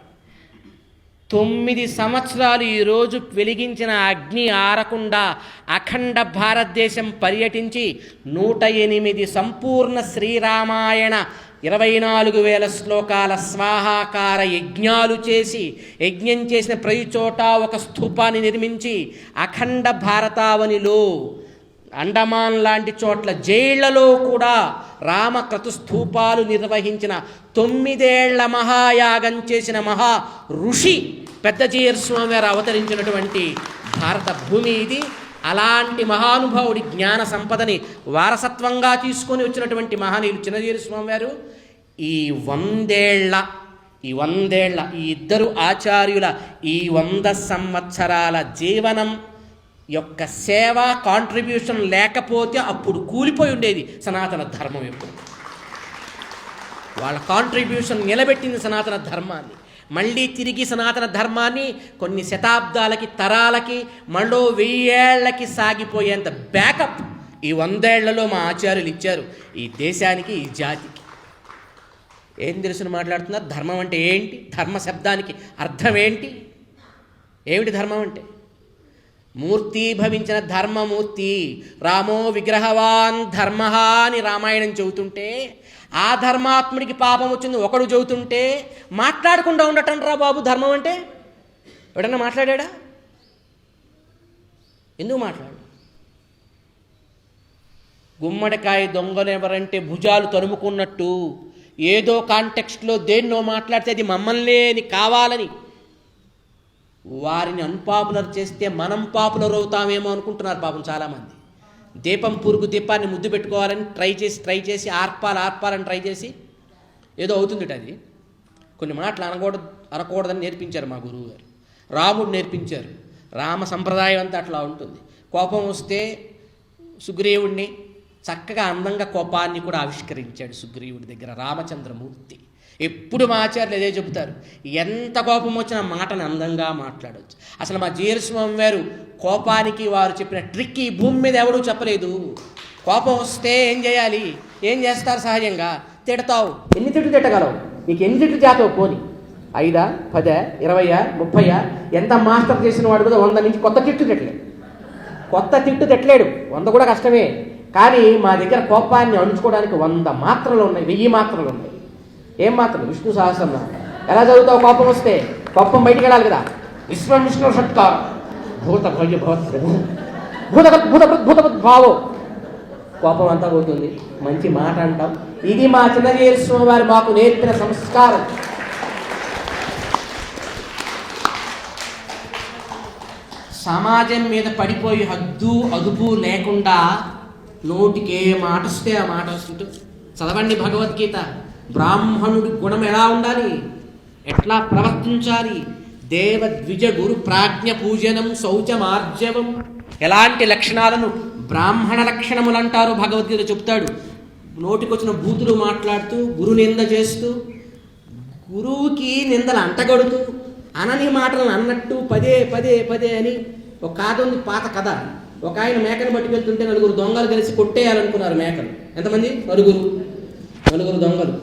9 సంవత్సరాలు ఈరోజు వెలిగించిన అగ్ని ఆరకుండా అఖండ భారతదేశం పర్యటించి 108 సంపూర్ణ శ్రీరామాయణ 24,000 శ్లోకాల స్వాహాకార యజ్ఞాలు చేసి, యజ్ఞం చేసిన ప్రతి చోట ఒక స్థూపాన్ని నిర్మించి అఖండ భారతావనిలో అండమాన్ లాంటి చోట్ల జైళ్లలో కూడా రామక్రతుస్థూపాలు నిర్వహించిన 9 ఏళ్ల మహాయాగం చేసిన మహా ఋషి పెద్దజీయర్ స్వామి వారు అవతరించినటువంటి భారత భూమి ఇది. అలాంటి మహానుభావుడి జ్ఞాన సంపదని వారసత్వంగా తీసుకొని వచ్చినటువంటి మహనీయులు చిన్నజీయర్ స్వామి వారు ఈ 100 ఏళ్ల ఈ ఇద్దరు ఆచార్యుల ఈ 100 సంవత్సరాల జీవనం యొక్క సేవ కాంట్రిబ్యూషన్ లేకపోతే అప్పుడు కూలిపోయి ఉండేది సనాతన ధర్మం. ఎప్పుడు వాళ్ళ కాంట్రిబ్యూషన్ నిలబెట్టింది సనాతన ధర్మాన్ని. మళ్ళీ తిరిగి సనాతన ధర్మాన్ని కొన్ని శతాబ్దాలకి తరాలకి మళ్ళీ 1000 ఏళ్లకి సాగిపోయేంత బ్యాకప్ ఈ 100 ఏళ్లలో మా ఆచార్యులు ఇచ్చారు ఈ దేశానికి, ఈ జాతికి. ఏం తెలుసుని మాట్లాడుతున్నారు? ధర్మం అంటే ఏంటి? ధర్మ శబ్దానికి అర్థం ఏంటి? ఏమిటి ధర్మం అంటే? మూర్తి భవించిన ధర్మమూర్తి రామో విగ్రహవాన్ ధర్మ అని రామాయణం చెబుతుంటే, ఆ ధర్మాత్ముడికి పాపం వచ్చింది ఒకడు చెబుతుంటే మాట్లాడకుండా ఉండటం రా బాబు ధర్మం అంటే. ఎవడన్నా మాట్లాడా? ఎందుకు మాట్లాడు? గుమ్మడికాయ దొంగనెవరంటే భుజాలు తరుముకున్నట్టు ఏదో కాంటెక్స్ట్లో దేన్నో మాట్లాడితే అది మమ్మల్ని అని కావాలని వారిని అన్పాపులర్ చేస్తే మనం పాపులర్ అవుతామేమో అనుకుంటున్నారు పాపం చాలామంది. దీపం పురుగు దీపాన్ని ముద్దు పెట్టుకోవాలని ట్రై చేసి ఆర్పాలని ట్రై చేసి ఏదో అవుతుంది. అది కొన్ని మాటలు అనకూడదని నేర్పించారు మా గురువు గారు. రాముడు నేర్పించారు. రామ సంప్రదాయం అంతా అట్లా ఉంటుంది. కోపం వస్తే సుగ్రీవుడిని చక్కగా అందంగా కోపాన్ని కూడా ఆవిష్కరించాడు సుగ్రీవుడి దగ్గర రామచంద్రమూర్తి. ఎప్పుడు మా ఆచార్యులు అదే చెబుతారు, ఎంత కోపం వచ్చినా మాటను అందంగా మాట్లాడవచ్చు. అసలు మా జీయర్ స్వామి వారు కోపానికి వారు చెప్పిన ట్రిక్ ఈ భూమి మీద ఎవడూ చెప్పలేదు. కోపం వస్తే ఏం చేయాలి? ఏం చేస్తారు? సహజంగా తిడతావు. ఎన్ని తిట్లు తిట్టగలవు? నీకు ఎన్ని తిట్లు చేతావు? పోని 5, 10, 20, 30 ఎంత మాస్టర్ చేసిన వాడు కూడా 100 నుంచి కొత్త తిట్టు తిట్టలేడు. 100 కూడా కష్టమే. కానీ మా దగ్గర కోపాన్ని అణుచుకోవడానికి 100 మాత్రలు ఉన్నాయి, 1000 మాత్రలు ఉన్నాయి. ఏం మాత్రం? విష్ణు సహస్రనామం. ఎలా చదువుతావు? కోపం వస్తే కోపం బయటికి వెళ్ళాలి కదా. విశ్వం విష్ణు షట్కారం భూత భవ్య భూత భావో కోపం అంతా పోతుంది. మంచి మాట అంటాం. ఇది మా చిన్నజీయర్ స్వామి వారు మాకు నేర్పిన సంస్కారం. సమాజం మీద పడిపోయి హద్దు అదుపు లేకుండా నోటికి ఏ మాట వస్తే ఆ మాట వస్తుంటూ చదవండి భగవద్గీత. బ్రాహ్మణుడి గుణం ఎలా ఉండాలి, ఎట్లా ప్రవర్తించాలి, దేవ ద్విజ గురు ప్రాజ్ఞ పూజనం శౌచమార్జవం, ఎలాంటి లక్షణాలను బ్రాహ్మణ లక్షణములు అంటారు భగవద్గీత చెప్తాడు. నోటికొచ్చిన బూతులు మాట్లాడుతూ గురు నింద చేస్తూ గురువుకి నిందలు అంటగడుతూ అనని మాటలను అన్నట్టు పదే అని ఒక కథ ఉంది, పాత కథ. ఒక ఆయన మేకను పట్టుకెళ్తుంటే 4 దొంగలు కలిసి కొట్టేయాలనుకున్నారు మేకను. ఎంతమంది? 4 దొంగలు.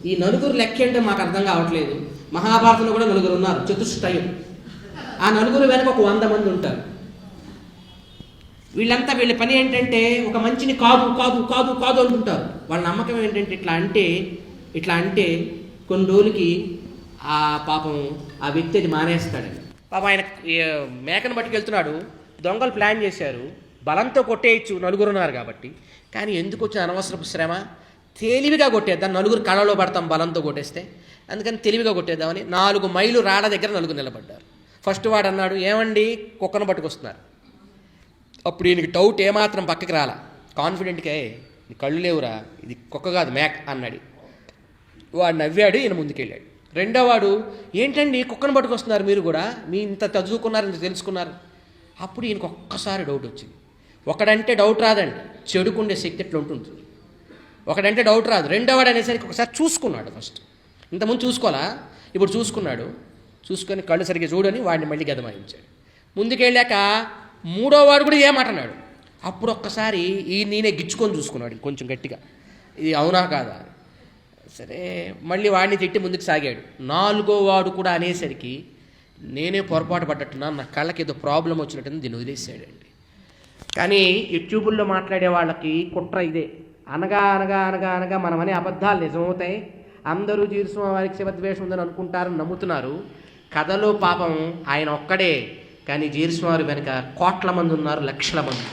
ఈ 4 లెక్క అంటే మాకు అర్థం కావట్లేదు. మహాభారతంలో కూడా 4 ఉన్నారు, చతుష్టయం. ఆ 4 వెనక ఒక 100 మంది ఉంటారు. వీళ్ళ పని ఏంటంటే ఒక మంచిని కాదు అంటుంటారు. వాళ్ళ నమ్మకం ఏంటంటే ఇట్లా అంటే కొన్ని రోజులకి ఆ పాపం ఆ వ్యక్తి అది మానేస్తాడని. పాపం ఆయన మేకను పట్టుకెళ్తున్నాడు, దొంగలు ప్లాన్ చేశారు, బలంతో కొట్టేయచ్చు, 4 ఉన్నారు కాబట్టి. కానీ ఎందుకు వచ్చిన అనవసరపు శ్రమ? తెలివిగా కొట్టేద్దాం, 4 కళ్ళలో పడతాం బలంతో కొట్టేస్తే. అందుకని తెలివిగా కొట్టేద్దామని 4 మైలు రాళ్ళ దగ్గర 4 నిలబడ్డారు. ఫస్ట్ వాడు అన్నాడు, ఏమండి కుక్కను పట్టుకొస్తున్నారు. అప్పుడు ఈయనకి డౌట్ ఏమాత్రం పక్కకి రాలా. కాన్ఫిడెంట్గా, ఇది కళ్ళు లేవురా, ఇది కుక్క కాదు మేక్ అన్నాడు. వాడు నవ్వాడు, ఈయన ముందుకెళ్ళాడు. రెండో వాడు, ఏంటండి కుక్కను పట్టుకొస్తున్నారు మీరు కూడా, మీ ఇంత చదువుకున్నారు, ఇంత తెలుసుకున్నారు. అప్పుడు ఈయనకు ఒక్కసారి డౌట్ వచ్చింది. ఒకడంటే డౌట్ రాదండి, చెడుకుండే శక్తి ఎట్లా ఉంటుంది. ఒకడంటే డౌట్ రాదు. రెండోవాడు అనేసరికి ఒకసారి చూసుకున్నాడు. ఫస్ట్ ఇంతకుముందు చూసుకోవాలా, ఇప్పుడు చూసుకున్నాడు. చూసుకొని కళ్ళు సరిగ్గా చూడని వాడిని మళ్ళీ గదమాయించాడు. ముందుకెళ్ళాక 3వ వాడు కూడా ఏమంటున్నాడు. అప్పుడు ఒక్కసారి నేనే గిచ్చుకొని చూసుకున్నాడు కొంచెం గట్టిగా, ఇది అవునా కాదా. సరే మళ్ళీ వాడిని తిట్టి ముందుకు సాగాడు. 4వ వాడు కూడా అనేసరికి నేనే పొరపాటు పడ్డట్టున్నా, నా కళ్ళకి ఏదో ప్రాబ్లం వచ్చినట్టు దీన్ని వదిలేసాడండి. కానీ యూట్యూబుల్లో మాట్లాడే వాళ్ళకి కుట్ర ఇదే. అనగా మనమనే అబద్ధాలు నిజమవుతాయి. అందరూ జీర్స్వామి వారికి శివద్వేషం ఉందని అనుకుంటారు, నమ్ముతున్నారు. కథలో పాపం ఆయన ఒక్కడే, కానీ జీర్స్వామి వెనక కోట్ల మంది ఉన్నారు, లక్షల మంది.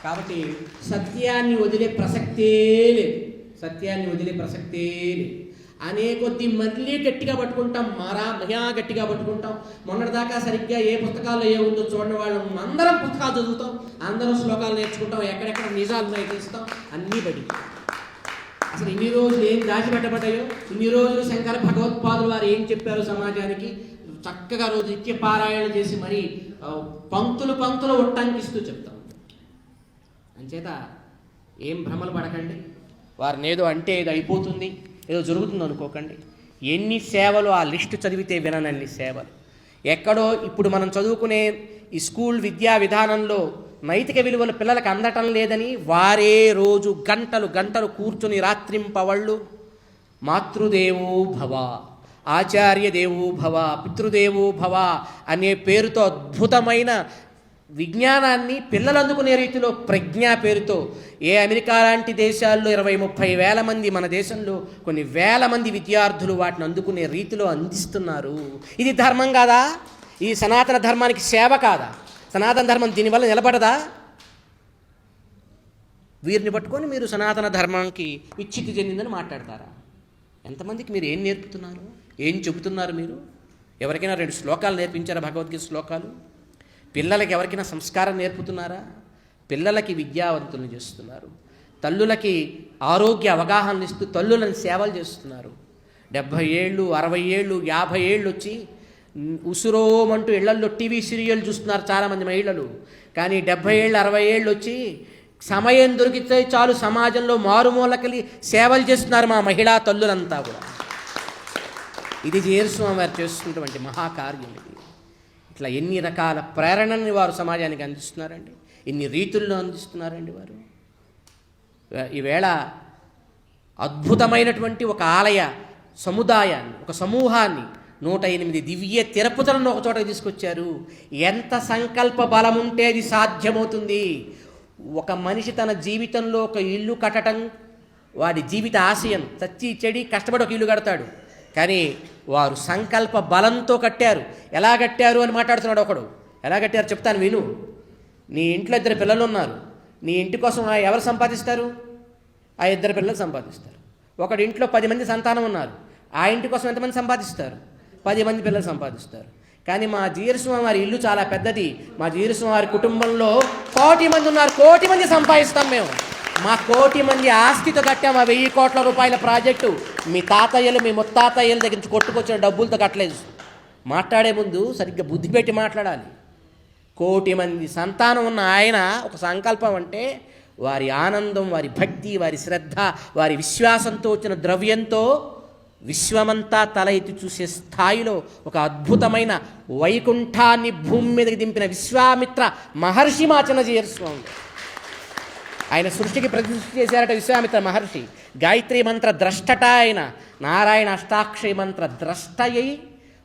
కాబట్టి సత్యాన్ని వదిలే ప్రసక్తే లేదు, సత్యాన్ని వదిలే ప్రసక్తే లేదు. అనే కొద్దీ మళ్ళీ గట్టిగా పట్టుకుంటాం, మహా గట్టిగా పట్టుకుంటాం. మొన్నటిదాకా సరిగ్గా ఏ పుస్తకాల్లో ఏముందో చూడని వాళ్ళం అందరం పుస్తకాలు చదువుతాం, అందరం శ్లోకాలు నేర్చుకుంటాం, ఎక్కడెక్కడ నిజాలు నేర్పిస్తాం, అన్నీ బడి. అసలు ఇన్ని రోజులు ఏం దాచిపెట్టబడ్డాయో, ఇన్ని రోజులు శంకర భగవత్పాదులు వారు ఏం చెప్పారు సమాజానికి, చక్కగా రోజు నిత్య పారాయణ చేసి మరి పంక్తులు పంక్తులు ఉట్టంకిస్తూ చెప్తాం. అంచేత ఏం భ్రమలు పడకండి, వారిని ఏదో అంటే ఏదో అయిపోతుంది, ఏదో జరుగుతుంది అనుకోకండి. ఎన్ని సేవలు ఆ లిస్టు చదివితే విననన్ని సేవలు. ఎక్కడో ఇప్పుడు మనం చదువుకునే ఈ స్కూల్ విద్యా విధానంలో నైతిక విలువలు పిల్లలకు అందటం లేదని వారే రోజు గంటలు గంటలు కూర్చుని రాత్రింపవళ్ళు మాతృదేవో భవ, ఆచార్య దేవో భవ, పితృదేవో భవ అనే పేరుతో అద్భుతమైన విజ్ఞానాన్ని పిల్లలు అందుకునే రీతిలో ప్రజ్ఞా పేరుతో ఏ అమెరికా లాంటి దేశాల్లో 20-30 వేల మంది, మన దేశంలో కొన్ని వేల మంది విద్యార్థులు వాటిని అందుకునే రీతిలో అందిస్తున్నారు. ఇది ధర్మం కాదా? ఈ సనాతన ధర్మానికి సేవ కాదా? సనాతన ధర్మం దీనివల్ల నిలబడదా? వీరిని పట్టుకొని మీరు సనాతన ధర్మానికి విచ్ఛిత్తి చెందిందని మాట్లాడతారా? ఎంతమందికి మీరు ఏం నేర్పుతున్నారు, ఏం చెబుతున్నారు? మీరు ఎవరికైనా 2 శ్లోకాలు నేర్పించారా? భగవద్గీత శ్లోకాలు. పిల్లలకి ఎవరికైనా సంస్కారం నేర్పుతున్నారా? పిల్లలకి విద్యావంతులను చేస్తున్నారు, తల్లులకి ఆరోగ్య అవగాహనలు ఇస్తూ తల్లులను సేవలు చేస్తున్నారు. 70 ఏళ్ళు 60 ఏళ్ళు 50 ఏళ్ళు వచ్చి ఉసురోమంటూ ఇళ్లల్లో టీవీ సీరియల్ చూస్తున్నారు చాలామంది మహిళలు. కానీ 70 ఏళ్ళు 60 ఏళ్ళు వచ్చి సమయం దొరికితే చాలు సమాజంలో మారుమూలకలి సేవలు చేస్తున్నారు మా మహిళా తల్లులంతా కూడా. ఇది జీరస్వామి వారు చేస్తున్నటువంటి మహాకార్యం. ఇది ఇట్లా ఎన్ని రకాల ప్రేరణని వారు సమాజానికి అందిస్తున్నారండి, ఎన్ని రీతుల్లో అందిస్తున్నారండి వారు. ఈవేళ అద్భుతమైనటువంటి ఒక ఆలయ సముదాయాన్ని, ఒక సమూహాన్ని 108 దివ్య తిరుపతులను ఒక చోటకి తీసుకొచ్చారు. ఎంత సంకల్ప బలం ఉంటే అది సాధ్యమవుతుంది. ఒక మనిషి తన జీవితంలో ఒక ఇల్లు కట్టడం వాడి జీవిత ఆశయం. చచ్చి చెడి కష్టపడి ఒక ఇల్లు కడతాడు, కానీ వారు సంకల్ప బలంతో కట్టారు. ఎలా కట్టారు అని మాట్లాడుతున్నాడు ఒకడు. ఎలా కట్టారు చెప్తాను విను. నీ ఇంట్లో 2 పిల్లలు ఉన్నారు, నీ ఇంటి కోసం ఎవరు సంపాదిస్తారు? ఆ 2 పిల్లలు సంపాదిస్తారు. ఒకడి ఇంట్లో 10 మంది సంతానం ఉన్నారు, ఆ ఇంటి కోసం ఎంతమంది సంపాదిస్తారు? 10 మంది పిల్లలు సంపాదిస్తారు. కానీ మా జీరస్వామి వారి ఇల్లు చాలా పెద్దది, మా జీరస్వామి వారి కుటుంబంలో 1,000,000 మంది ఉన్నారు, 1,000,000 మంది సంపాదిస్తాం మేము. మా 1,000,000 మంది ఆస్తితో కట్టాం ఆ 1,000 కోట్ల రూపాయల ప్రాజెక్టు. మీ తాతయ్యలు మీ ముత్తాతయ్యల దగ్గర నుంచి కొట్టుకొచ్చిన డబ్బులతో కట్టలేదు. మాట్లాడే ముందు సరిగ్గా బుద్ధి పెట్టి మాట్లాడాలి. 1,000,000 మంది సంతానం ఉన్న ఆయన ఒక సంకల్పం అంటే వారి ఆనందం, వారి భక్తి, వారి శ్రద్ధ, వారి విశ్వాసంతో వచ్చిన ద్రవ్యంతో విశ్వమంతా తల ఎత్తి చూసే స్థాయిలో ఒక అద్భుతమైన వైకుంఠాన్ని భూమి మీదకి దింపిన విశ్వామిత్ర మహర్షి మా చిన్నజీయస్వామి. ఆయన సృష్టికి ప్రతిష్ఠ చేశారట విశ్వామిత్ర మహర్షి. గాయత్రి మంత్ర ద్రష్టట ఆయన. నారాయణ అష్టాక్షరి మంత్ర ద్రష్ట అయి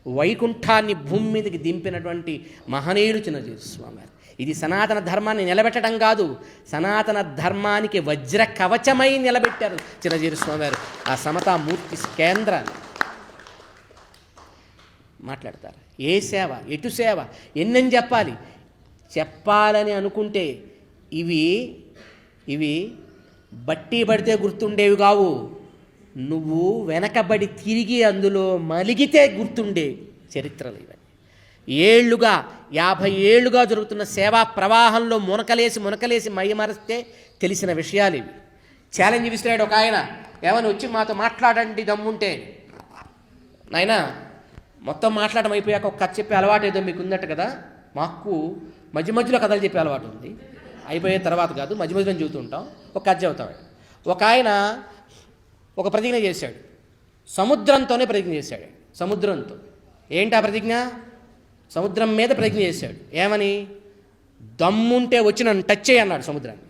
వైకుంఠాన్ని భూమి మీదకి దింపినటువంటి మహనీయుడు చిన్నజీయస్వామి గారు. ఇది సనాతన ధర్మాన్ని నిలబెట్టడం కాదు, సనాతన ధర్మానికి వజ్ర కవచమై నిలబెట్టారు చిన్నజీయస్వామి గారు ఆ సమతామూర్తి కేంద్రాన్ని. మాట్లాడతారు ఏ సేవ, ఎటు సేవ, ఎన్నని చెప్పాలి. చెప్పాలని అనుకుంటే ఇవి బట్టి పడితే గుర్తుండేవి కావు. నువ్వు వెనకబడి తిరిగి అందులో మలిగితే గుర్తుండే చరిత్రలు ఇవన్నీ. 50 ఏళ్ళుగా జరుగుతున్న సేవా ప్రవాహంలో మునకలేసి మైమరిస్తే తెలిసిన విషయాలు ఇవి. ఛాలెంజ్ విసిరాడు ఒక ఆయన, ఏమని వచ్చి మాతో మాట్లాడండి దమ్ముంటే. నాయనా మొత్తం మాట్లాడడం అయిపోయాక ఒక కథ చెప్పే అలవాటు ఏదో మీకు ఉందట కదా. మాకు మధ్య మధ్యలో కథలు చెప్పే అలవాటు ఉంది, అయిపోయే తర్వాత కాదు, మధ్య మధ్యలో చెబుతూ ఉంటాం. ఒక కథ చెబుతాడు. ఒక ఆయన ఒక ప్రతిజ్ఞ చేశాడు, సముద్రంతోనే ప్రతిజ్ఞ చేశాడు. సముద్రంతో ఏంటి ఆ ప్రతిజ్ఞ? సముద్రం మీద ప్రతిజ్ఞ చేశాడు. ఏమని? దమ్ముంటే వచ్చి నన్ను టచ్ చేయి అన్నాడు సముద్రాన్ని.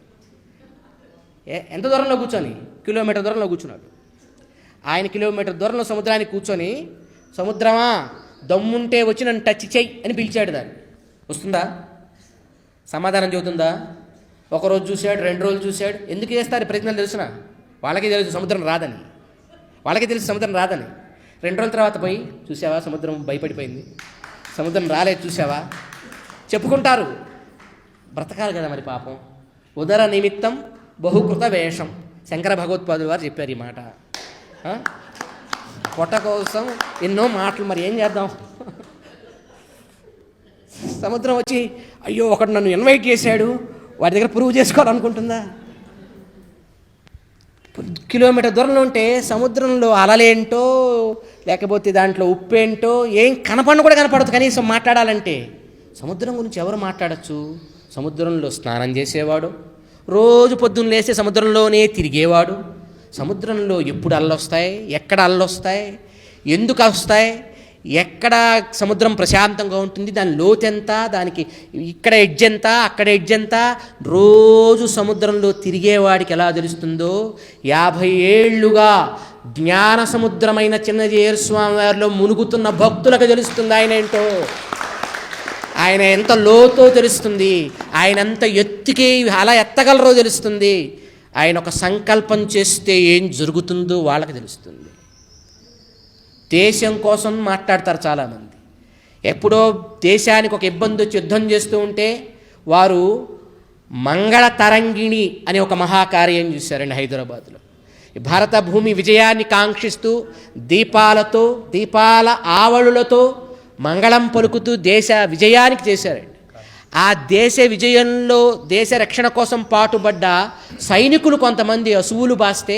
ఎంత దూరంలో కూర్చొని? కిలోమీటర్ దూరంలో కూర్చున్నాడు ఆయన. కిలోమీటర్ దూరంలో సముద్రానికి కూర్చొని, సముద్రమా దమ్ముంటే వచ్చి నన్ను టచ్ చేయి అని పిలిచాడు. దాన్ని వస్తుందా? సమాధానం చెబుతుందా? ఒకరోజు చూశాడు, 2 రోజులు చూశాడు. ఎందుకు చేస్తారు ప్రతిజ్ఞలు తెలిసిన? వాళ్ళకే తెలుసు సముద్రం రాదని. 2 రోజుల తర్వాత పోయి చూసావా సముద్రం భయపడిపోయింది, సముద్రం రాలేదు చూసావా చెప్పుకుంటారు. బ్రతకాలి కదా మరి పాపం. ఉదర నిమిత్తం బహుకృత వేషం. శంకర భగవత్పాదులు వారు చెప్పారు ఈ మాట. పొట్ట కోసం ఎన్నో మాటలు, మరి ఏం చేద్దాం? సముద్రం వచ్చి అయ్యో ఒకడు నన్ను ఇన్వైట్ చేశాడు, వాడి దగ్గర ప్రూవ్ చేసుకోవాలనుకుంటుందా? కిలోమీటర్ దూరంలో ఉంటే సముద్రంలో అలలేంటో లేకపోతే దాంట్లో ఉప్పేంటో ఏం కనపడను కూడా కనపడదు. కనీసం మాట్లాడాలంటే సముద్రం గురించి ఎవరు మాట్లాడచ్చు? సముద్రంలో స్నానం చేసేవాడు, రోజు పొద్దున్న లేస్తే సముద్రంలోనే తిరిగేవాడు, సముద్రంలో ఎప్పుడు అల్లొస్తాయి, ఎక్కడ అల్లొస్తాయి, ఎందుకు వస్తాయి, ఎక్కడ సముద్రం ప్రశాంతంగా ఉంటుంది, దాని లోతెంత, దానికి ఇక్కడ ఎడ్జెంత అక్కడ ఎడ్జెంత, రోజు సముద్రంలో తిరిగేవాడికి ఎలా తెలుస్తుందో 50 ఏళ్లుగా జ్ఞాన సముద్రమైన చిన్నజీయర్ స్వామి వారిలో మునుగుతున్న భక్తులకు తెలుస్తుంది ఆయన ఏంటో, ఆయన ఎంత లోతో తెలుస్తుంది, ఆయన ఎంత ఎత్తుకి అలా ఎత్తగలరో తెలుస్తుంది, ఆయన ఒక సంకల్పం చేస్తే ఏం జరుగుతుందో వాళ్ళకి తెలుస్తుంది. దేశం కోసం మాట్లాడతారు చాలామంది. ఎప్పుడో దేశానికి ఒక ఇబ్బంది వచ్చి యుద్ధం చేస్తూ ఉంటే వారు మంగళ తరంగిణి అనే ఒక మహాకార్యం చూశారండి హైదరాబాద్లో. భారత భూమి విజయాన్ని కాంక్షిస్తూ దీపాలతో, దీపాల ఆవళులతో మంగళం పలుకుతూ దేశ విజయానికి చేశారండి. ఆ దేశ విజయంలో దేశ రక్షణ కోసం పాటుపడ్డ సైనికులు కొంతమంది అసువులు బాస్తే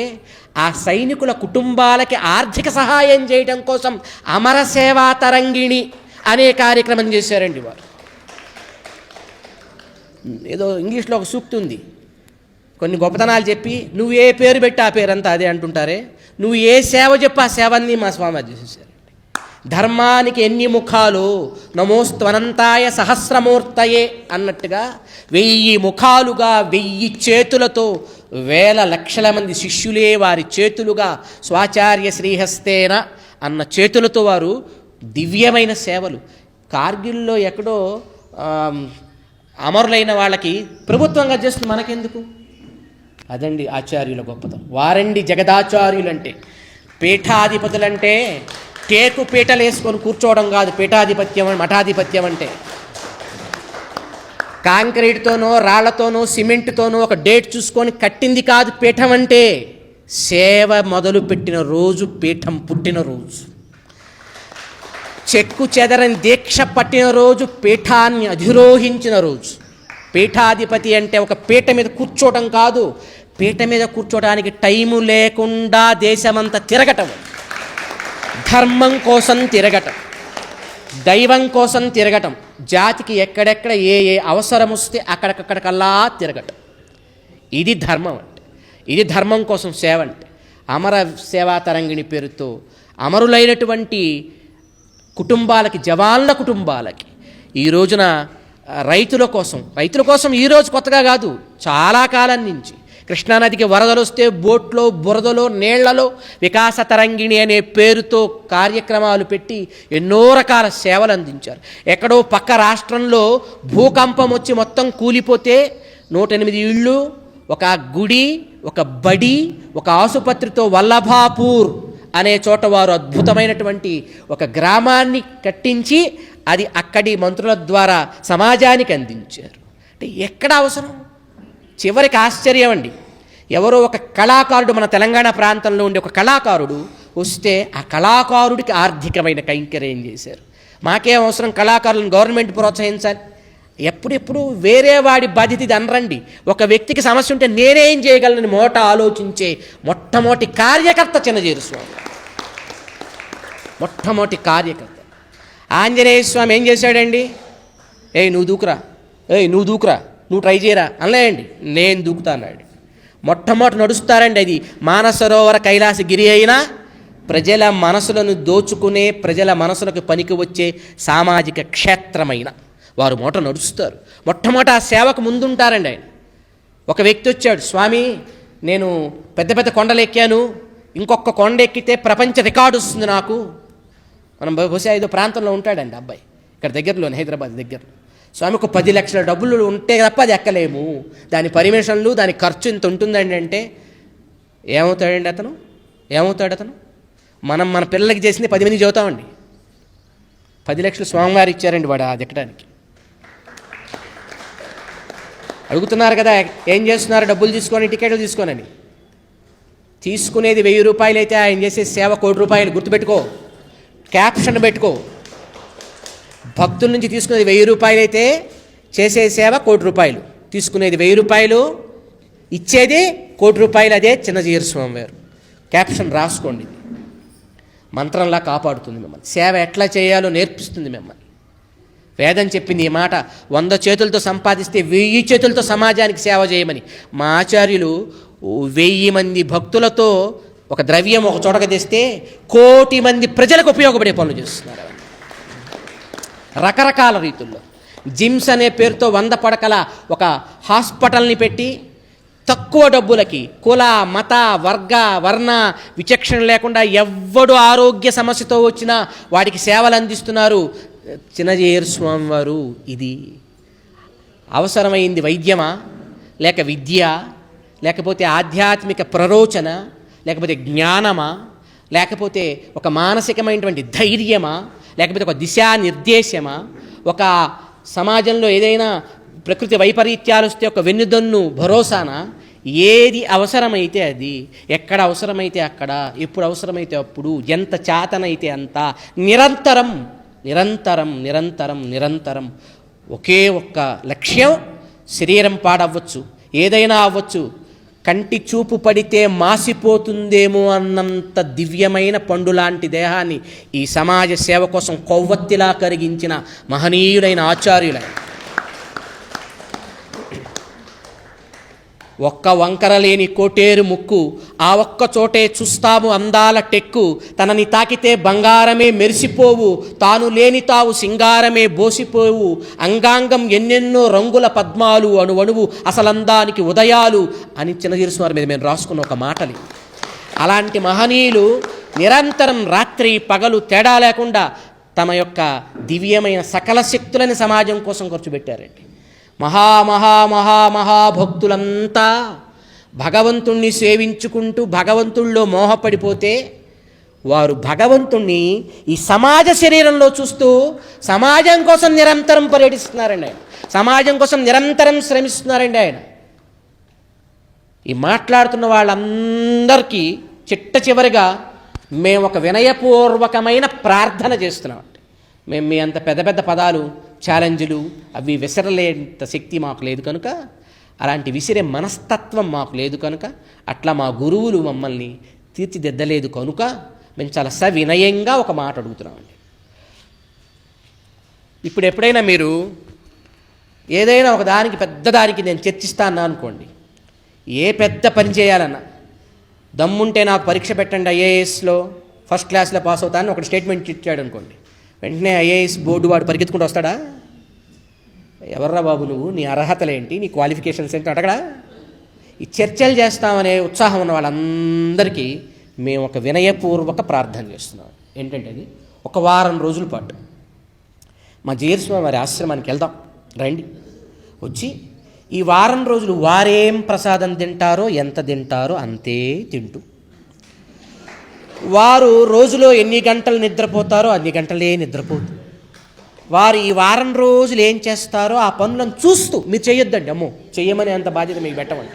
ఆ సైనికుల కుటుంబాలకి ఆర్థిక సహాయం చేయడం కోసం అమర సేవా తరంగిణి అనే కార్యక్రమం చేశారండి వారు. ఏదో ఇంగ్లీష్లో ఒక సూక్తి ఉంది, కొన్ని గొప్పతనాలు చెప్పి నువ్వు ఏ పేరు పెట్టి ఆ పేరంతా అదే అంటుంటారే, నువ్వు ఏ సేవ చెప్పి ఆ సేవన్ని మా స్వామి చేసేసారండి. ధర్మానికి ఎన్ని ముఖాలు, నమోస్త్వనంతాయ సహస్రమూర్తయే అన్నట్టుగా 1000 ముఖాలుగా 1000 చేతులతో వేల లక్షల మంది శిష్యులే వారి చేతులుగా స్వాచార్య శ్రీహస్తేన అన్న చేతులతో వారు దివ్యమైన సేవలు. కార్గిల్లో ఎక్కడో అమరులైన వాళ్ళకి ప్రభుత్వంగా చేస్తుంది, మనకెందుకు? అదండి ఆచార్యుల గొప్పతనం. వారండి జగదాచార్యులంటే. పీఠాధిపతులంటే టేకు పీటలు వేసుకొని కూర్చోవడం కాదు పీఠాధిపత్యం, మఠాధిపత్యం అంటే. కాంక్రీట్తోనో రాళ్లతోనో సిమెంట్తోనో ఒక డేట్ చూసుకొని కట్టింది కాదు పీఠం అంటే. సేవ మొదలుపెట్టిన రోజు పీఠం పుట్టిన రోజు, చెక్కు చెదరని దీక్ష పట్టిన రోజు పీఠాన్ని అధిరోహించిన రోజు. పీఠాధిపతి అంటే ఒక పీఠ మీద కూర్చోవటం కాదు, పీఠ మీద కూర్చోవడానికి టైము లేకుండా దేశమంతా తిరగటం, ధర్మం కోసం తిరగటం, దైవం కోసం తిరగటం, జాతికి ఎక్కడెక్కడ ఏ ఏ అవసరం వస్తే అక్కడికక్కడికల్లా తిరగటం. ఇది ధర్మం అంటే, ఇది ధర్మం కోసం సేవ అంటే. అమర సేవా తరంగిణి పేరుతో అమరులైనటువంటి కుటుంబాలకి, జవాన్ల కుటుంబాలకి ఈ రోజున రైతుల కోసం ఈరోజు కొత్తగా కాదు, చాలా కాలం నుంచి కృష్ణానదికి వరదలు వస్తే బోట్లో, బురదలో, నీళ్లలో వికాస తరంగిణి అనే పేరుతో కార్యక్రమాలు పెట్టి ఎన్నో రకాల సేవలు అందించారు. ఎక్కడో పక్క రాష్ట్రంలో భూకంపం వచ్చి మొత్తం కూలిపోతే 108 ఇళ్ళు, ఒక గుడి, ఒక బడి, ఒక ఆసుపత్రితో వల్లభాపూర్ అనే చోట వారు అద్భుతమైనటువంటి ఒక గ్రామాన్ని కట్టించి అది అక్కడి మంత్రుల ద్వారా సమాజానికి అందించారు. అంటే ఎక్కడ అవసరం? చివరికి ఆశ్చర్యం అండి, ఎవరో ఒక కళాకారుడు, మన తెలంగాణ ప్రాంతంలో ఉండే ఒక కళాకారుడు వస్తే ఆ కళాకారుడికి ఆర్థికమైన కైంకర్యం చేశారు. మాకేం అవసరం, కళాకారులను గవర్నమెంట్ ప్రోత్సహించాలి. ఎప్పుడెప్పుడు వేరే వాడి బాధ్యత ఇది అనరండి. ఒక వ్యక్తికి సమస్య ఉంటే నేనేం చేయగలను ఆలోచించే మొట్టమొదటి కార్యకర్త చిన్నజీయర్ స్వామి. మొట్టమొదటి కార్యకర్త. ఆంజనేయ స్వామి ఏం చేశాడండి? నువ్వు దూకురా, నువ్వు దూకురా, నువ్వు ట్రై చేయరా అనలేండి, నేను దూకుతా అన్నాడు. మొట్టమొదటి నడుస్తారండి. అది మానసరోవర కైలాసగిరి అయినా ప్రజల మనసులను దోచుకునే, ప్రజల మనసులకు పనికి వచ్చే సామాజిక క్షేత్రమైన వారు నడుస్తారు. మొట్టమొదటి ఆ సేవకు ముందుంటారండి ఆయన. ఒక వ్యక్తి వచ్చాడు, స్వామి నేను పెద్ద పెద్ద కొండలు ఎక్కాను, ఇంకొక కొండ ఎక్కితే ప్రపంచ రికార్డు వస్తుంది నాకు. మనం బహుశా ఏదో ప్రాంతంలో ఉంటాడండి అబ్బాయి, ఇక్కడ దగ్గరలోనే, హైదరాబాద్ దగ్గరలో. స్వామి ఒక 10 లక్షల డబ్బులు ఉంటే తప్ప అది ఎక్కలేము, దాని పర్మిషన్లు, దాని ఖర్చు ఇంత ఉంటుందండి అంటే ఏమవుతాడండి అతను? మనం మన పిల్లలకి చేసింది 10 మందికి చదువుతామండి. 10 లక్షలు స్వామివారు ఇచ్చారండి వాడు అది ఎక్కడానికి. అడుగుతున్నారు కదా, ఏం చేస్తున్నారు డబ్బులు తీసుకొని, టికెట్లు తీసుకోనని. తీసుకునేది 1000 రూపాయలు అయితే ఆయన చేసే సేవ 1 కోటి రూపాయలు. గుర్తుపెట్టుకో, క్యాప్షన్ పెట్టుకో. భక్తుల నుంచి తీసుకునేది 1000 రూపాయలు అయితే చేసే సేవ 1 కోటి రూపాయలు. తీసుకునేది 1000 రూపాయలు, ఇచ్చేది 1 కోటి రూపాయలు. అదే చిన్నజీయర్ స్వామి వారు. క్యాప్షన్ రాసుకోండి. మంత్రంలా కాపాడుతుంది మిమ్మల్ని. సేవ ఎట్లా చేయాలో నేర్పిస్తుంది మిమ్మల్ని. వేదం చెప్పింది ఈ మాట, 100 చేతులతో సంపాదిస్తే 1000 చేతులతో సమాజానికి సేవ చేయమని. మా ఆచార్యులు 1000 మంది భక్తులతో ఒక ద్రవ్యం ఒక చోటకు తెస్తే 1 కోటి మంది ప్రజలకు ఉపయోగపడే పనులు చేస్తున్నారు. రకరకాల రీతుల్లో జిమ్స్ అనే పేరుతో 100 పడకల ఒక హాస్పిటల్ని పెట్టి తక్కువ డబ్బులకి కుల మత వర్గ వర్ణ విచక్షణ లేకుండా ఎవ్వడు ఆరోగ్య సమస్యతో వచ్చినా వాడికి సేవలు అందిస్తున్నారు చిన్నజీయర్ స్వామి వారు. ఇది అవసరమైంది వైద్యమా, లేక విద్య, లేకపోతే ఆధ్యాత్మిక ప్రరోచన, లేకపోతే జ్ఞానమా, లేకపోతే ఒక మానసికమైనటువంటి ధైర్యమా, లేకపోతే ఒక దిశానిర్దేశమా, ఒక సమాజంలో ఏదైనా ప్రకృతి వైపరీత్యాలు వస్తే ఒక వెన్నుదన్ను భరోసానా? ఏది అవసరమైతే అది, ఎక్కడ అవసరమైతే అక్కడ, ఎప్పుడు అవసరమైతే అప్పుడు, ఎంత చేతనైతే అంత, నిరంతరం నిరంతరం నిరంతరం నిరంతరం ఒకే ఒక్క లక్ష్యం. శరీరం పాడవ్వచ్చు, ఏదైనా అవ్వచ్చు, కంటి చూపు పడితే మాసిపోతుందేమో అన్నంత దివ్యమైన పండు లాంటి దేహాన్ని ఈ సమాజ సేవ కోసం కొవ్వొత్తిలా కరిగించిన మహనీయులైన ఆచార్యులైన. ఒక్క వంకర లేని కోటేరు ముక్కు, ఆ ఒక్క చోటే చూస్తాము అందాల టెక్కు, తనని తాకితే బంగారమే మెరిసిపోవు, తాను లేని తావు సింగారమే బోసిపోవు, అంగాంగం ఎన్నెన్నో రంగుల పద్మాలు, అణువణువు అసలందానికి ఉదయాలు అని చిన్నజీయర్ స్వామి మీద మేము రాసుకున్న ఒక మాటలి. అలాంటి మహనీయులు నిరంతరం రాత్రి పగలు తేడా లేకుండా తమ యొక్క దివ్యమైన సకల శక్తులని సమాజం కోసం ఖర్చు పెట్టారండి. మహాభక్తులంతా భగవంతుణ్ణి సేవించుకుంటూ భగవంతుల్లో మోహపడిపోతే వారు భగవంతుణ్ణి ఈ సమాజ శరీరంలో చూస్తూ సమాజం కోసం నిరంతరం పర్యటిస్తున్నారండి ఆయన. సమాజం కోసం నిరంతరం శ్రమిస్తున్నారండి ఆయన. ఈ మాట్లాడుతున్న వాళ్ళందరికీ చిట్ట చివరిగా మేము ఒక వినయపూర్వకమైన ప్రార్థన చేస్తున్నామండి. మేము మీ అంత పెద్ద పెద్ద పదాలు, ఛాలెంజ్లు అవి విసరలేంత శక్తి మాకు లేదు కనుక, అలాంటి విసిరే మనస్తత్వం మాకు లేదు కనుక, అట్లా మా గురువులు మమ్మల్ని తీర్చిదిద్దలేదు కనుక మేము చాలా సవినయంగా ఒక మాట అడుగుతున్నామండి. ఇప్పుడు ఎప్పుడైనా మీరు ఏదైనా ఒక దానికి పెద్ద దానికి నేను చర్చిస్తాను అనుకోండి, ఏ పెద్ద పని చేయాలన్నా, దమ్ముంటే నాకు పరీక్ష పెట్టండి ఐఏఎస్లో ఫస్ట్ క్లాస్లో పాస్ అవుతానని ఒక స్టేట్మెంట్ ఇచ్చాడు అనుకోండి, వెంటనే ఐఏఎస్ బోర్డు వాడు పరిగెత్తుకుంటూ వస్తాడా? ఎవర్రా బాబు నువ్వు, నీ అర్హతలేంటి, నీ క్వాలిఫికేషన్స్ ఏంటి అడగడా? ఈ చర్చలు చేస్తామనే ఉత్సాహం ఉన్న వాళ్ళందరికీ మేము ఒక వినయపూర్వక ప్రార్థన చేస్తున్నాం. ఏంటంటే అది ఒక వారం రోజుల పాటు మా జీయర్ స్వామి వారి ఆశ్రమానికి వెళ్దాం రండి. వచ్చి ఈ వారం రోజులు వారేం ప్రసాదం తింటారో, ఎంత తింటారో అంతే తింటూ, వారు రోజులో ఎన్ని గంటలు నిద్రపోతారో అన్ని గంటలే నిద్రపోతూ, వారు ఈ వారం రోజులు ఏం చేస్తారో ఆ పనులను చూస్తూ, మీరు చేయొద్దండి, అమ్మో చెయ్యమని అంత బాధ్యత మీకు పెట్టమండి,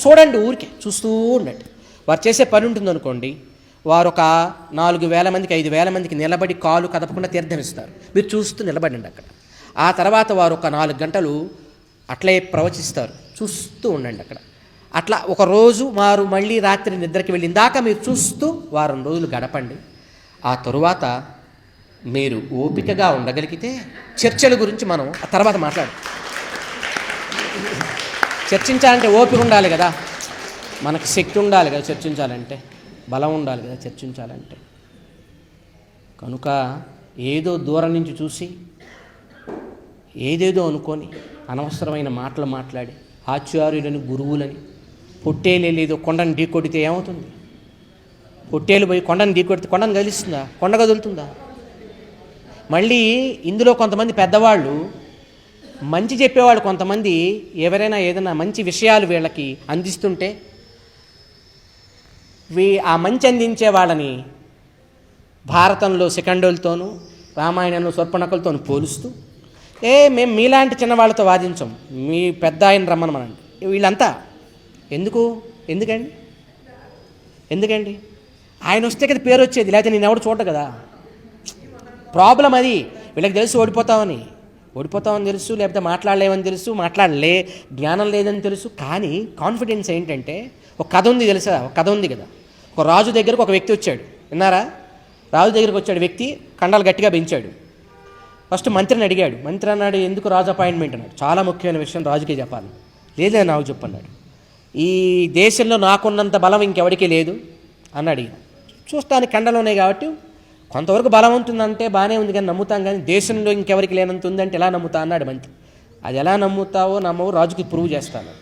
చూడండి, ఊరికే చూస్తూ ఉండండి. వారు చేసే పని ఉంటుందనుకోండి, వారు ఒక 4,000 మందికి 5,000 మందికి నిలబడి కాలు కదపకుండా తీర్థం ఇస్తారు. మీరు చూస్తూ నిలబడండి అక్కడ. ఆ తర్వాత వారు ఒక 4 గంటలు అట్లే ప్రవచిస్తారు, చూస్తూ ఉండండి అక్కడ. అట్లా ఒక రోజు వారు మళ్ళీ రాత్రి నిద్రకి వెళ్ళిన దాకా మీరు చూస్తూ వారం రోజులు గడపండి. ఆ తరువాత మీరు ఓపికగా ఉండగలిగితే చర్చల గురించి మనం ఆ తర్వాత చర్చించాలంటే ఓపిక ఉండాలి కదా, మనకు శక్తి ఉండాలి కదా చర్చించాలంటే, బలం ఉండాలి కదా చర్చించాలంటే. కనుక ఏదో దూరం నుంచి చూసి ఏదేదో అనుకొని అనవసరమైన మాటలు మాట్లాడి ఆచార్యులని గురువులని పొట్టేలు లేదో కొండను ఢీ కొడితే ఏమవుతుంది? పొట్టేలు పోయి కొండను ఢీ కొడితే కొండను కలుస్తుందా? కొండ కదులుతుందా? మళ్ళీ ఇందులో కొంతమంది పెద్దవాళ్ళు మంచి చెప్పేవాళ్ళు, కొంతమంది ఎవరైనా ఏదైనా మంచి విషయాలు వీళ్ళకి అందిస్తుంటే ఆ మంచి అందించే వాళ్ళని భారతంలో శిఖండులతోనూ రామాయణంలో శూర్పణఖలతోనూ పోలుస్తూ, మేము మీలాంటి చిన్నవాళ్ళతో వాదించం, మీ పెద్ద ఆయన రమ్మనమనండి. వీళ్ళంతా ఎందుకండి ఆయన వస్తే కదా పేరు వచ్చేది, లేకపోతే నేను ఎవడు చూడ కదా. ప్రాబ్లం అది. వీళ్ళకి తెలుసు ఓడిపోతామని తెలుసు, లేకపోతే మాట్లాడలేమని తెలుసు, జ్ఞానం లేదని తెలుసు. కానీ కాన్ఫిడెన్స్ ఏంటంటే, ఒక కథ ఉంది తెలుసా, ఒక కథ ఉంది కదా. ఒక రాజు దగ్గరకు ఒక వ్యక్తి వచ్చాడు, విన్నారా? రాజు దగ్గరకు వచ్చాడు వ్యక్తి, కండాలు గట్టిగా పెంచాడు. ఫస్ట్ మంత్రిని అడిగాడు. మంత్రి అన్నాడు, ఎందుకు రాజు అపాయింట్మెంట్ అన్నాడు. చాలా ముఖ్యమైన విషయం రాజుకే చెప్పాలి. లేదే నాకు చెప్పన్నాడు. ఈ దేశంలో నాకున్నంత బలం ఇంకెవడికి లేదు అన్నాడు. చూస్తానికి కండలు ఉన్నాయి కాబట్టి కొంతవరకు బలం ఉంటుందంటే బాగానే ఉంది, కానీ నమ్ముతాం. కానీ దేశంలో ఇంకెవరికి లేనంత ఉందంటే ఎలా నమ్ముతా అన్నాడు మంత్రి. అది ఎలా నమ్మవు రాజుకి ప్రూవ్ చేస్తాను.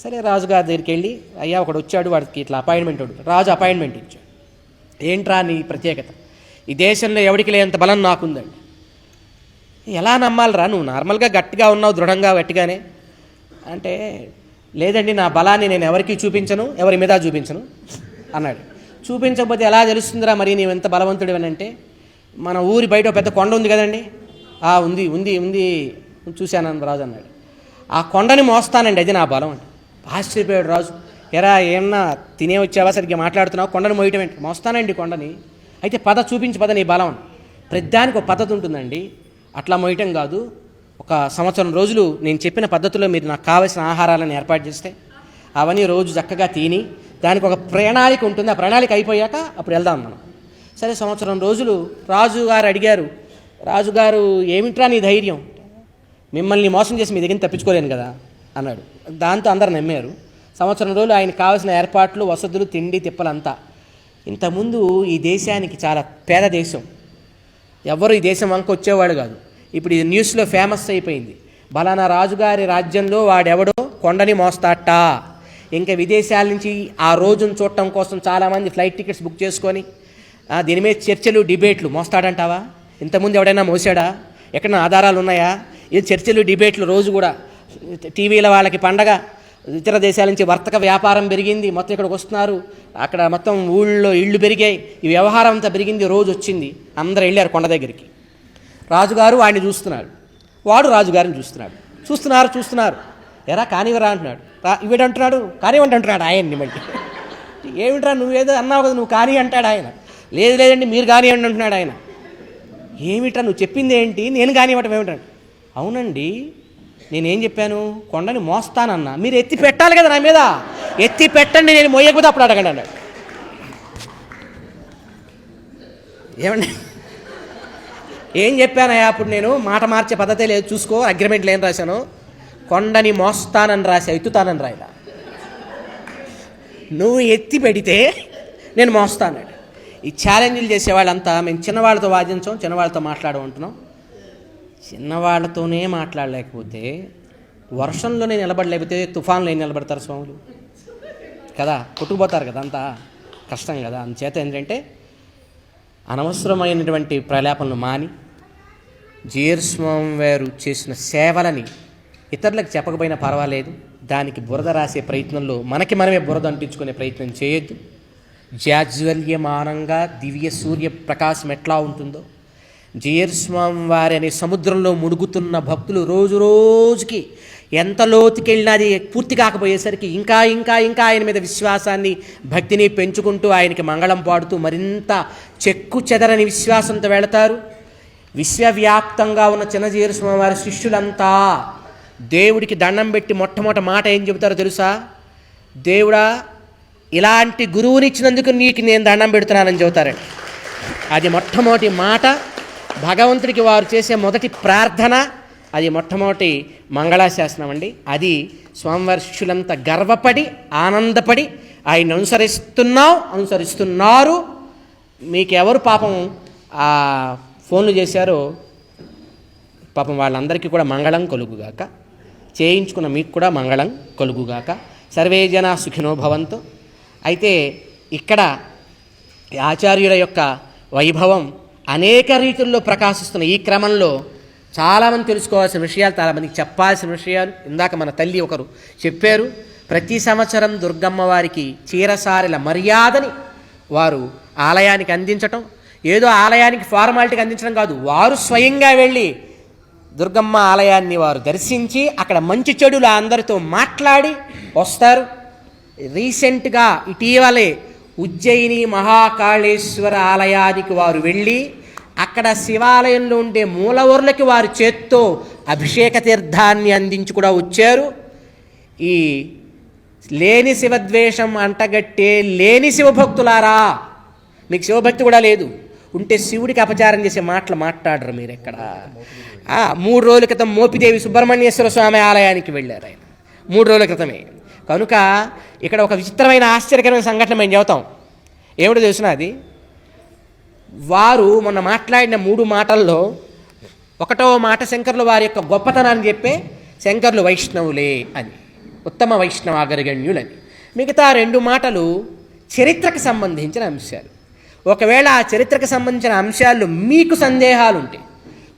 సరే రాజుగారి దగ్గరికి వెళ్ళి, అయ్యా ఒకడు వచ్చాడు, వాడికి ఇట్లా అపాయింట్మెంట్ అడుగు. రాజు అపాయింట్మెంట్ ఇచ్చాడు. ఏంట్రా నీ ప్రత్యేకత? ఈ దేశంలో ఎవరికి లేనంత బలం నాకుందండి. ఎలా నమ్మాలిరా, నువ్వు నార్మల్గా గట్టిగా ఉన్నావు, దృఢంగా గట్టిగానే అంటే, లేదండి నా బలాన్ని నేను ఎవరికి చూపించను, ఎవరి మీద చూపించను అన్నాడు. చూపించకపోతే ఎలా తెలుస్తుందిరా మరి నీవు ఎంత బలవంతుడు అని అంటే, మన ఊరి బయట పెద్ద కొండ ఉంది కదండి. ఉంది చూశాను రాజు అన్నాడు. ఆ కొండని మోస్తానండి, అది నా బలం అండి. ఆశ్చర్యపోయాడు రాజు. ఎరా ఏమన్నా తినే వచ్చావా, సరిగ్గా మాట్లాడుతున్నావు, కొండని మోయటం ఏంటి? మోస్తానండి కొండని. అయితే చూపించి నీ బలం అని. ప్రతిదానికి ఒక పద్ధతి ఉంటుందండి. అట్లా మోయటం కాదు. ఒక సంవత్సరం రోజులు నేను చెప్పిన పద్ధతిలో మీరు నాకు కావాల్సిన ఆహారాలను ఏర్పాటు చేస్తే అవన్నీ రోజు చక్కగా తిని, దానికి ఒక ప్రణాళిక ఉంటుంది. ఆ ప్రణాళిక అయిపోయాక అప్పుడు వెళ్దాం మనం. సరే సంవత్సరం రోజులు రాజుగారు అడిగారు, రాజుగారు ఏమిట్రా నీ ధైర్యం, మిమ్మల్ని మోసం చేసి మీ దగ్గర తప్పించుకోలేను కదా అన్నాడు. దాంతో అందరు నమ్మారు. సంవత్సరం రోజులు ఆయనకు కావాల్సిన ఏర్పాట్లు, వసతులు, తిండి తిప్పలంతా. ఇంతకుముందు ఈ దేశానికి చాలా పేద దేశం, ఎవరు ఈ దేశం వంక వచ్చేవాడు కాదు. ఇప్పుడు ఇది న్యూస్లో ఫేమస్ అయిపోయింది. బలానా రాజుగారి రాజ్యంలో వాడెవడో కొండని మోస్తాట. ఇంకా విదేశాల నుంచి ఆ రోజును చూడటం కోసం చాలామంది ఫ్లైట్ టికెట్స్ బుక్ చేసుకొని దీని మీద చర్చలు, డిబేట్లు. మోస్తాడంటావా? ఇంతకుముందు ఎవడైనా మోసాడా? ఎక్కడైనా ఆధారాలు ఉన్నాయా? ఇది చర్చలు, డిబేట్లు రోజు కూడా. టీవీల వాళ్ళకి పండగ, ఇతర దేశాల నుంచి వర్తక వ్యాపారం పెరిగింది, మొత్తం ఇక్కడికి వస్తున్నారు. అక్కడ మొత్తం ఊళ్ళో ఇళ్ళు పెరిగాయి, ఈ వ్యవహారం అంతా పెరిగింది. రోజు వచ్చింది, అందరూ వెళ్ళారు కొండ దగ్గరికి. రాజుగారు వాడిని చూస్తున్నాడు, వాడు రాజుగారిని చూస్తున్నారు. ఎరా కానివరా అంటున్నాడు. వీడంటున్నాడు కానివ్వండి అంటున్నాడు ఆయన్ని. మళ్ళీ ఏమిట్రా నువ్వేదో అన్నావు కదా, నువ్వు కాని అంటాడు ఆయన. లేదండి మీరు కానివ్వండి అంటున్నాడు ఆయన. ఏమిట్రా నువ్వు చెప్పింది ఏంటి, నేను కానివ్వటం ఏమిటండి? అవునండి నేనేం చెప్పాను, కొండని మోస్తానన్నా, మీరు ఎత్తి పెట్టాలి కదా నా మీద, ఎత్తి పెట్టండి, నేను మోయకపోతే అప్పుడు అడగండి అన్నాడు. ఏమండి ఏం చెప్పానయ్యా అప్పుడు నేను? మాట మార్చే పద్ధతే లేదు, చూసుకో. అగ్రిమెంట్లు ఏం రాశాను? కొండని మోస్తానని రాశా, ఎత్తుతానని రాయలా. నువ్వు ఎత్తి పెడితే నేను మోస్తాన్నాడు. ఈ ఛాలెంజ్లు చేసేవాళ్ళంతా మేము చిన్నవాళ్ళతో వాదించాం, చిన్నవాళ్ళతో మాట్లాడమంటున్నాం. చిన్నవాళ్ళతోనే మాట్లాడలేకపోతే వర్షంలోనే నిలబడలేకపోతే తుఫాన్లో ఏం నిలబడతారు స్వాములు కదా, కొట్టుకుపోతారు కదా, అంతా కష్టం కదా. అందుచేత ఏంటంటే అనవసరమైనటువంటి ప్రలాపనలు మాని, జీయర్ స్వామి వారు చేసిన సేవలని ఇతరులకు చెప్పకపోయినా పర్వాలేదు, దానికి బురద రాసే ప్రయత్నంలో మనకి మనమే బురద అంటించుకునే ప్రయత్నం చేయొద్దు. జాజ్వల్యమానంగా దివ్య సూర్య ప్రకాశం ఎట్లా ఉంటుందో, జీయర్ స్వామి వారి అనే సముద్రంలో మునుగుతున్న భక్తులు రోజు రోజుకి ఎంత లోతుకెళ్ళినా అది పూర్తి కాకపోయేసరికి ఇంకా ఆయన మీద విశ్వాసాన్ని, భక్తిని పెంచుకుంటూ ఆయనకి మంగళం పాడుతూ మరింత చెక్కు చెదరని విశ్వాసంతో వెళతారు. విశ్వవ్యాప్తంగా ఉన్న చిన్నజీయర్ స్వామి వారి శిష్యులంతా దేవుడికి దండం పెట్టి మొట్టమొదటి మాట ఏం చెబుతారో తెలుసా? దేవుడా ఇలాంటి గురువునిచ్చినందుకు నీకు నేను దండం పెడుతున్నానని చెబుతారండి. అది మొట్టమొదటి మాట. భగవంతుడికి వారు చేసే మొదటి ప్రార్థన అది మొట్టమొదటి మంగళాశాసనం అండి. అది స్వామివారి శిష్యులంతా గర్వపడి ఆనందపడి ఆయన అనుసరిస్తున్నారు. మీకెవరు పాపం ఫోన్లు చేశారో పాపం వాళ్ళందరికీ కూడా మంగళం కలుగుగాక, చేయించుకున్న మీకు కూడా మంగళం కలుగుగాక. సర్వే జనా సుఖినో భవంతు. అయితే ఇక్కడ ఆచార్యుల యొక్క వైభవం అనేక రీతుల్లో ప్రకాశిస్తున్న ఈ క్రమంలో చాలామంది తెలుసుకోవాల్సిన విషయాలు, చాలామందికి చెప్పాల్సిన విషయాలు ఇందాక మన తల్లి ఒకరు చెప్పారు. ప్రతి సంవత్సరం దుర్గమ్మ వారికి చీరసారెల మర్యాదని వారు ఆలయానికి అందించటం, ఏదో ఆలయానికి ఫార్మాలిటీకి అందించడం కాదు, వారు స్వయంగా వెళ్ళి దుర్గమ్మ ఆలయాన్ని వారు దర్శించి అక్కడ మంచి చెడులు అందరితో మాట్లాడి వస్తారు. రీసెంట్గా ఇటీవలే ఉజ్జయిని మహాకాళేశ్వర ఆలయానికి వారు వెళ్ళి అక్కడ శివాలయంలో ఉండే మూలవర్లకి వారి చేత్తో అభిషేక తీర్థాన్ని అందించి కూడా వచ్చారు. ఈ లేని శివద్వేషం అంటగట్టే లేని శివభక్తులారా, మీకు శివభక్తి కూడా లేదు, ఉంటే శివుడికి అపచారం చేసే మాటలు మాట్లాడరు మీరు ఎక్కడ. 3 రోజుల క్రితం మోపిదేవి సుబ్రహ్మణ్యేశ్వర స్వామి ఆలయానికి వెళ్ళారు ఆయన, 3 రోజుల క్రితమే. కనుక ఇక్కడ ఒక విచిత్రమైన ఆశ్చర్యకరమైన సంఘటన మేము చెబుతాం. ఏమిటో తెలుసిన, అది వారు మొన్న మాట్లాడిన 3 మాటల్లో 1వ మాట శంకరులు వారి యొక్క గొప్పతనాన్ని చెప్పే శంకరులు వైష్ణవులే అని, ఉత్తమ వైష్ణవాగరగణ్యులని. మిగతా 2 మాటలు చరిత్రకు సంబంధించిన అంశాలు. ఒకవేళ ఆ చరిత్రకు సంబంధించిన అంశాల్లో మీకు సందేహాలు ఉంటాయి,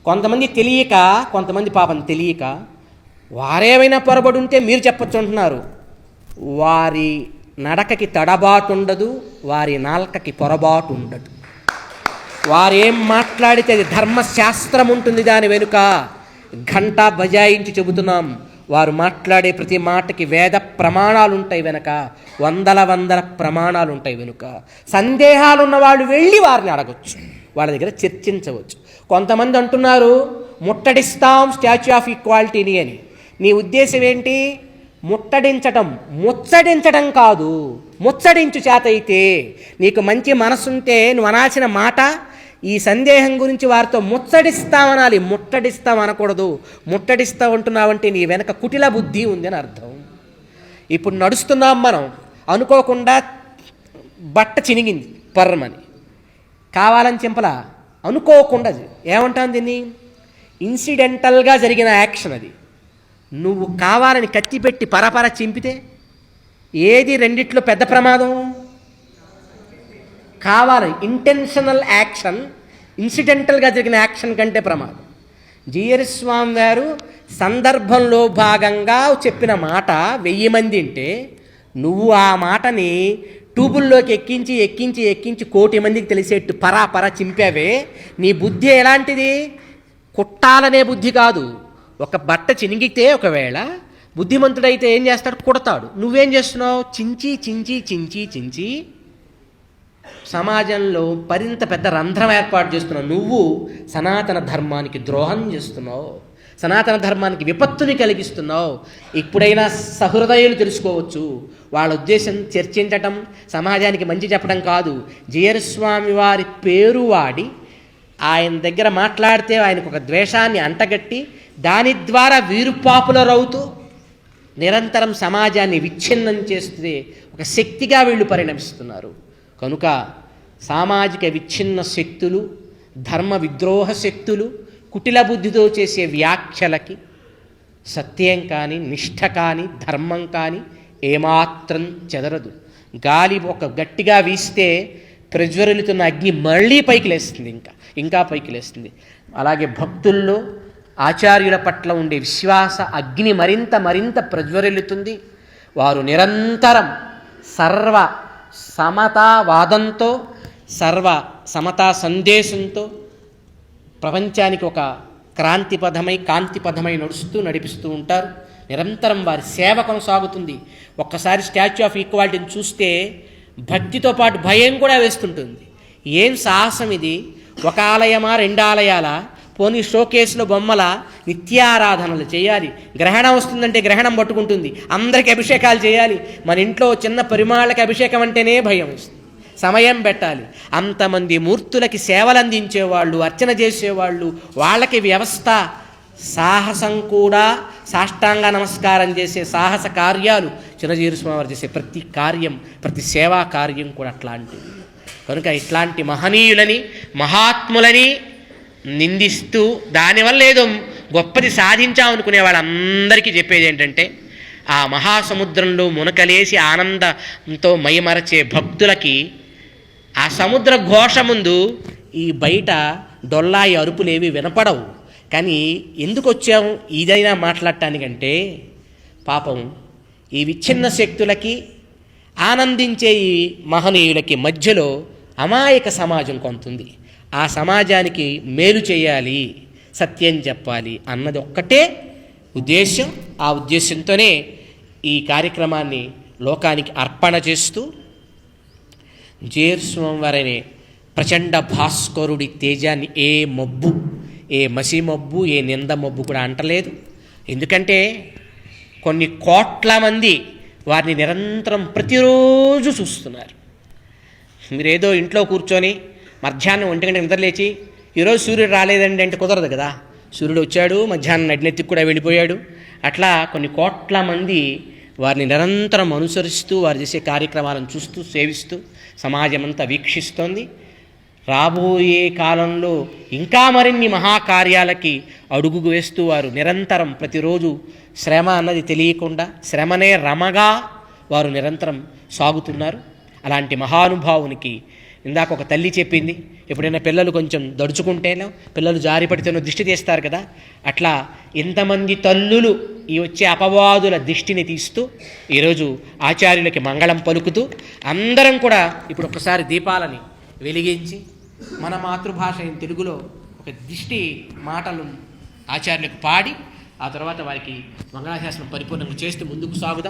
కొంతమంది తెలియక, కొంతమంది పాపం తెలియక వారేమైనా పొరబడి ఉంటే మీరు చెప్పచ్చు అంటున్నారు. వారి నడకకి తడబాటు ఉండదు, వారి నాల్కకి పొరబాటు ఉండదు. వారేం మాట్లాడితే అది ధర్మశాస్త్రం ఉంటుంది దాని వెనుక. గంట బజాయించి చెబుతున్నాం, వారు మాట్లాడే ప్రతి మాటకి వేద ప్రమాణాలు ఉంటాయి వెనుక, వందల ప్రమాణాలు ఉంటాయి వెనుక. సందేహాలు ఉన్నవాళ్ళు వెళ్ళి వారిని అడగచ్చు, వాళ్ళ దగ్గర చర్చించవచ్చు. కొంతమంది అంటున్నారు ముట్టడిస్తాం స్టాచ్యూ ఆఫ్ ఈక్వాలిటీని అని. నీ ఉద్దేశం ఏంటి? ముచ్చడించడం కాదు, ముచ్చడించు చేతయితే. నీకు మంచి మనసుంటే నువ్వు అనాల్సిన మాట, ఈ సందేహం గురించి వారితో ముచ్చడిస్తామనాలి, ముట్టడిస్తాం అనకూడదు. ముట్టడిస్తావు అంటున్నావంటే నీ వెనక కుటిల బుద్ధి ఉంది అని అర్థం. ఇప్పుడు నడుస్తున్నాం మనం, అనుకోకుండా బట్ట చినిగింది పర్రమని, కావాలని చింపలా, అనుకోకుండా. ఏమంటాను దీన్ని? ఇన్సిడెంటల్గా జరిగిన యాక్షన్ అది. నువ్వు కావాలని కత్తి పెట్టి పరపర చింపితే ఏది రెండిట్లో పెద్ద ప్రమాదం? కావాలని ఇంటెన్షనల్ యాక్షన్ ఇన్సిడెంటల్గా జరిగిన యాక్షన్ కంటే ప్రమాదం. జిఆర్ స్వామి వారు సందర్భంలో భాగంగా చెప్పిన మాట 1000 మంది ఉంటే నువ్వు ఆ మాటని ట్యూబుల్లోకి ఎక్కించి 1,00,00,000 మందికి తెలిసేట్టు పరాపర చింపావే. నీ బుద్ధి ఎలాంటిది? కుట్టాలనే బుద్ధి కాదు. ఒక బట్ట చినిగితే ఒకవేళ బుద్ధిమంతుడైతే ఏం చేస్తాడు? కుడతాడు. నువ్వేం చేస్తున్నావు? చించి సమాజంలో మరింత పెద్ద రంధ్రం ఏర్పాటు చేస్తున్నావు. నువ్వు సనాతన ధర్మానికి ద్రోహం చేస్తున్నావు, సనాతన ధర్మానికి విపత్తుని కలిగిస్తున్నావు. ఇప్పుడైనా సహృదయులు తెలుసుకోవచ్చు, వాళ్ళ ఉద్దేశం చర్చించటం, సమాజానికి మంచి చెప్పడం కాదు. జిఆర్ స్వామి వారి పేరు వాడి ఆయన దగ్గర మాట్లాడితే ఆయనకు ఒక ద్వేషాన్ని అంటగట్టి దాని ద్వారా వీరు పాపులర్ అవుతూ నిరంతరం సమాజాన్ని విచ్ఛిన్నం చేస్తే ఒక శక్తిగా వీళ్ళు పరిణమిస్తున్నారు. కనుక సామాజిక విచ్ఛిన్న శక్తులు, ధర్మ విద్రోహ శక్తులు కుటిల బుద్ధితో చేసే వ్యాఖ్యలకి సత్యం కానీ, నిష్ఠ కానీ, ధర్మం కానీ ఏమాత్రం చెదరదు. గాలి ఒక గట్టిగా వీస్తే ప్రజ్వరులుతున్న అగ్ని మళ్ళీ పైకి లేస్తుంది, ఇంకా పైకి లేస్తుంది. అలాగే భక్తుల్లో ఆచార్యుల పట్ల ఉండే విశ్వాస అగ్ని మరింత ప్రజ్వరిల్లుతుంది. వారు నిరంతరం సర్వ సమతావాదంతో, సర్వ సమతా సందేశంతో ప్రపంచానికి ఒక కాంతిపథమై నడిపిస్తూ ఉంటారు. నిరంతరం వారి సేవ కొనసాగుతుంది. ఒక్కసారి స్టాచ్యూ ఆఫ్ ఈక్వాలిటీని చూస్తే భక్తితో పాటు భయం కూడా వేస్తుంటుంది. ఏం సాహసం ఇది? ఒక ఆలయమా, 2 ఆలయాలా? పోనీ షోకేస్లో బొమ్మల నిత్యారాధనలు చేయాలి. గ్రహణం వస్తుందంటే గ్రహణం పట్టుకుంటుంది, అందరికీ అభిషేకాలు చేయాలి. మన ఇంట్లో చిన్న పరిమాణాలకి అభిషేకం అంటేనే భయం వస్తుంది, సమయం పెట్టాలి. అంతమంది మూర్తులకి సేవలు అందించేవాళ్ళు, అర్చన చేసేవాళ్ళు, వాళ్ళకి వ్యవస్థ, సాహసం కూడా, సాష్టాంగ నమస్కారం చేసే సాహస కార్యాలు చిన్నజీరు స్వామి చేసే ప్రతి కార్యం, ప్రతి సేవా కార్యం కూడా అట్లాంటివి. కనుక ఇట్లాంటి మహనీయులని, మహాత్ములని నిందిస్తూ దానివల్ల ఏదో గొప్పది సాధించామనుకునే వాళ్ళందరికీ చెప్పేది ఏంటంటే, ఆ మహాసముద్రంలో మునకలేసి ఆనందంతో మైమరచే భక్తులకి ఆ సముద్ర ఘోష ముందు ఈ బయట డొల్లాయి అరుపులేవి వినపడవు. కానీ ఎందుకు వచ్చాము ఇదైనా మాట్లాడటానికంటే, పాపం ఈ విచ్ఛిన్న శక్తులకి, ఆనందించే ఈ మహనీయులకి మధ్యలో అమాయక సమాజం కొంతుంది. ఆ సమాజానికి మేలు చేయాలి, సత్యం చెప్పాలి అన్నది ఒక్కటే ఉద్దేశం. ఆ ఉద్దేశంతోనే ఈ కార్యక్రమాన్ని లోకానికి అర్పణ చేస్తూ జేర్స్వామివారనే ప్రచండ భాస్కరుడి తేజాన్ని ఏ మబ్బు, ఏ మసి మబ్బు, ఏ నింద మబ్బు కూడా అంటలేదు. ఎందుకంటే కొన్ని కోట్ల మంది వారిని నిరంతరం ప్రతిరోజు చూస్తున్నారు. మీరేదో ఇంట్లో కూర్చొని మధ్యాహ్నం 1 గంటకి నిద్రలేచి ఈరోజు సూర్యుడు రాలేదండి అంటే కుదరదు కదా. సూర్యుడు వచ్చాడు, మధ్యాహ్నం నడినెత్తికి కూడా వెళ్ళిపోయాడు. అట్లా కొన్ని కోట్ల మంది వారిని నిరంతరం అనుసరిస్తూ వారు చేసే కార్యక్రమాలను చూస్తూ సేవిస్తూ సమాజమంతా వీక్షిస్తోంది. రాబోయే కాలంలో ఇంకా మరిన్ని మహాకార్యాలకి అడుగు వేస్తూ వారు నిరంతరం ప్రతిరోజు శ్రమ అన్నది తెలియకుండా శ్రమనే రమగా వారు నిరంతరం సాగుతున్నారు. అలాంటి మహానుభావునికి ఇందాక ఒక తల్లి చెప్పింది, ఎప్పుడైనా పిల్లలు కొంచెం దడుచుకుంటేనో పిల్లలు జారిపడితేనో దిష్టి తీస్తారు కదా, అట్లా ఎంతమంది తల్లులు ఈ వచ్చే అపవాదుల దిష్టిని తీస్తూ ఈరోజు ఆచార్యులకి మంగళం పలుకుతూ అందరం కూడా ఇప్పుడు ఒకసారి దీపాలని వెలిగించి మన మాతృభాష అయిన తెలుగులో ఒక దిష్టి మాటలు ఆచార్యులకు పాడి ఆ తర్వాత వారికి మంగళాశాసనం పరిపూర్ణంగా చేస్తూ ముందుకు సాగుదాం.